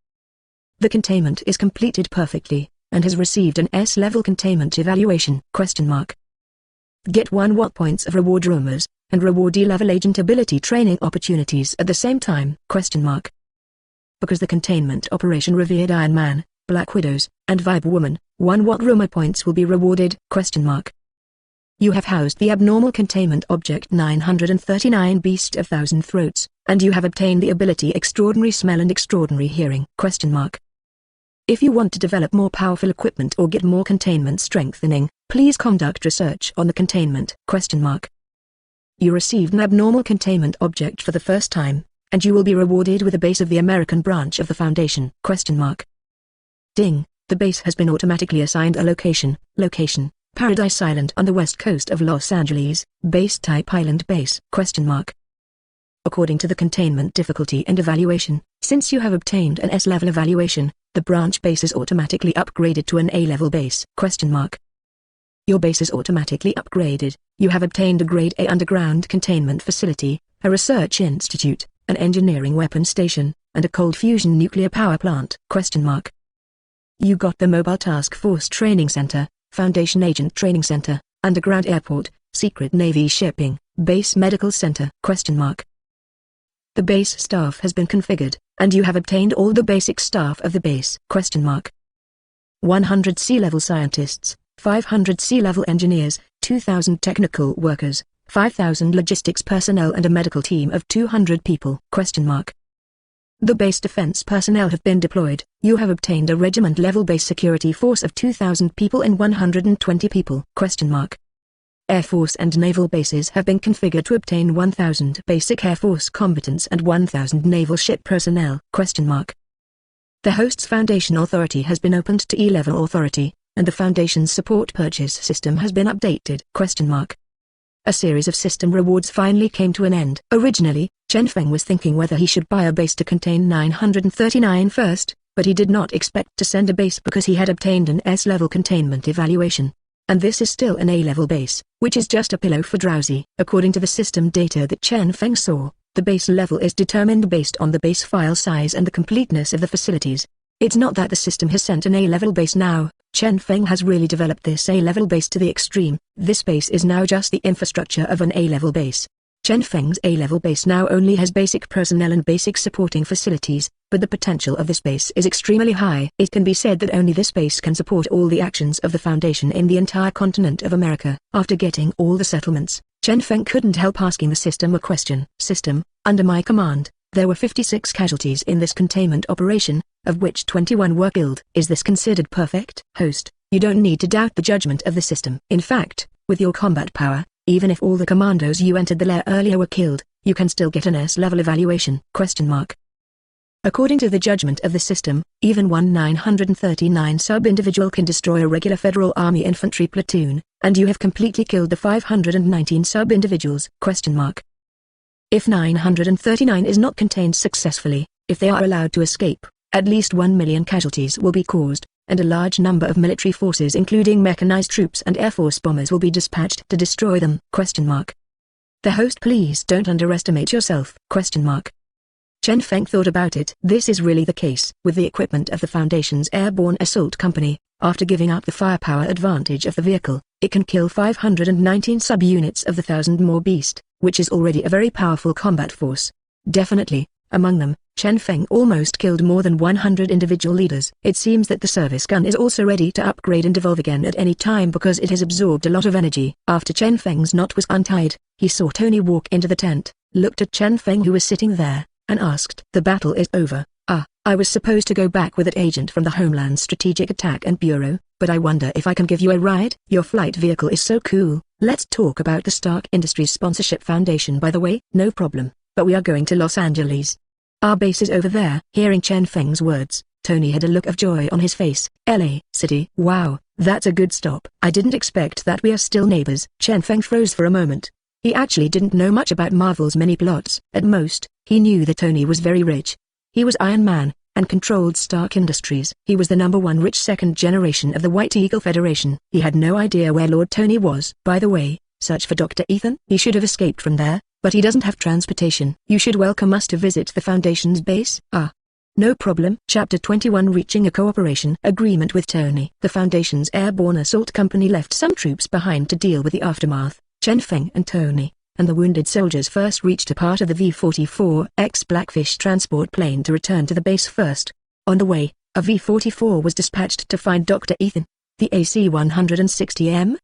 The containment is completed perfectly, and has received an S-level containment evaluation. Get 1 watt points of reward rumors, and reward E-level agent ability training opportunities at the same time. Because the containment operation revered Iron Man, Black Widows, and Vibe Woman, 1 watt rumor points will be rewarded. You have housed the abnormal containment object 939 Beast of Thousand Throats, and you have obtained the ability Extraordinary Smell and Extraordinary Hearing. If you want to develop more powerful equipment or get more containment strengthening, please conduct research on the containment. You received an abnormal containment object for the first time, and you will be rewarded with a base of the American branch of the Foundation. Ding, the base has been automatically assigned a location, Paradise Island on the west coast of Los Angeles, base type Island Base. According to the containment difficulty and evaluation, since you have obtained an S-level evaluation, the branch base is automatically upgraded to an A-level base. Your base is automatically upgraded. You have obtained a Grade A underground containment facility, a research institute, an engineering weapon station, and a cold fusion nuclear power plant. You got the Mobile Task Force Training Center, Foundation Agent Training Center, Underground Airport, Secret Navy Shipping, Base Medical Center. The base staff has been configured, and you have obtained all the basic staff of the base. 100 sea-level scientists, 500 sea-level engineers, 2,000 technical workers, 5,000 logistics personnel and a medical team of 200 people. The base defense personnel have been deployed. You have obtained a regiment-level base security force of 2,000 people and 120 people. Air Force and naval bases have been configured to obtain 1,000 basic Air Force combatants and 1,000 naval ship personnel. The host's Foundation authority has been opened to E-level authority, and the Foundation's support purchase system has been updated. A series of system rewards finally came to an end. Originally, Chen Feng was thinking whether he should buy a base to contain 939 first, but he did not expect to send a base because he had obtained an S-level containment evaluation. And this is still an A-level base, which is just a pillow for drowsy. According to the system data that Chen Feng saw, the base level is determined based on the base file size and the completeness of the facilities. It's not that the system has sent an A-level base now. Chen Feng has really developed this A-level base to the extreme. This base is now just the infrastructure of an A-level base. Chen Feng's A-level base now only has basic personnel and basic supporting facilities, but the potential of this base is extremely high. It can be said that only this base can support all the actions of the Foundation in the entire continent of America. After getting all the settlements, Chen Feng couldn't help asking the system a question. System, under my command, there were 56 casualties in this containment operation, of which 21 were killed. Is this considered perfect? Host, you don't need to doubt the judgment of the system. In fact, with your combat power, even if all the commandos you entered the lair earlier were killed, you can still get an S-level evaluation. According to the judgment of the system, even one 939 sub-individual can destroy a regular Federal Army infantry platoon, and you have completely killed the 519 sub-individuals. If 939 is not contained successfully, if they are allowed to escape, at least 1 million casualties will be caused, and a large number of military forces including mechanized troops and Air Force bombers will be dispatched to destroy them. The host, please don't underestimate yourself. Chen Feng thought about it. This is really the case. With the equipment of the Foundation's Airborne Assault Company, after giving up the firepower advantage of the vehicle, it can kill 519 sub-units of the 1,000 more Beast, which is already a very powerful combat force. Definitely, among them, Chen Feng almost killed more than 100 individual leaders. It seems that the service gun is also ready to upgrade and evolve again at any time because it has absorbed a lot of energy. After Chen Feng's knot was untied, he saw Tony walk into the tent, looked at Chen Feng who was sitting there, and asked, "The battle is over. I was supposed to go back with that agent from the Homeland Strategic Attack and Bureau, but I wonder if I can give you a ride? Your flight vehicle is so cool." Let's talk about the Stark Industries Sponsorship Foundation by the way. No problem, but we are going to Los Angeles. Our base is over there. Hearing Chen Feng's words, Tony had a look of joy on his face. LA City. Wow, that's a good stop. I didn't expect that. We are still neighbors. Chen Feng froze for a moment. He actually didn't know much about Marvel's many plots. At most, he knew that Tony was very rich. He was Iron Man, and controlled Stark Industries. He was the #1 rich second generation of the White Eagle Federation. He had no idea where Lord Tony was. By the way, search for Dr. Ethan. He should have escaped from there, but he doesn't have transportation. You should welcome us to visit the Foundation's base. No problem. Chapter 21 Reaching a cooperation agreement with Tony. The Foundation's airborne assault company left some troops behind to deal with the aftermath. Chen Feng and Tony, and the wounded soldiers first reached a part of the V-44X Blackfish transport plane to return to the base first. On the way, a V-44 was dispatched to find Dr. Ethan. The AC-160M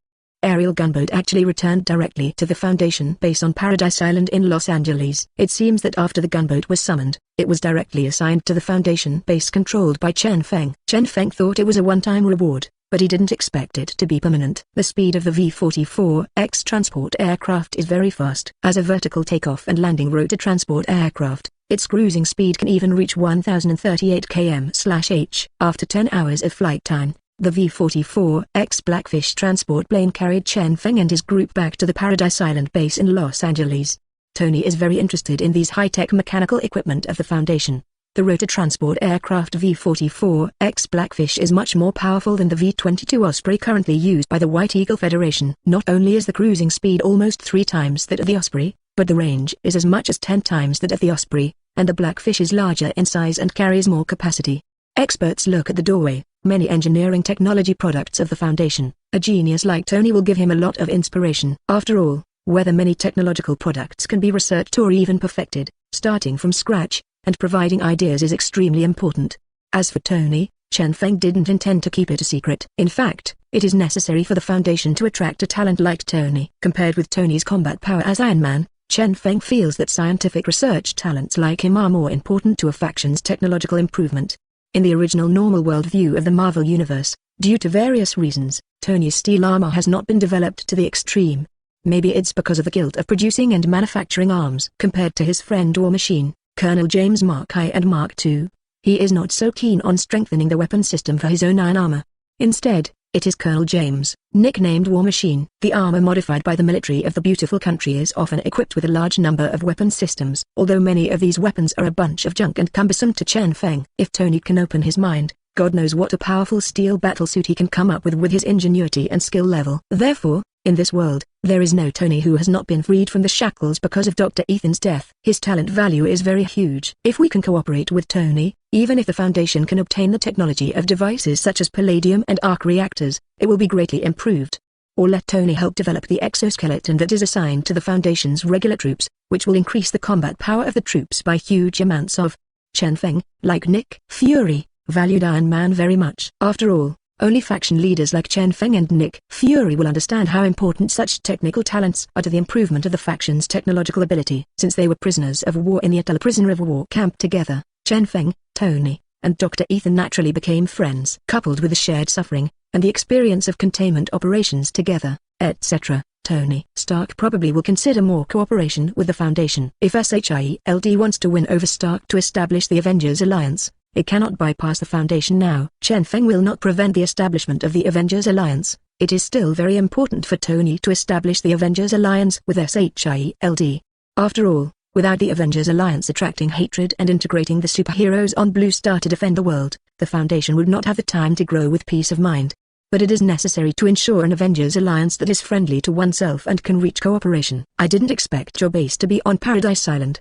aerial gunboat actually returned directly to the Foundation base on Paradise Island in Los Angeles. It seems that after the gunboat was summoned, it was directly assigned to the Foundation base controlled by Chen Feng. Chen Feng thought it was a one-time reward, but he didn't expect it to be permanent. The speed of the V-44X transport aircraft is very fast. As a vertical takeoff and landing rotor transport aircraft, its cruising speed can even reach 1038 km/h. After 10 hours of flight time, the V-44X Blackfish transport plane carried Chen Feng and his group back to the Paradise Island base in Los Angeles. Tony is very interested in these high-tech mechanical equipment of the Foundation. The rotor transport aircraft V-44X Blackfish is much more powerful than the V-22 Osprey currently used by the White Eagle Federation. Not only is the cruising speed almost 3 times that of the Osprey, but the range is as much as 10 times that of the Osprey, and the Blackfish is larger in size and carries more capacity. Experts look at the doorway, many engineering technology products of the Foundation. A genius like Tony will give him a lot of inspiration. After all, whether many technological products can be researched or even perfected, starting from scratch, and providing ideas is extremely important. As for Tony, Chen Feng didn't intend to keep it a secret. In fact, it is necessary for the Foundation to attract a talent like Tony. Compared with Tony's combat power as Iron Man, Chen Feng feels that scientific research talents like him are more important to a faction's technological improvement. In the original normal world view of the Marvel Universe, due to various reasons, Tony's steel armor has not been developed to the extreme. Maybe it's because of the guilt of producing and manufacturing arms. Compared to his friend War Machine, Colonel James Mark I and Mark II, he is not so keen on strengthening the weapon system for his own iron armor. Instead, it is Colonel James, nicknamed War Machine. The armor modified by the military of the beautiful country is often equipped with a large number of weapon systems. Although many of these weapons are a bunch of junk and cumbersome to Chen Feng. If Tony can open his mind, God knows what a powerful steel battlesuit he can come up with his ingenuity and skill level. Therefore, in this world, there is no Tony who has not been freed from the shackles because of Dr. Ethan's death. His talent value is very huge. If we can cooperate with Tony, even if the Foundation can obtain the technology of devices such as palladium and arc reactors, it will be greatly improved. Or let Tony help develop the exoskeleton that is assigned to the Foundation's regular troops, which will increase the combat power of the troops by huge amounts of. Chen Feng, like Nick Fury, valued Iron Man very much. After all, only faction leaders like Chen Feng and Nick Fury will understand how important such technical talents are to the improvement of the faction's technological ability. Since they were prisoners of war in the Attila prisoner of war camp together, Chen Feng, Tony, and Dr. Ethan naturally became friends. Coupled with the shared suffering, and the experience of containment operations together, etc., Tony Stark probably will consider more cooperation with the Foundation. If SHIELD wants to win over Stark to establish the Avengers Alliance, it cannot bypass the Foundation now. Chen Feng will not prevent the establishment of the Avengers Alliance. It is still very important for Tony to establish the Avengers Alliance with SHIELD. After all, without the Avengers Alliance attracting hatred and integrating the superheroes on Blue Star to defend the world, the Foundation would not have the time to grow with peace of mind. But it is necessary to ensure an Avengers Alliance that is friendly to oneself and can reach cooperation. I didn't expect your base to be on Paradise Island.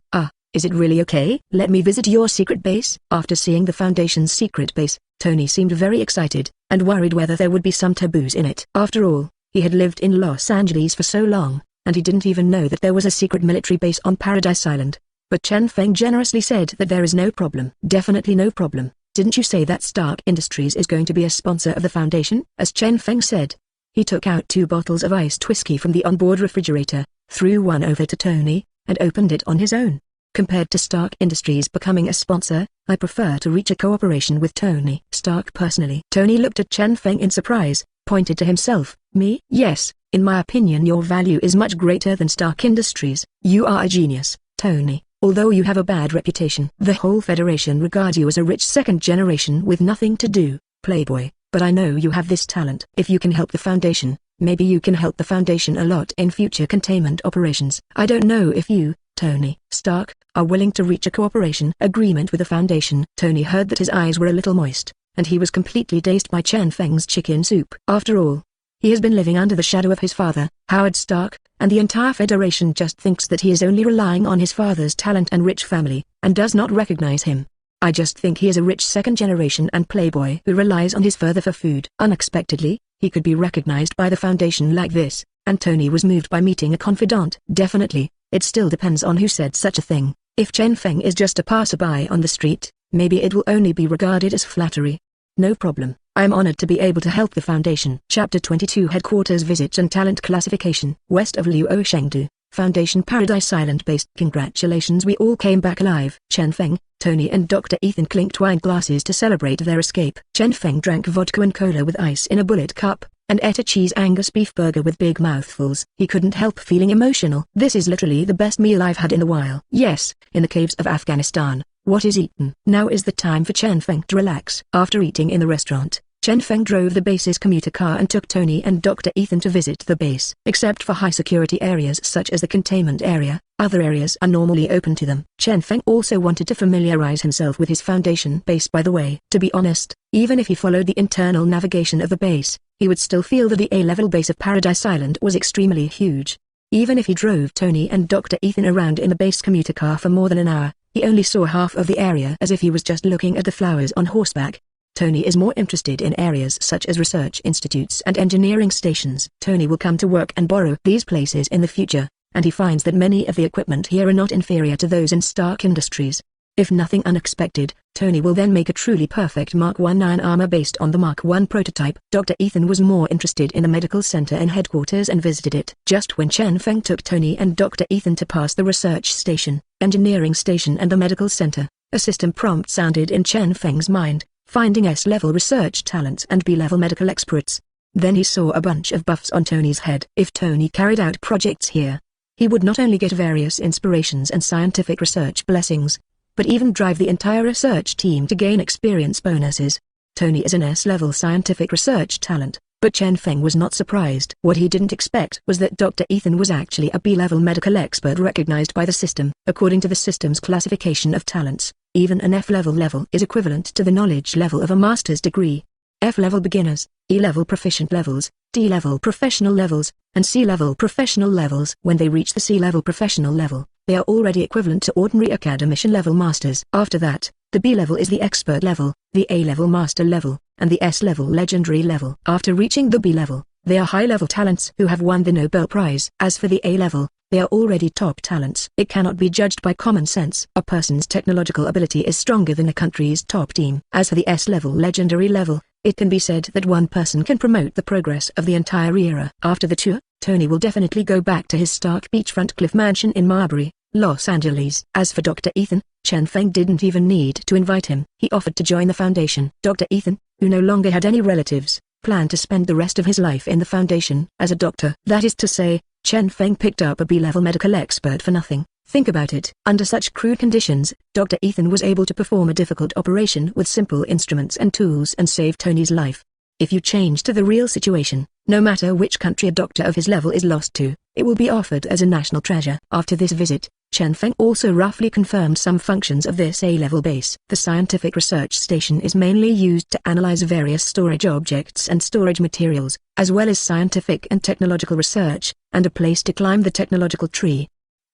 Is it really okay? Let me visit your secret base? After seeing the Foundation's secret base, Tony seemed very excited, and worried whether there would be some taboos in it. After all, he had lived in Los Angeles for so long, and he didn't even know that there was a secret military base on Paradise Island. But Chen Feng generously said that there is no problem. Definitely no problem. Didn't you say that Stark Industries is going to be a sponsor of the Foundation? As Chen Feng said. He took out 2 bottles of iced whiskey from the onboard refrigerator, threw one over to Tony, and opened it on his own. Compared to Stark Industries becoming a sponsor, I prefer to reach a cooperation with Tony Stark personally. Tony looked at Chen Feng in surprise, pointed to himself. Me? Yes, in my opinion your value is much greater than Stark Industries. You are a genius, Tony, although you have a bad reputation. The whole Federation regards you as a rich second generation with nothing to do, playboy, but I know you have this talent. If you can help the Foundation, maybe you can help the Foundation a lot in future containment operations. I don't know if you, Tony Stark, are willing to reach a cooperation agreement with the Foundation. Tony heard that his eyes were a little moist, and he was completely dazed by Chen Feng's chicken soup. After all, he has been living under the shadow of his father, Howard Stark, and the entire Federation just thinks that he is only relying on his father's talent and rich family, and does not recognize him. I just think he is a rich second-generation and playboy who relies on his father for food. Unexpectedly, he could be recognized by the Foundation like this, and Tony was moved by meeting a confidant. Definitely, it still depends on who said such a thing. If Chen Feng is just a passerby on the street, maybe it will only be regarded as flattery. No problem, I am honored to be able to help the Foundation. Chapter 22 Headquarters Visits and Talent Classification. West of Luo Shengdu, Foundation Paradise Island based. Congratulations, we all came back alive. Chen Feng, Tony and Dr. Ethan clinked wine glasses to celebrate their escape. Chen Feng drank vodka and cola with ice in a bullet cup, and ate a cheese Angus beef burger with big mouthfuls. He couldn't help feeling emotional. This is literally the best meal I've had in a while. Yes, in the caves of Afghanistan, what is eaten? Now is the time for Chen Feng to relax. After eating in the restaurant, Chen Feng drove the base's commuter car and took Tony and Dr. Ethan to visit the base. Except for high-security areas such as the containment area, other areas are normally open to them. Chen Feng also wanted to familiarize himself with his Foundation base. By the way, to be honest, even if he followed the internal navigation of the base, he would still feel that the A-level base of Paradise Island was extremely huge. Even if he drove Tony and Dr. Ethan around in the base commuter car for more than an hour, he only saw half of the area as if he was just looking at the flowers on horseback. Tony is more interested in areas such as research institutes and engineering stations. Tony will come to work and borrow these places in the future, and he finds that many of the equipment here are not inferior to those in Stark Industries. If nothing unexpected, Tony will then make a truly perfect Mark 19 armor based on the Mark 1 prototype. Dr. Ethan was more interested in the medical center in headquarters and visited it. Just when Chen Feng took Tony and Dr. Ethan to pass the research station, engineering station and the medical center, a system prompt sounded in Chen Feng's mind, finding S-level research talents and B-level medical experts. Then he saw a bunch of buffs on Tony's head. If Tony carried out projects here, he would not only get various inspirations and scientific research blessings, but even drive the entire research team to gain experience bonuses. Tony is an S-level scientific research talent, but Chen Feng was not surprised. What he didn't expect was that Dr. Ethan was actually a B-level medical expert recognized by the system. According to the system's classification of talents, even an F-level is equivalent to the knowledge level of a master's degree. F-level beginners, E-level proficient levels, D-level professional levels, and C-level professional levels. When they reach the C-level professional level, they are already equivalent to ordinary academician level masters. After that, the B-level is the expert level, the A-level master level, and the S-level legendary level. After reaching the B-level, they are high-level talents who have won the Nobel Prize. As for the A-level, they are already top talents. It cannot be judged by common sense. A person's technological ability is stronger than a country's top team. As for the S-level legendary level, it can be said that one person can promote the progress of the entire era. After the tour, Tony will definitely go back to his stark beachfront cliff mansion in Marbury, Los Angeles. As for Dr. Ethan, Chen Feng didn't even need to invite him. He offered to join the Foundation. Dr. Ethan, who no longer had any relatives, planned to spend the rest of his life in the Foundation as a doctor. That is to say, Chen Feng picked up a B-level medical expert for nothing. Think about it. Under such crude conditions, Dr. Ethan was able to perform a difficult operation with simple instruments and tools and save Tony's life. If you change to the real situation, no matter which country a doctor of his level is lost to, it will be offered as a national treasure. After this visit, Chen Feng also roughly confirmed some functions of this A-level base. The scientific research station is mainly used to analyze various storage objects and storage materials, as well as scientific and technological research, and a place to climb the technological tree.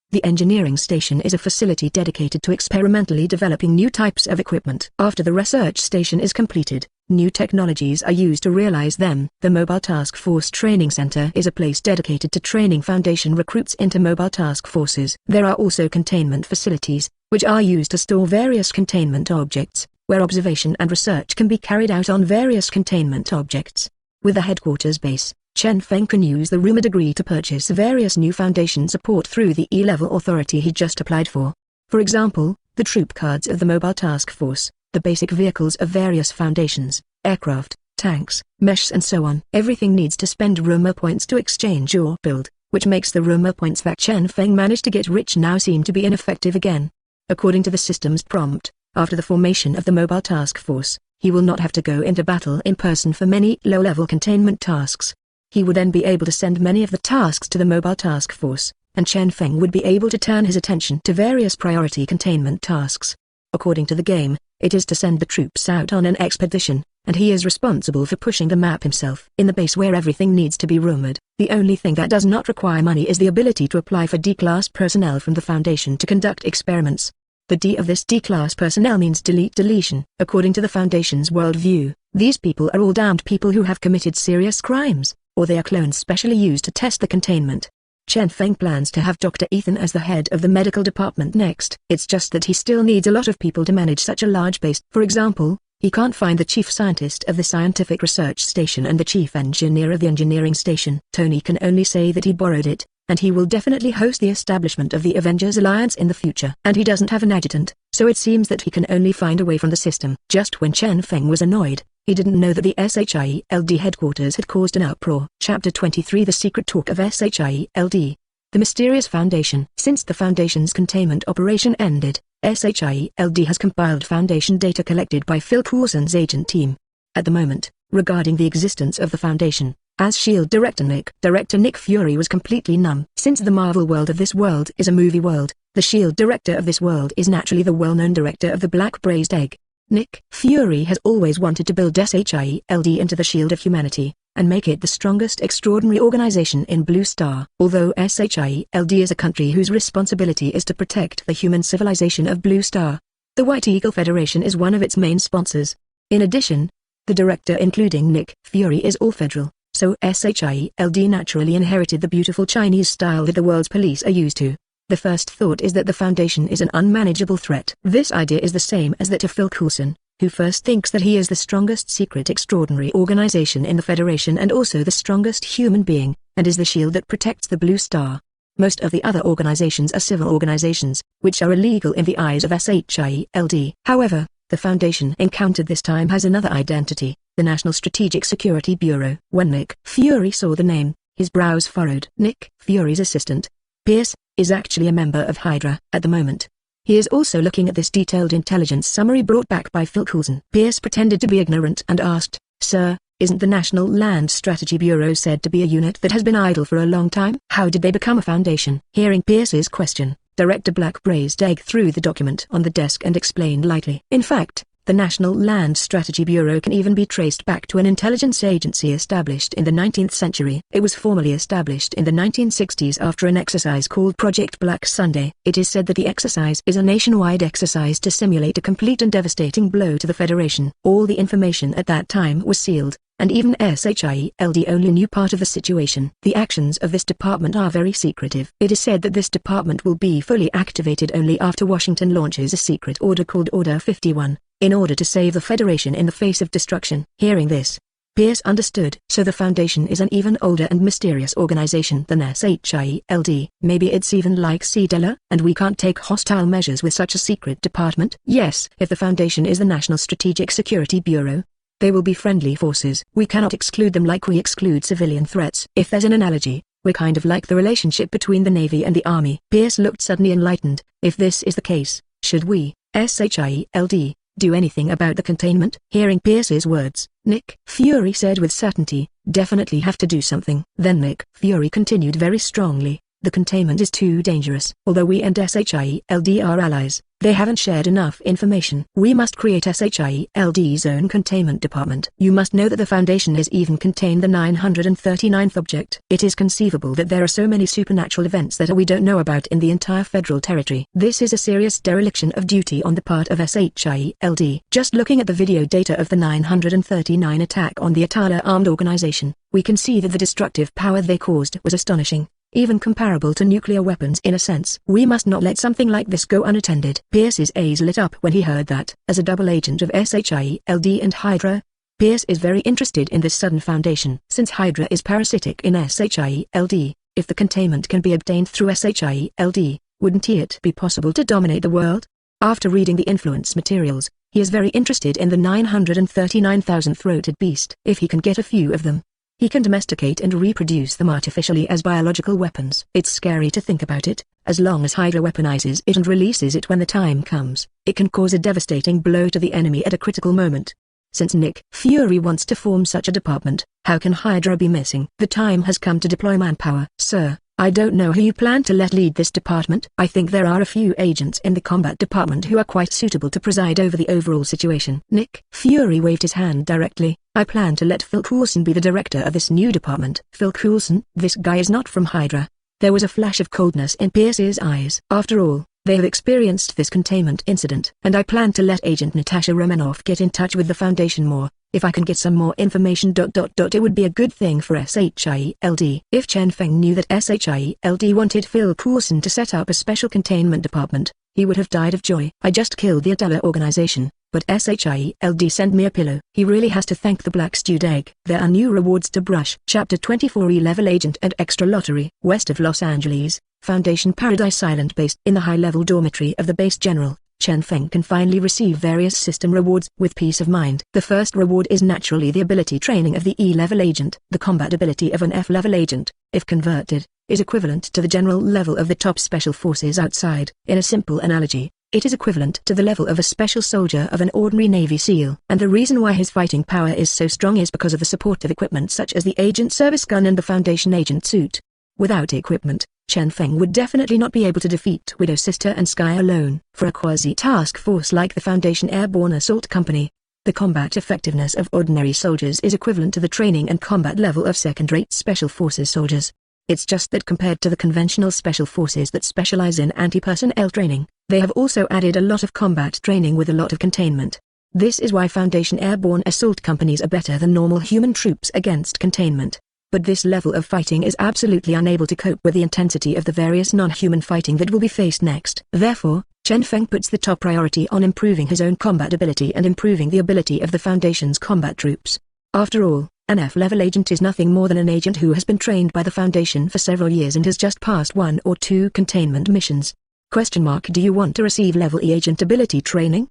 The engineering station is a facility dedicated to experimentally developing new types of equipment. After the research station is completed, new technologies are used to realize them. The Mobile Task Force Training Center is a place dedicated to training Foundation recruits into mobile task forces. There are also containment facilities, which are used to store various containment objects, where observation and research can be carried out on various containment objects. With the headquarters base, Chen Feng can use the rumored degree to purchase various new Foundation support through the E-level authority he just applied for. For example, the troop cards of the Mobile Task Force, the basic vehicles of various foundations, aircraft, tanks, meshes and so on. Everything needs to spend rumor points to exchange or build, which makes the rumor points that Chen Feng managed to get rich now seem to be ineffective again. According to the system's prompt, after the formation of the Mobile Task Force, he will not have to go into battle in person for many low-level containment tasks. He would then be able to send many of the tasks to the Mobile Task Force, and Chen Feng would be able to turn his attention to various priority containment tasks. According to the game, it is to send the troops out on an expedition, and he is responsible for pushing the map himself. In the base where everything needs to be rumored, the only thing that does not require money is the ability to apply for D-class personnel from the Foundation to conduct experiments. The D of this D-class personnel means delete deletion. According to the Foundation's worldview, these people are all damned people who have committed serious crimes, or they are clones specially used to test the containment. Chen Feng plans to have Dr. Ethan as the head of the medical department next. It's just that he still needs a lot of people to manage such a large base. For example, he can't find the chief scientist of the scientific research station and the chief engineer of the engineering station. Tony can only say that he borrowed it, and he will definitely host the establishment of the Avengers Alliance in the future. And he doesn't have an adjutant, so it seems that he can only find a way from the system. Just when Chen Feng was annoyed, he didn't know that the SHIELD headquarters had caused an uproar. Chapter 23 The Secret Talk of SHIELD. The Mysterious Foundation. Since the Foundation's containment operation ended, SHIELD has compiled Foundation data collected by Phil Coulson's agent team. At the moment, regarding the existence of the Foundation, as S.H.I.E.L.D. Director Nick Fury was completely numb. Since the Marvel world of this world is a movie world, the S.H.I.E.L.D. director of this world is naturally the well-known director of the Black Braised Egg. Nick Fury has always wanted to build SHIELD into the shield of humanity, and make it the strongest extraordinary organization in Blue Star. Although SHIELD is a country whose responsibility is to protect the human civilization of Blue Star, the White Eagle Federation is one of its main sponsors. In addition, the director including Nick Fury is all federal, so SHIELD naturally inherited the beautiful Chinese style that the world's police are used to. The first thought is that the Foundation is an unmanageable threat. This idea is the same as that of Phil Coulson, who first thinks that he is the strongest secret extraordinary organization in the Federation and also the strongest human being, and is the shield that protects the Blue Star. Most of the other organizations are civil organizations, which are illegal in the eyes of SHIELD. However, the Foundation encountered this time has another identity, the National Strategic Security Bureau. When Nick Fury saw the name, his brows furrowed. Nick Fury's assistant, Pierce, is actually a member of Hydra. At the moment, he is also looking at this detailed intelligence summary brought back by Phil Coulson. Pierce pretended to be ignorant and asked, "Sir, isn't the National Land Strategy Bureau said to be a unit that has been idle for a long time? How did they become a foundation?" Hearing Pierce's question, Director Black Braised Egg threw the document on the desk and explained lightly. In fact, the National Land Strategy Bureau can even be traced back to an intelligence agency established in the 19th century. It was formally established in the 1960s after an exercise called Project Black Sunday. It is said that the exercise is a nationwide exercise to simulate a complete and devastating blow to the Federation. All the information at that time was sealed, and even SHIELD only knew part of the situation. The actions of this department are very secretive. It is said that this department will be fully activated only after Washington launches a secret order called Order 51. In order to save the Federation in the face of destruction. Hearing this, Pierce understood. So the Foundation is an even older and mysterious organization than SHIELD. Maybe it's even like CDELA, and we can't take hostile measures with such a secret department? Yes, if the Foundation is the National Strategic Security Bureau, they will be friendly forces. We cannot exclude them like we exclude civilian threats. If there's an analogy, we're kind of like the relationship between the Navy and the Army. Pierce looked suddenly enlightened. If this is the case, should we, SHIELD, do anything about the containment? Hearing Pierce's words, Nick Fury said with certainty, "Definitely have to do something." Then Nick Fury continued very strongly, "The containment is too dangerous. Although we and SHIELD are allies, they haven't shared enough information. We must create SHIELD's own containment department. You must know that the Foundation has even contained the 939th object. It is conceivable that there are so many supernatural events that we don't know about in the entire federal territory. This is a serious dereliction of duty on the part of SHIELD. Just looking at the video data of the 939 attack on the Atala armed organization, we can see that the destructive power they caused was astonishing. Even comparable to nuclear weapons in a sense. We must not let something like this go unattended." Pierce's eyes lit up when he heard that. As a double agent of SHIELD and Hydra, Pierce is very interested in this sudden foundation. Since Hydra is parasitic in SHIELD, if the containment can be obtained through SHIELD, wouldn't it be possible to dominate the world? After reading the influence materials, he is very interested in the 939,000 throated beast. If he can get a few of them, he can domesticate and reproduce them artificially as biological weapons. It's scary to think about it. As long as Hydra weaponizes it and releases it when the time comes, it can cause a devastating blow to the enemy at a critical moment. Since Nick Fury wants to form such a department, how can Hydra be missing? The time has come to deploy manpower. "Sir, I don't know who you plan to let lead this department. I think there are a few agents in the combat department who are quite suitable to preside over the overall situation." Nick Fury waved his hand directly. "I plan to let Phil Coulson be the director of this new department." Phil Coulson? This guy is not from Hydra. There was a flash of coldness in Pierce's eyes. After all, They have experienced this containment incident. And I plan to let Agent Natasha Romanoff get in touch with the Foundation more. If I can get some more information. It would be a good thing for SHIELD. If Chen Feng knew that SHIELD wanted Phil Coulson to set up a special containment department, he would have died of joy. I just killed the Adela organization, but SHIELD sent me a pillow. He really has to thank the Black Stewed Egg. There are new rewards to brush. Chapter 24 E-Level Agent and Extra Lottery. West of Los Angeles, Foundation Paradise Island based in the high-level dormitory of the base general, Chen Feng can finally receive various system rewards with peace of mind. The first reward is naturally the ability training of the E-Level Agent. The combat ability of an F-Level Agent, if converted, is equivalent to the general level of the top special forces outside. In a simple analogy, it is equivalent to the level of a special soldier of an ordinary Navy SEAL. And the reason why his fighting power is so strong is because of the supportive equipment such as the Agent Service Gun and the Foundation Agent Suit. Without equipment, Chen Feng would definitely not be able to defeat Widow Sister and Sky alone. For a quasi-task force like the Foundation Airborne Assault Company, the combat effectiveness of ordinary soldiers is equivalent to the training and combat level of second-rate Special Forces soldiers. It's just that compared to the conventional Special Forces that specialize in anti-personnel training, they have also added a lot of combat training with a lot of containment. This is why Foundation Airborne Assault Companies are better than normal human troops against containment. But this level of fighting is absolutely unable to cope with the intensity of the various non-human fighting that will be faced next. Therefore, Chen Feng puts the top priority on improving his own combat ability and improving the ability of the Foundation's combat troops. After all, an F-level agent is nothing more than an agent who has been trained by the Foundation for several years and has just passed 1 or 2 containment missions. Do you want to receive level E agent ability training?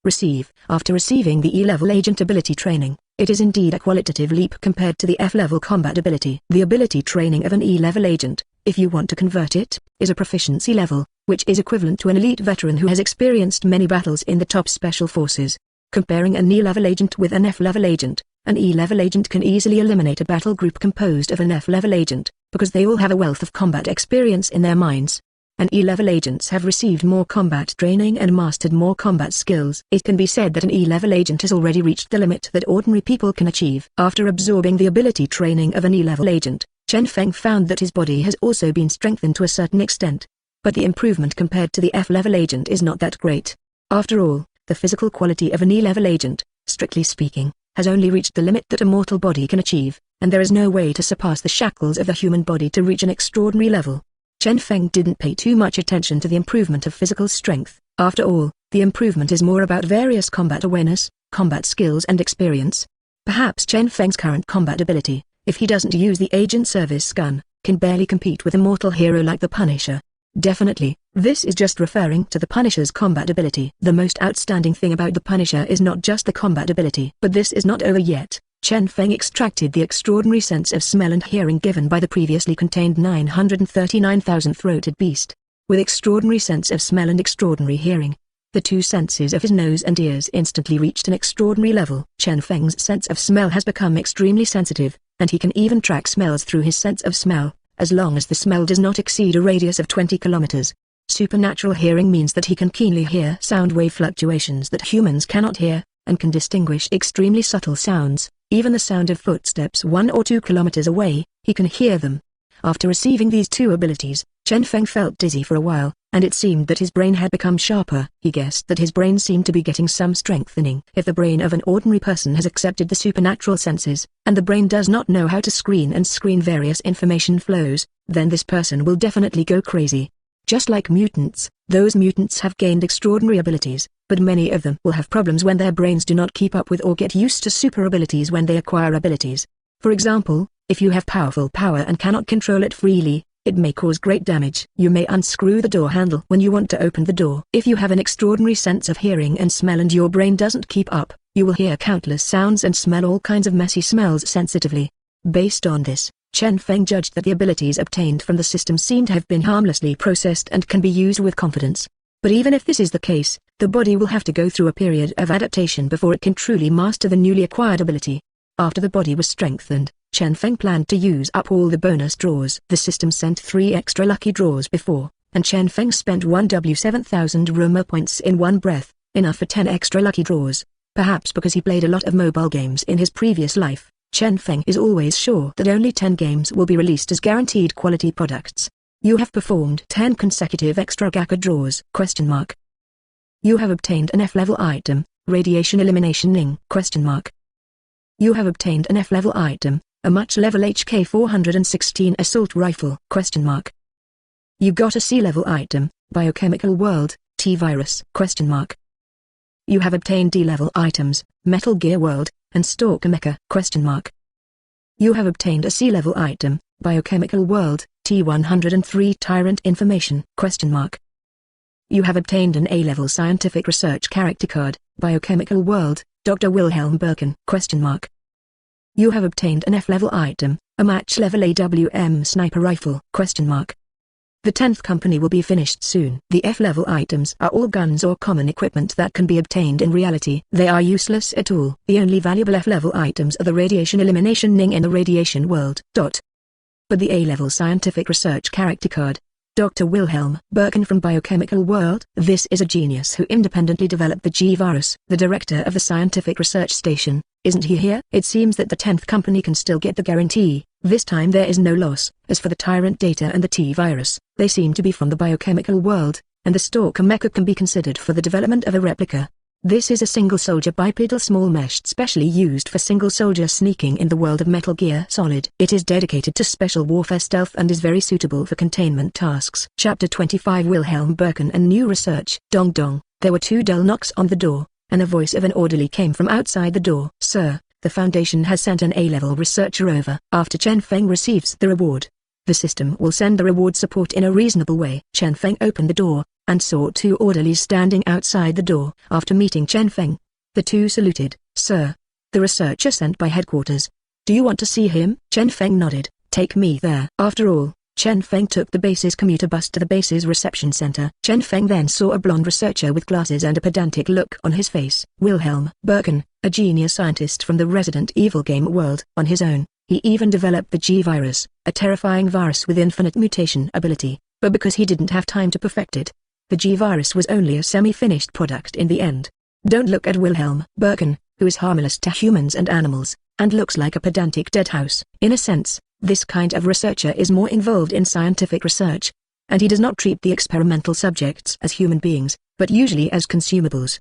Receive. After receiving the E-level agent ability training, it is indeed a qualitative leap compared to the F-level combat ability. The ability training of an E-level agent, if you want to convert it, is a proficiency level, which is equivalent to an elite veteran who has experienced many battles in the top special forces. Comparing an E-level agent with an F-level agent, an E-level agent can easily eliminate a battle group composed of an F-level agent, because they all have a wealth of combat experience in their minds. And E-level agents have received more combat training and mastered more combat skills. It can be said that an E-level agent has already reached the limit that ordinary people can achieve. After absorbing the ability training of an E-level agent, Chen Feng found that his body has also been strengthened to a certain extent. But the improvement compared to the F-level agent is not that great. After all, the physical quality of an E-level agent, strictly speaking, has only reached the limit that a mortal body can achieve, and there is no way to surpass the shackles of the human body to reach an extraordinary level. Chen Feng didn't pay too much attention to the improvement of physical strength. After all, the improvement is more about various combat awareness, combat skills and experience. Perhaps Chen Feng's current combat ability, if he doesn't use the Agent Service Gun, can barely compete with a mortal hero like the Punisher. Definitely, this is just referring to the Punisher's combat ability. The most outstanding thing about the Punisher is not just the combat ability. But this is not over yet. Chen Feng extracted the extraordinary sense of smell and hearing given by the previously contained 939,000-throated beast. With extraordinary sense of smell and extraordinary hearing, the two senses of his nose and ears instantly reached an extraordinary level. Chen Feng's sense of smell has become extremely sensitive, and he can even track smells through his sense of smell, as long as the smell does not exceed a radius of 20 kilometers. Supernatural hearing means that he can keenly hear sound wave fluctuations that humans cannot hear, and can distinguish extremely subtle sounds. Even the sound of footsteps 1 or 2 kilometers away, he can hear them. After receiving these two abilities, Chen Feng felt dizzy for a while, and it seemed that his brain had become sharper. He guessed that his brain seemed to be getting some strengthening. If the brain of an ordinary person has accepted the supernatural senses, and the brain does not know how to screen various information flows, then this person will definitely go crazy. Just like mutants, those mutants have gained extraordinary abilities, but many of them will have problems when their brains do not keep up with or get used to super abilities when they acquire abilities. For example, if you have powerful power and cannot control it freely, it may cause great damage. You may unscrew the door handle when you want to open the door. If you have an extraordinary sense of hearing and smell and your brain doesn't keep up, you will hear countless sounds and smell all kinds of messy smells sensitively. Based on this, Chen Feng judged that the abilities obtained from the system seem to have been harmlessly processed and can be used with confidence. But even if this is the case, the body will have to go through a period of adaptation before it can truly master the newly acquired ability. After the body was strengthened, Chen Feng planned to use up all the bonus draws. The system sent 3 extra lucky draws before, and Chen Feng spent 1W7000 Roma points in one breath, enough for 10 extra lucky draws. Perhaps because he played a lot of mobile games in his previous life, Chen Feng is always sure that only 10 games will be released as guaranteed quality products. You have performed 10 consecutive extra GACA draws? You have obtained an F-level item, Radiation Elimination Ning? You have obtained an F-level item, a much-level HK-416 assault rifle? You got a C-level item, Biochemical World, T-Virus? You have obtained D-level items, Metal Gear World, and Stalker Mecha? You have obtained a C-level item, Biochemical World, T-103 Tyrant Information? You have obtained an A-level Scientific Research Character Card, Biochemical World, Dr. Wilhelm Birken? You have obtained an F-level item, a match-level AWM Sniper Rifle? The 10th company will be finished soon. The F-level items are all guns or common equipment that can be obtained in reality. They are useless at all. The only valuable F-level items are the Radiation Elimination Ning in the Radiation World. But the A-level Scientific Research Character Card, Dr. Wilhelm Birken from Biochemical World. This is a genius who independently developed the G-Virus. The director of the Scientific Research Station, isn't he here? It seems that the 10th company can still get the guarantee. This time there is no loss. As for the Tyrant data and the T-Virus, they seem to be from the Biochemical World, and the Stalker Mecha can be considered for the development of a replica. This is a single-soldier bipedal small mesh specially used for single-soldier sneaking in the world of Metal Gear Solid. It is dedicated to special warfare stealth and is very suitable for containment tasks. Chapter 25 Wilhelm Birken and New Research. Dong dong. There were 2 dull knocks on the door, and a voice of an orderly came from outside the door. Sir, the Foundation has sent an A-level researcher over. After Chen Feng receives the reward, the system will send the reward support in a reasonable way. Chen Feng opened the door, and saw 2 orderlies standing outside the door. After meeting Chen Feng, the 2 saluted. Sir, the researcher sent by headquarters. Do you want to see him? Chen Feng nodded. Take me there. After all, Chen Feng took the base's commuter bus to the base's reception center. Chen Feng then saw a blonde researcher with glasses and a pedantic look on his face. Wilhelm Birken, a genius scientist from the Resident Evil game world. On his own, he even developed the G-Virus, a terrifying virus with infinite mutation ability, but because he didn't have time to perfect it, the G-Virus was only a semi-finished product in the end. Don't look at Wilhelm Birken, who is harmless to humans and animals, and looks like a pedantic deadhouse. In a sense, this kind of researcher is more involved in scientific research, and he does not treat the experimental subjects as human beings, but usually as consumables.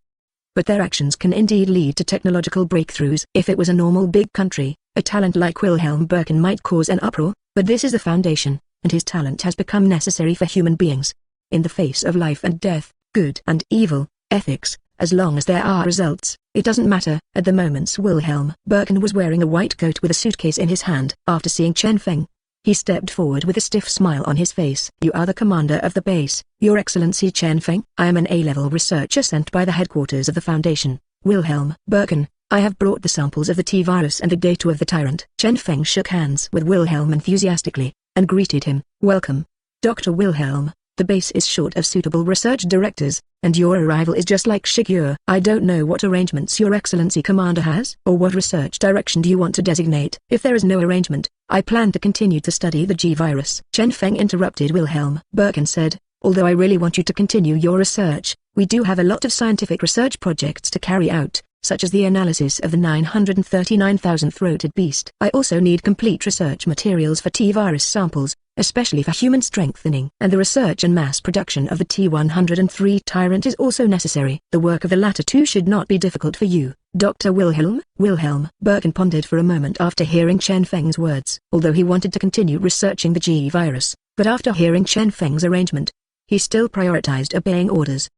But their actions can indeed lead to technological breakthroughs. If it was a normal big country, a talent like Wilhelm Birken might cause an uproar, but this is the Foundation, and his talent has become necessary for human beings. In the face of life and death, good and evil, ethics, as long as there are results, it doesn't matter. At the moment Wilhelm Birken was wearing a white coat with a suitcase in his hand. After seeing Chen Feng, he stepped forward with a stiff smile on his face. You are the commander of the base, Your Excellency Chen Feng. I am an A-level researcher sent by the headquarters of the Foundation, Wilhelm Birken. I have brought the samples of the T-Virus and the data of the Tyrant. Chen Feng shook hands with Wilhelm enthusiastically, and greeted him. Welcome, Dr. Wilhelm. The base is short of suitable research directors, and your arrival is just like Shigyur. I don't know what arrangements Your Excellency Commander has, or what research direction do you want to designate. If there is no arrangement, I plan to continue to study the G-Virus. Chen Feng interrupted Wilhelm Birken said, although I really want you to continue your research, we do have a lot of scientific research projects to carry out, such as the analysis of the 939,000 throated beast. I also need complete research materials for T-Virus samples, especially for human strengthening. And the research and mass production of the T-103 Tyrant is also necessary. The work of the latter two should not be difficult for you, Dr. Wilhelm. Wilhelm Birken pondered for a moment after hearing Chen Feng's words. Although he wanted to continue researching the G-Virus, but after hearing Chen Feng's arrangement, he still prioritized obeying orders.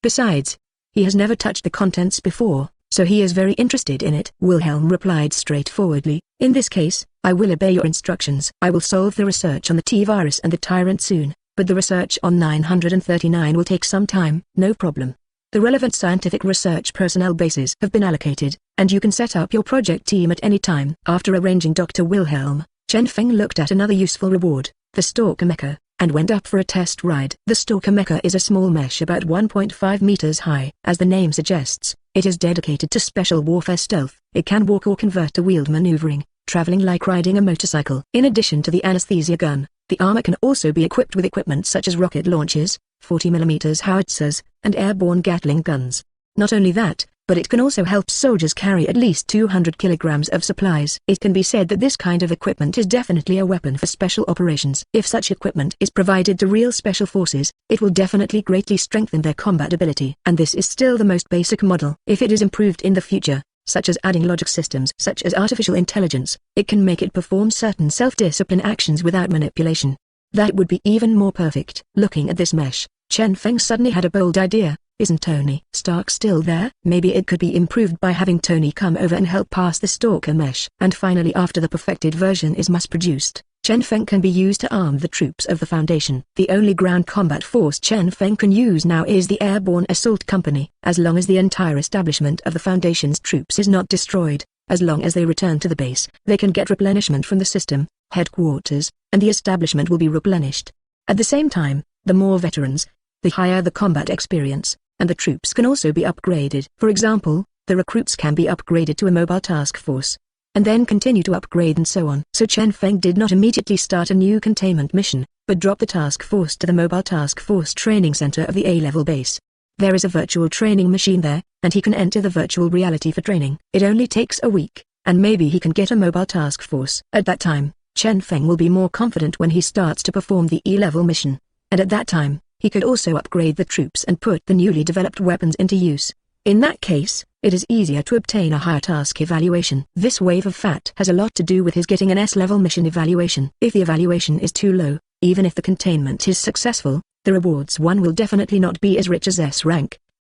Besides, he has never touched the contents before, so he is very interested in it. Wilhelm replied straightforwardly, in this case, I will obey your instructions. I will solve the research on the T-Virus and the Tyrant soon, but the research on 939 will take some time. No problem. The relevant scientific research personnel bases have been allocated, and you can set up your project team at any time. After arranging Dr. Wilhelm, Chen Feng looked at another useful reward, the Stalker Mecha, and went up for a test ride. The Stalker Mecha is a small mesh about 1.5 meters high. As the name suggests, it is dedicated to special warfare stealth. It can walk or convert to wheeled maneuvering, traveling like riding a motorcycle. In addition to the anesthesia gun, the armor can also be equipped with equipment such as rocket launchers, 40mm howitzers, and airborne Gatling guns. Not only that, but it can also help soldiers carry at least 200 kilograms of supplies. It can be said that this kind of equipment is definitely a weapon for special operations. If such equipment is provided to real special forces, it will definitely greatly strengthen their combat ability. And this is still the most basic model. If it is improved in the future, such as adding logic systems such as artificial intelligence, it can make it perform certain self-discipline actions without manipulation. That would be even more perfect. Looking at this mesh, Chen Feng suddenly had a bold idea. Isn't Tony Stark still there? Maybe it could be improved by having Tony come over and help pass the stalker mesh. And finally, after the perfected version is mass-produced, Chen Feng can be used to arm the troops of the Foundation. The only ground combat force Chen Feng can use now is the Airborne Assault Company. As long as the entire establishment of the Foundation's troops is not destroyed, as long as they return to the base, they can get replenishment from the system, headquarters, and the establishment will be replenished. At the same time, the more veterans, the higher the combat experience, and the troops can also be upgraded. For example, the recruits can be upgraded to a mobile task force, and then continue to upgrade and so on. So Chen Feng did not immediately start a new containment mission, but dropped the task force to the mobile task force training center of the A-level base. There is a virtual training machine there, and he can enter the virtual reality for training. It only takes a week, and maybe he can get a mobile task force. At that time, Chen Feng will be more confident when he starts to perform the E-level mission, and at that time, he could also upgrade the troops and put the newly developed weapons into use. In that case, it is easier to obtain a higher task evaluation. This wave of fat has a lot to do with his getting an S-level mission evaluation. If the evaluation is too low, even if the containment is successful, the rewards one will definitely not be as rich as S rank.